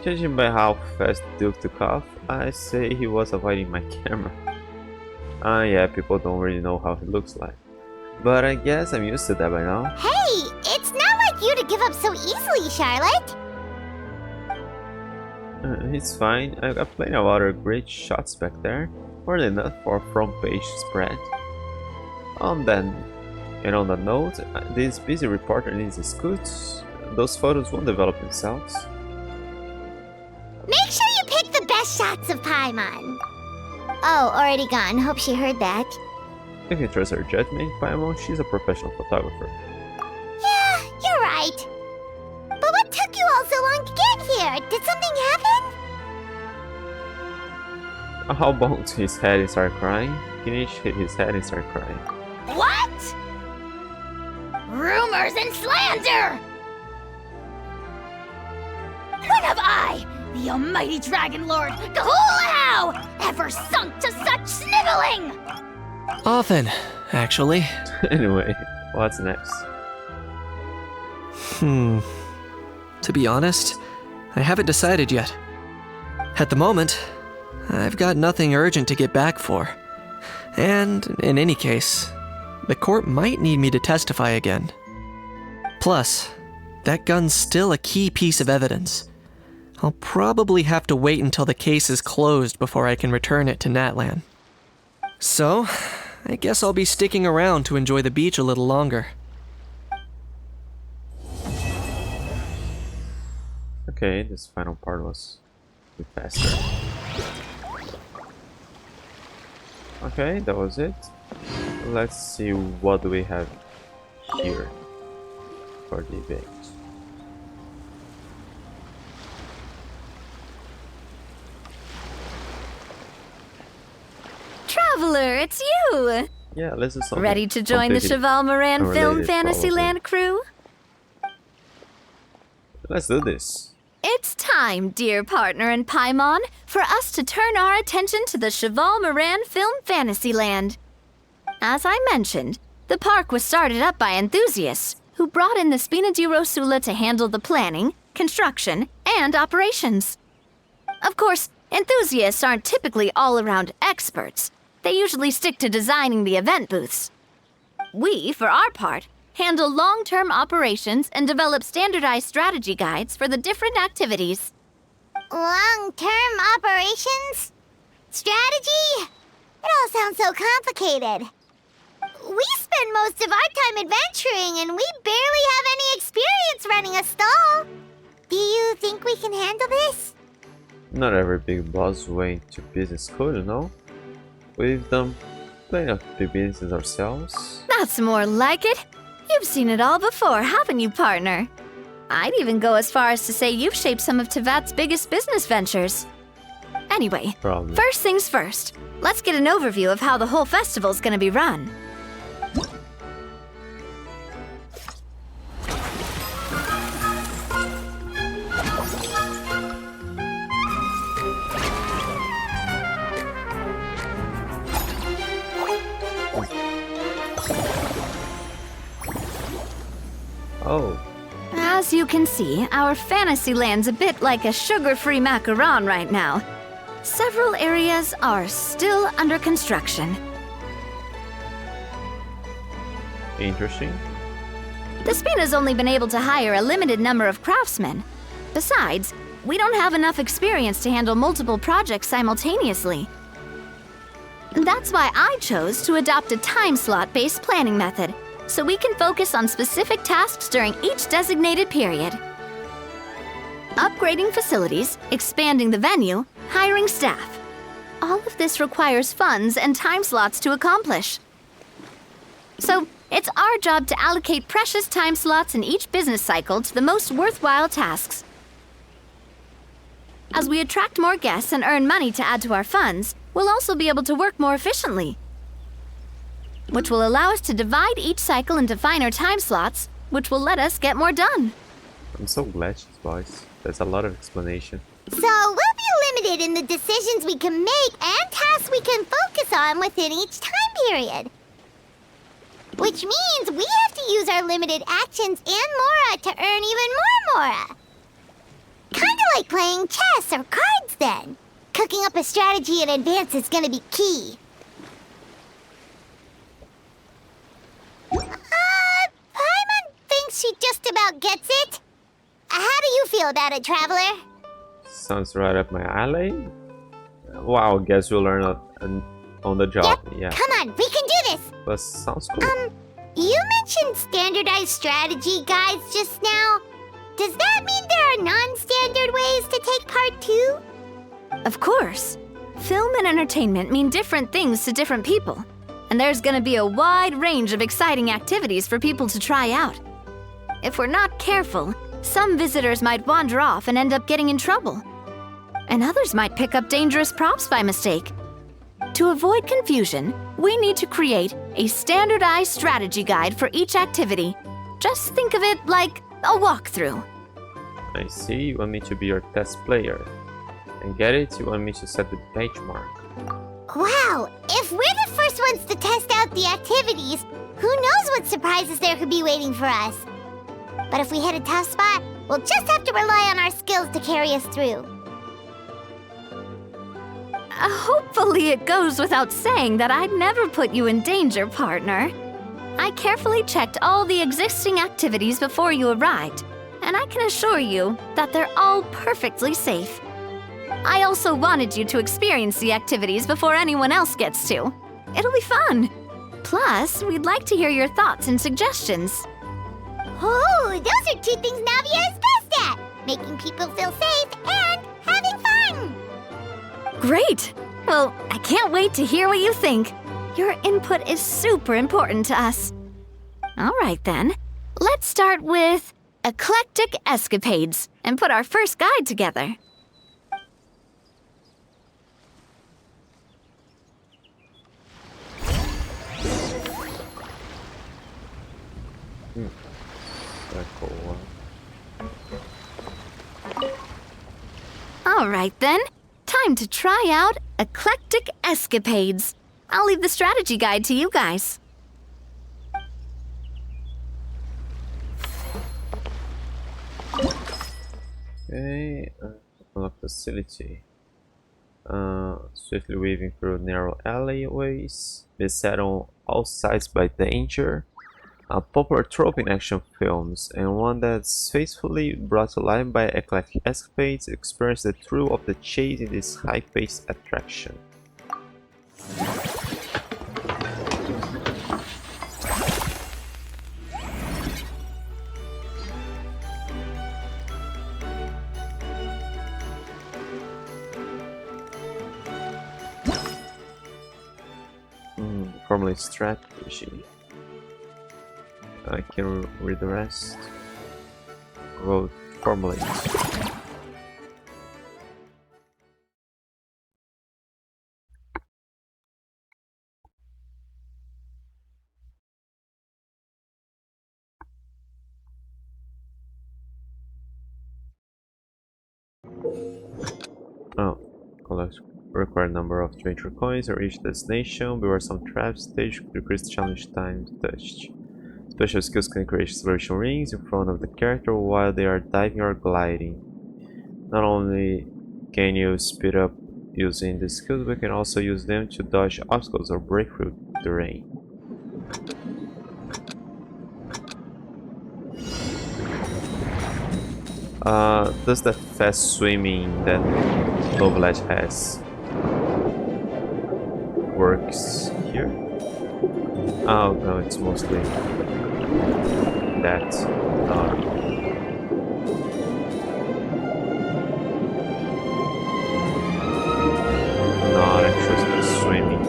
Judging by how fast Duke took off, I say he was avoiding my camera. Yeah, people don't really know how he looks like. But I guess I'm used to that by now. Hey, it's not like you to give up so easily, Charlotte. It's fine. I got plenty of other great shots back there. More than enough for a front page spread. On that note, this busy reporter needs his scoots. Those photos won't develop themselves. Make sure you pick the best shots of Paimon. Oh, already gone. Hope she heard that. You can trust her judgment, Paimon. She's a professional photographer. Yeah, you're right. But what took you all so long to get here? Did something happen? How bumped his head and started crying? Kinish hit his head and started crying. What? Rumors and slander! When have I, the almighty Dragon Lord, Kahulao, ever sunk to such sniveling? Often, actually. Anyway, what's next? To be honest, I haven't decided yet. At the moment, I've got nothing urgent to get back for. And in any case, the court might need me to testify again. Plus, that gun's still a key piece of evidence. I'll probably have to wait until the case is closed before I can return it to Natlan. So, I guess I'll be sticking around to enjoy the beach a little longer. Okay, this final part was a bit faster. Okay, that was it. Let's see what do we have here for the event. Traveler, it's you! Yeah, let's do something. Ready to join the Cheval Moran Film Fantasyland crew? Let's do this. It's time, dear partner and Paimon, for us to turn our attention to the Cheval Moran Film Fantasyland. As I mentioned, the park was started up by enthusiasts who brought in the Spina di Rosula to handle the planning, construction, and operations. Of course, enthusiasts aren't typically all-around experts. They usually stick to designing the event booths. We, for our part, handle long-term operations and develop standardized strategy guides for the different activities. Long-term operations? Strategy? It all sounds so complicated. We spend most of our time adventuring and we barely have any experience running a stall. Do you think we can handle this? Not every big boss went to business school, you know? We've done plenty of big business ourselves. That's more like it. You've seen it all before, haven't you, partner? I'd even go as far as to say you've shaped some of Tevat's biggest business ventures. Anyway, Probably. First things first. Let's get an overview of how the whole festival's gonna be run. Oh. As you can see, our fantasy land's a bit like a sugar-free macaron right now. Several areas are still under construction. Interesting. The Spina's only been able to hire a limited number of craftsmen. Besides, we don't have enough experience to handle multiple projects simultaneously. That's why I chose to adopt a time slot-based planning method, so we can focus on specific tasks during each designated period. Upgrading facilities, expanding the venue, hiring staff. All of this requires funds and time slots to accomplish. So, it's our job to allocate precious time slots in each business cycle to the most worthwhile tasks. As we attract more guests and earn money to add to our funds, we'll also be able to work more efficiently, which will allow us to divide each cycle into finer time slots, which will let us get more done. I'm so glad she's voice. There's a lot of explanation. So we'll be limited in the decisions we can make and tasks we can focus on within each time period. Which means we have to use our limited actions and Mora to earn even more Mora. Kinda like playing chess or cards then. Cooking up a strategy in advance is gonna be key. Paimon thinks she just about gets it. How do you feel about it, Traveler? Sounds right up my alley. Wow, guess we'll learn on the job. Yeah. Come on, we can do this! But sounds cool. You mentioned standardized strategy guides just now. Does that mean there are non-standard ways to take part too? Of course. Film and entertainment mean different things to different people. And there's gonna be a wide range of exciting activities for people to try out. If we're not careful, some visitors might wander off and end up getting in trouble. And others might pick up dangerous props by mistake. To avoid confusion, we need to create a standardized strategy guide for each activity. Just think of it like a walkthrough. I see, you want me to be your test player. And get it, you want me to set the benchmark. Wow, if we're the first ones to test out the activities, who knows what surprises there could be waiting for us. But if we hit a tough spot, we'll just have to rely on our skills to carry us through. Hopefully it goes without saying that I'd never put you in danger, partner. I carefully checked all the existing activities before you arrived, and I can assure you that they're all perfectly safe. I also wanted you to experience the activities before anyone else gets to. It'll be fun. Plus, we'd like to hear your thoughts and suggestions. Oh, those are two things Navia is best at! Making people feel safe and having fun! Great! Well, I can't wait to hear what you think. Your input is super important to us. All right then, let's start with eclectic escapades and put our first guide together. All right then, time to try out eclectic escapades. I'll leave the strategy guide to you guys. Okay, unlock facility. Swiftly weaving through narrow alleyways, beset on all sides by danger. A popular trope in action films, and one that's faithfully brought to life by eclectic escapades. Experience the thrill of the chase in this high-paced attraction. Formally strategy. I can read the rest. Vote formulate. Oh, collect required number of treasure coins or reach destination. Beware some traps. Stage decreased challenge time touched. Special skills can create acceleration rings in front of the character while they are diving or gliding. Not only can you speed up using these skills, but you can also use them to dodge obstacles or break through terrain. Does the fast swimming that Novelet has works here? Oh no, it's mostly that. Not actually swimming.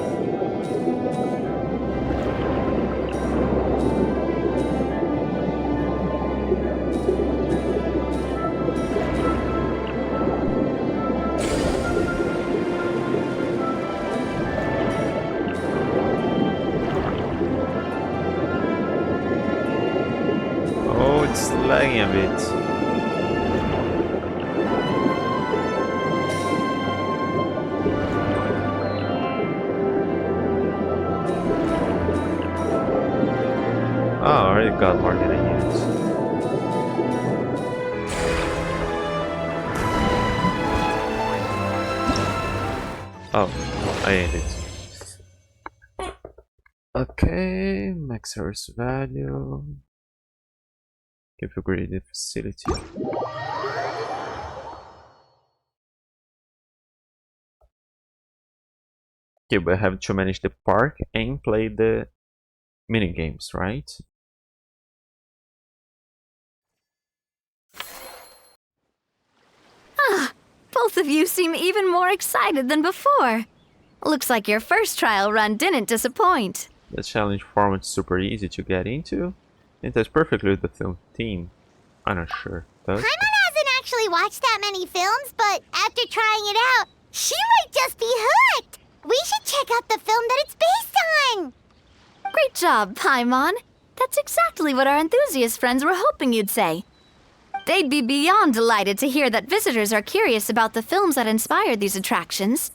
Oh, it's lagging a bit. Oh, I already got more than I used. Oh, I ended. Okay, max resource value. Give upgrade the facility. Okay, we have to manage the park and play the mini games, right? Both of you seem even more excited than before. Looks like your first trial run didn't disappoint. The challenge format is super easy to get into. It does perfectly with the film theme. I'm not sure. Does it? Paimon hasn't actually watched that many films, but after trying it out, she might just be hooked. We should check out the film that it's based on. Great job, Paimon. That's exactly what our enthusiast friends were hoping you'd say. They'd be beyond delighted to hear that visitors are curious about the films that inspired these attractions.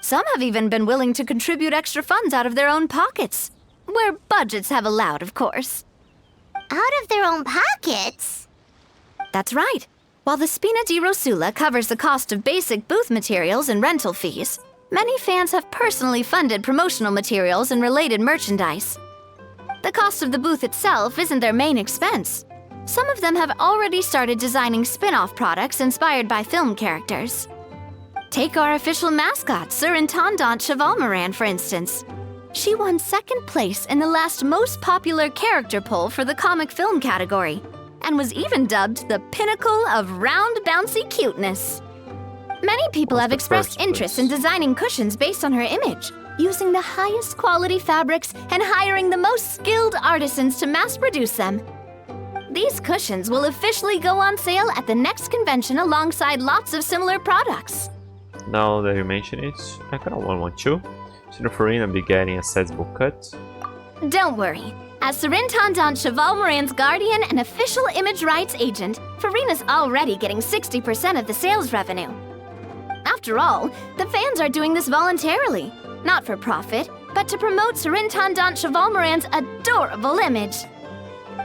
Some have even been willing to contribute extra funds out of their own pockets. Where budgets have allowed, of course. Out of their own pockets? That's right. While the Spina di Rosula covers the cost of basic booth materials and rental fees, many fans have personally funded promotional materials and related merchandise. The cost of the booth itself isn't their main expense. Some of them have already started designing spin-off products inspired by film characters. Take our official mascot, Surintendant Chevalmoran, for instance. She won second place in the last most popular character poll for the comic film category, and was even dubbed the pinnacle of round bouncy cuteness. Many people have expressed interest in designing cushions based on her image, using the highest quality fabrics and hiring the most skilled artisans to mass produce them. These cushions will officially go on sale at the next convention alongside lots of similar products. Now that you mention it, I kinda want one too. Shouldn't Farina be getting a sizable cut? Don't worry. As Surintendant Chevalmoran's guardian and official image rights agent, Farina's already getting 60% of the sales revenue. After all, the fans are doing this voluntarily. Not for profit, but to promote Surintendant Chevalmoran's adorable image.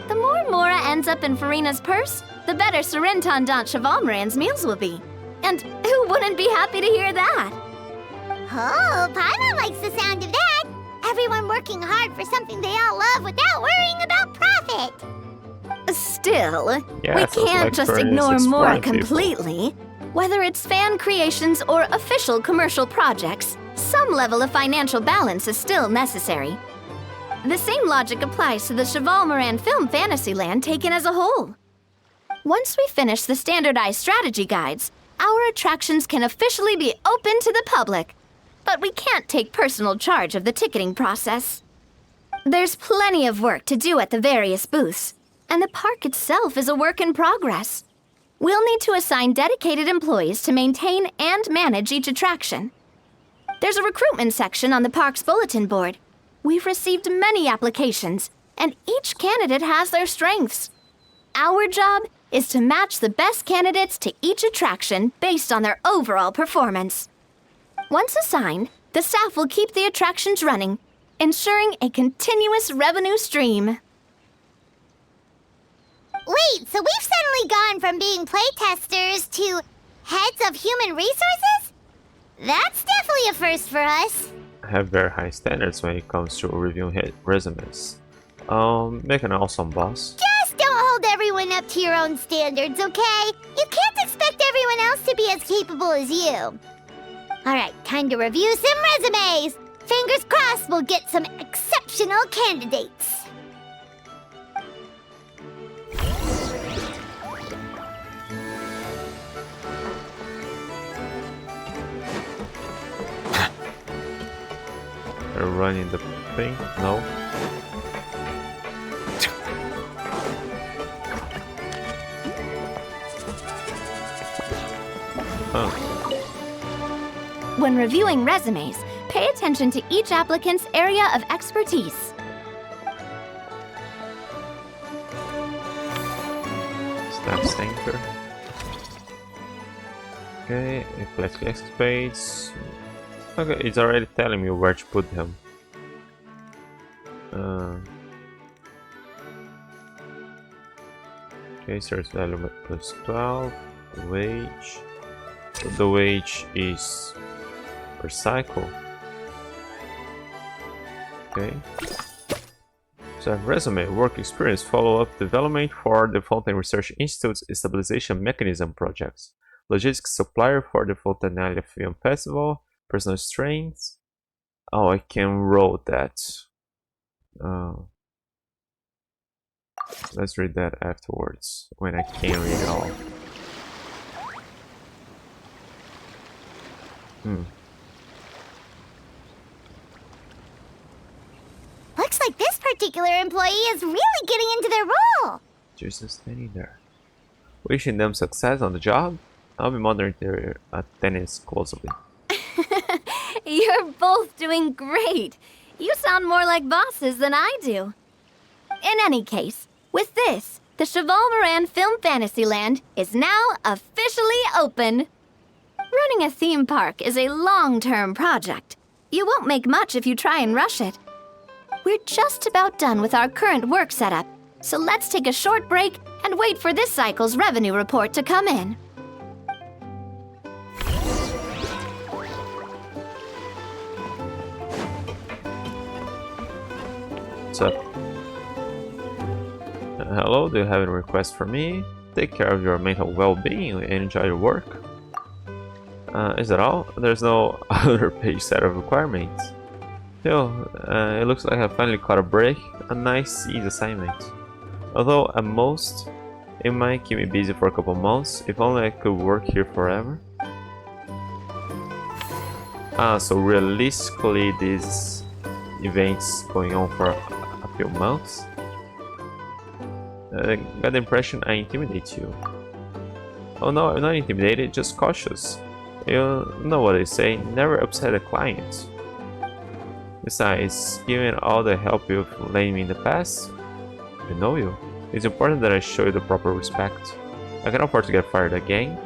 The more Mora ends up in Farina's purse, the better Surintendant Chevalmoran's meals will be. And who wouldn't be happy to hear that? Oh, Paimon likes the sound of that. Everyone working hard for something they all love without worrying about profit. Still, Yeah, we sounds can't like just Furnace ignore is Mora smart people. completely. Whether it's fan creations or official commercial projects, some level of financial balance is still necessary. The same logic applies to the Chevalmoran film Fantasyland taken as a whole. Once we finish the standardized strategy guides, our attractions can officially be open to the public. But we can't take personal charge of the ticketing process. There's plenty of work to do at the various booths, and the park itself is a work in progress. We'll need to assign dedicated employees to maintain and manage each attraction. There's a recruitment section on the park's bulletin board. We've received many applications, and each candidate has their strengths. Our job is to match the best candidates to each attraction based on their overall performance. Once assigned, the staff will keep the attractions running, ensuring a continuous revenue stream. Wait, so we've suddenly gone from being playtesters to heads of human resources? That's definitely a first for us. Have very high standards when it comes to reviewing resumes. Make an awesome boss. Just don't hold everyone up to your own standards, okay? You can't expect everyone else to be as capable as you. Alright, time to review some resumes. Fingers crossed we'll get some exceptional candidates. Running the thing? No. Oh. When reviewing resumes, pay attention to each applicant's area of expertise. Staff Stinker. Okay, eclectic escapades. Okay, it's already telling me where to put them. Okay, search value plus 12. Wage. So the wage is per cycle. Okay. So resume, work experience, follow-up development for the Fountain Research Institute's stabilization mechanism projects. Logistics supplier for the Fontanelia Film Festival. Personal strengths. Oh, I can roll that. Let's read that afterwards when I can't read it all. Looks like this particular employee is really getting into their role. Just standing there. Wishing them success on the job. I'll be monitoring their attendance closely. You're both doing great. You sound more like bosses than I do. In any case, with this, the Cheval Moran Film Fantasyland is now officially open. Running a theme park is a long-term project. You won't make much if you try and rush it. We're just about done with our current work setup, so let's take a short break and wait for this cycle's revenue report to come in. What's up? Hello, do you have any requests for me? Take care of your mental well-being and enjoy your work. Is that all? There's no other page set of requirements. Still, it looks like I finally caught a break. A nice, easy assignment. Although, at most, it might keep me busy for a couple months. If only I could work here forever. So realistically, this event's going on for a few months. I got the impression I intimidate you. Oh no, I'm not intimidated, just cautious. You know what they say, never upset a client. Besides, given all the help you've lent me in the past, I know you. It's important that I show you the proper respect. I can't afford to get fired again.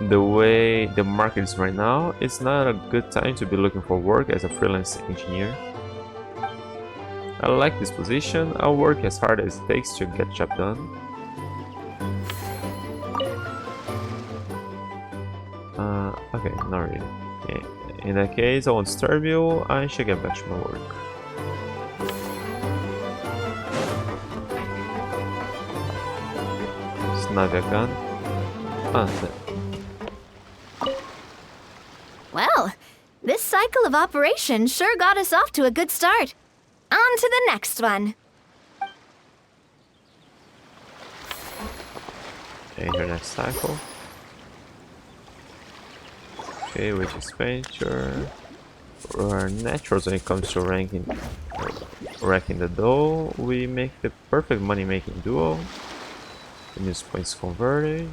The way the market is right now, it's not a good time to be looking for work as a freelance engineer. I like this position. I'll work as hard as it takes to get the job done. Okay, not really. In that case, I won't disturb you. I should get back to my work. Snag a gun. Well, this cycle of operations sure got us off to a good start. On to the next one. Enter next cycle. Okay, which expenditure? We're naturals when it comes to ranking the dough. We make the perfect money-making duo. The news points converted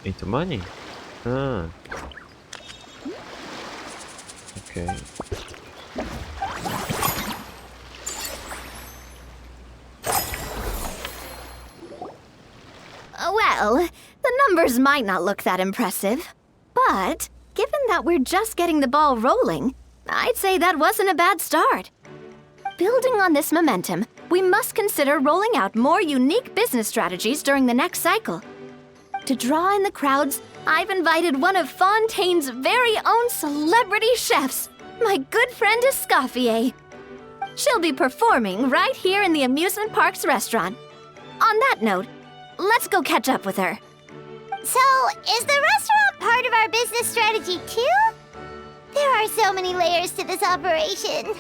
into money. Okay. Well, the numbers might not look that impressive, but given that we're just getting the ball rolling, I'd say that wasn't a bad start. Building on this momentum, we must consider rolling out more unique business strategies during the next cycle. To draw in the crowds, I've invited one of Fontaine's very own celebrity chefs, my good friend Escoffier. She'll be performing right here in the amusement park's restaurant. On that note, let's go catch up with her. So, is the restaurant part of our business strategy too? There are so many layers to this operation.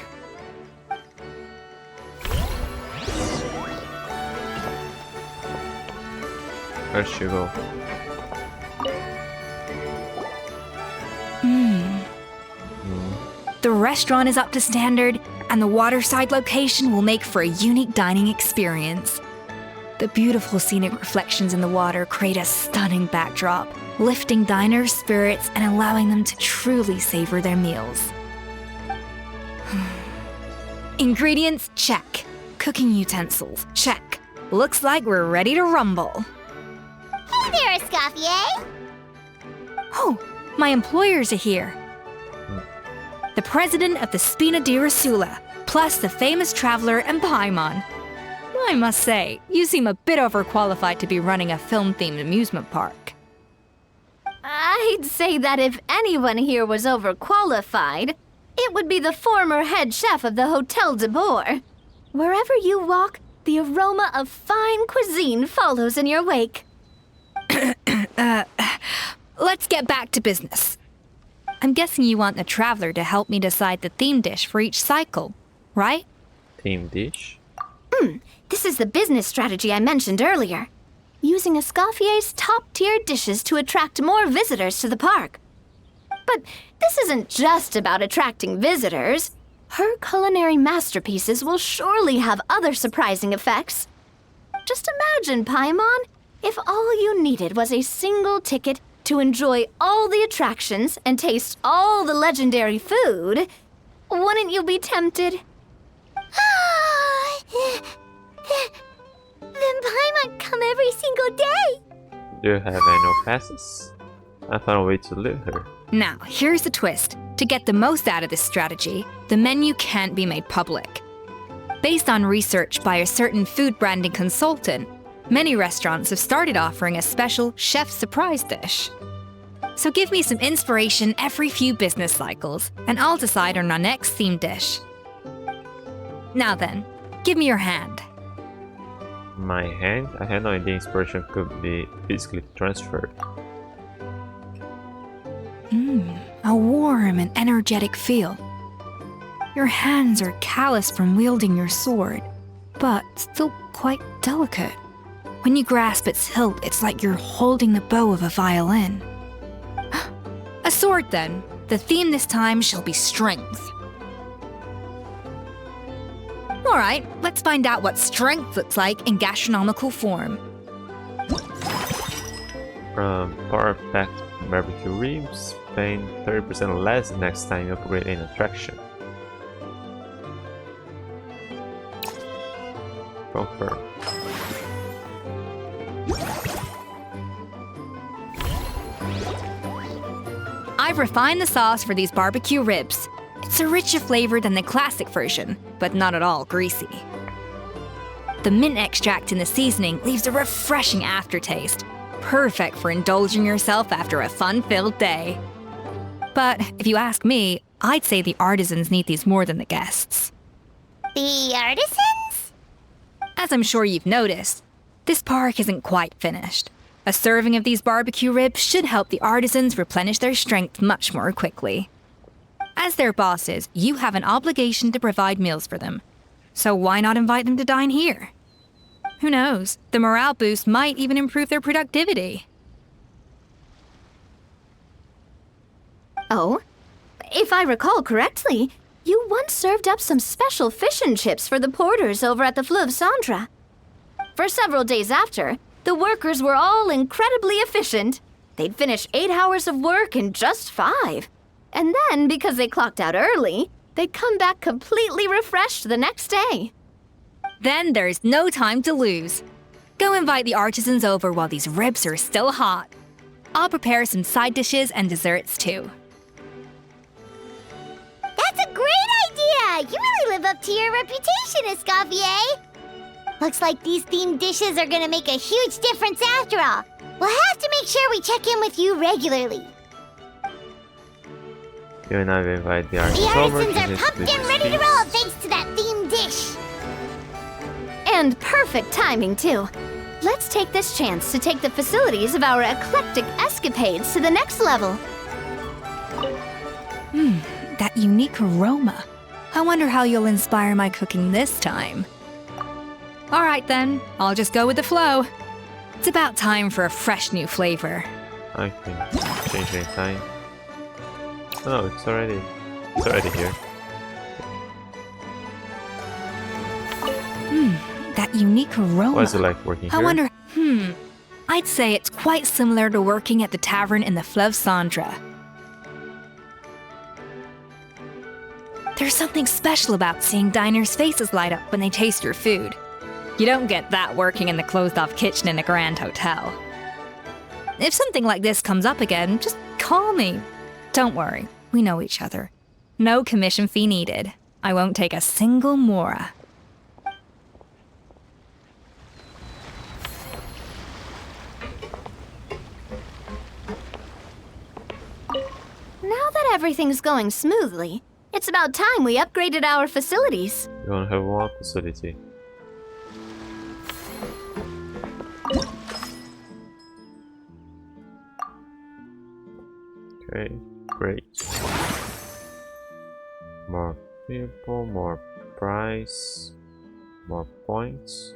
First you go. The restaurant is up to standard, and the waterside location will make for a unique dining experience. The beautiful scenic reflections in the water create a stunning backdrop, lifting diners' spirits and allowing them to truly savor their meals. Ingredients, check. Cooking utensils, check. Looks like we're ready to rumble. Hey there, Escoffier! Oh, my employers are here. The president of the Spina di Rasula, plus the famous traveler and Paimon. I must say, you seem a bit overqualified to be running a film-themed amusement park. I'd say that if anyone here was overqualified, it would be the former head chef of the Hotel de Boer. Wherever you walk, the aroma of fine cuisine follows in your wake. Let's get back to business. I'm guessing you want the traveler to help me decide the theme dish for each cycle, right? Theme dish? This is the business strategy I mentioned earlier. Using Escoffier's top-tier dishes to attract more visitors to the park. But this isn't just about attracting visitors. Her culinary masterpieces will surely have other surprising effects. Just imagine, Paimon, if all you needed was a single ticket to enjoy all the attractions and taste all the legendary food. Wouldn't you be tempted? Then Paimon come every single day! Do you have annual passes? I found a way to lure her. Now, here's the twist. To get the most out of this strategy, the menu can't be made public. Based on research by a certain food branding consultant, many restaurants have started offering a special chef surprise dish. So give me some inspiration every few business cycles, and I'll decide on our next theme dish. Now then, give me your hand. My hand? I had no idea inspiration could be physically transferred. A warm and energetic feel. Your hands are calloused from wielding your sword, but still quite delicate. When you grasp its hilt, it's like you're holding the bow of a violin. A sword, then. The theme this time shall be strength. Alright, let's find out what strength looks like in gastronomical form. Power-packed barbecue ribs, paying 30% less next time you upgrade an attraction. Confirm. I've refined the sauce for these barbecue ribs. It's a richer flavor than the classic version, but not at all greasy. The mint extract in the seasoning leaves a refreshing aftertaste, perfect for indulging yourself after a fun-filled day. But if you ask me, I'd say the artisans need these more than the guests. The artisans? As I'm sure you've noticed, this park isn't quite finished. A serving of these barbecue ribs should help the artisans replenish their strength much more quickly. As their bosses, you have an obligation to provide meals for them. So why not invite them to dine here? Who knows? The morale boost might even improve their productivity. Oh, if I recall correctly, you once served up some special fish and chips for the porters over at the Fleuve Centre. For several days after, the workers were all incredibly efficient. They'd finish 8 hours of work in just 5. And then, because they clocked out early, they'd come back completely refreshed the next day. Then there's no time to lose. Go invite the artisans over while these ribs are still hot. I'll prepare some side dishes and desserts too. That's You really live up to your reputation, Escoffier. Looks like these themed dishes are gonna make a huge difference after all. We'll have to make sure we check in with you regularly. You and I will invite the The artisans over artisans to are this pumped and business ready to feast. roll thanks to that themed dish. And perfect timing, too. Let's take this chance to take the facilities of our eclectic escapades to the next level. That unique aroma. I wonder how you'll inspire my cooking this time. All right then, I'll just go with the flow. It's about time for a fresh new flavor. I can change any time. Oh, it's already here. That unique aroma. What's it like working I here? wonder, I'd say it's quite similar to working at the tavern in the Fleuve Cendre. There's something special about seeing diners' faces light up when they taste your food. You don't get that working in the closed-off kitchen in a grand hotel. If something like this comes up again, just call me. Don't worry, we know each other. No commission fee needed. I won't take a single mora. Now that everything's going smoothly, it's about time we upgraded our facilities. You don't have one facility. Okay, great. More people, more price, more points.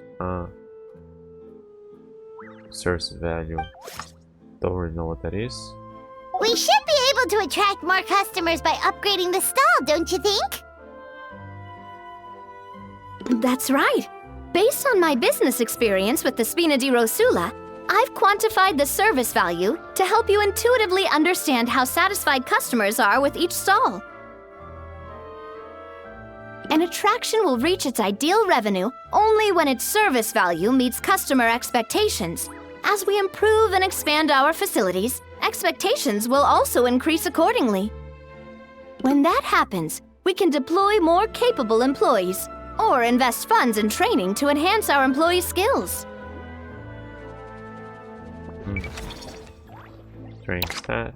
Source value. Don't really know what that is. We should be able to attract more customers by upgrading the stall, don't you think? That's right. Based on my business experience with the Spina di Rosula, I've quantified the service value to help you intuitively understand how satisfied customers are with each stall. An attraction will reach its ideal revenue only when its service value meets customer expectations. As we improve and expand our facilities, expectations will also increase accordingly. When that happens, we can deploy more capable employees or invest funds in training to enhance our employees' skills. Train staff.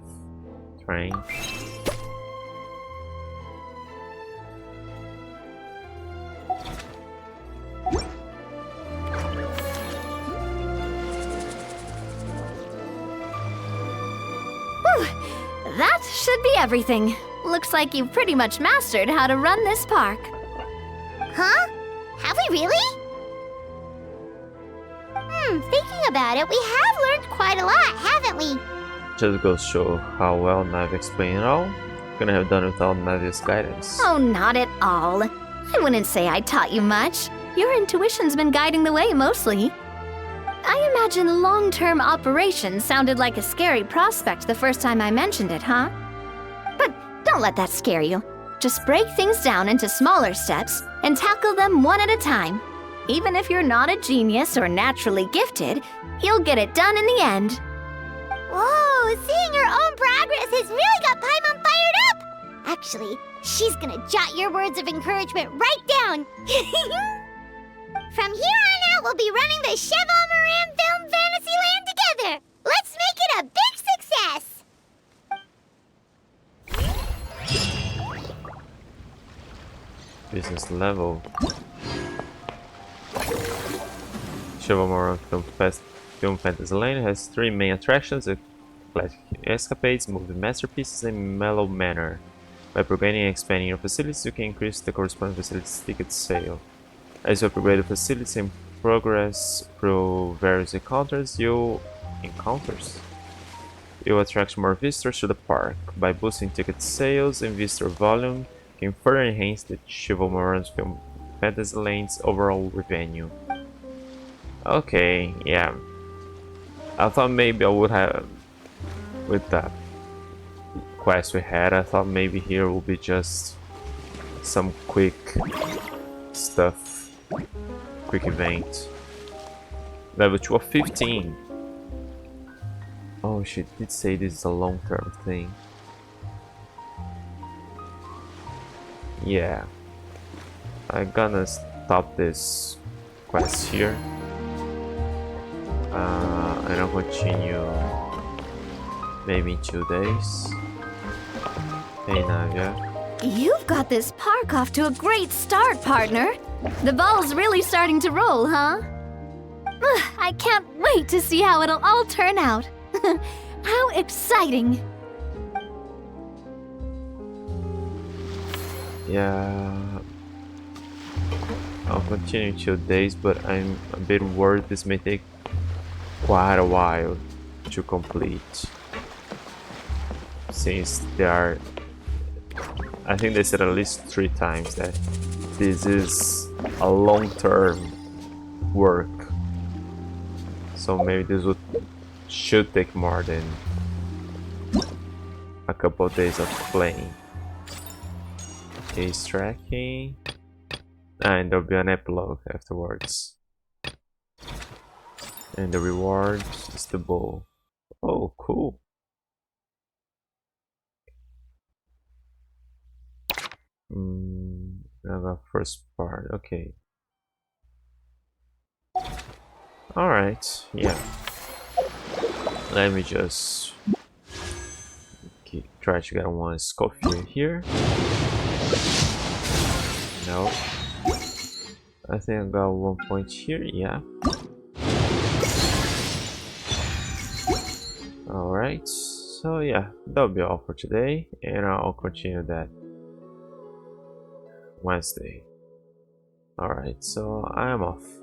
Train. Whew, that should be everything. Looks like you've pretty much mastered how to run this park. Huh? Have we really? Thinking about it, we have learned quite a lot, haven't we? Just goes to show how well Navi explained it all. Couldn't have done without Navi's guidance. Oh, not at all. I wouldn't say I taught you much. Your intuition's been guiding the way mostly. I imagine long-term operations sounded like a scary prospect the first time I mentioned it, huh? But don't let that scare you. Just break things down into smaller steps and tackle them one at a time. Even if you're not a genius or naturally gifted, you'll get it done in the end. Whoa, seeing her own progress has really got Paimon fired up! Actually, she's gonna jot your words of encouragement right down. From here on out, we'll be running the Cheval Moran Film Fantasyland together! Let's make it a big success! Business level. Cheval Film Fantasy Lane has three main attractions: eclectic escapades, movie masterpieces, and mellow manner. By upgrading and expanding your facilities, you can increase the corresponding facilities ticket sale. As you upgrade the facilities and progress through various encounters, you attract more visitors to the park. By boosting ticket sales and visitor volume, you can further enhance the Cheval Film Fantasy Lane's overall revenue. Okay, yeah. I thought maybe I would have, with that quest we had, I thought maybe here will be just some quick stuff, quick event. Level 2 of 15. Oh, she did say this is a long-term thing. Yeah. I'm gonna stop this quest here. And I'll continue maybe in 2 days. Hey Navia. You've got this park off to a great start, partner. The ball's really starting to roll, huh? I can't wait to see how it'll all turn out. How exciting! Yeah, I'll continue 2 days, but I'm a bit worried this may take quite a while to complete, since there are, I think they said at least 3 times that this is a long-term work, so maybe this should take more than a couple of days of playing. Case tracking, and there'll be an epilogue afterwards. And the reward is the bow. Oh, cool. Now first part, okay. Alright, yeah. Let me just try to get one Scofield here. No. I think I got 1 point here, yeah. Alright, so yeah, that'll be all for today, and I'll continue that Wednesday. Alright, so I am off.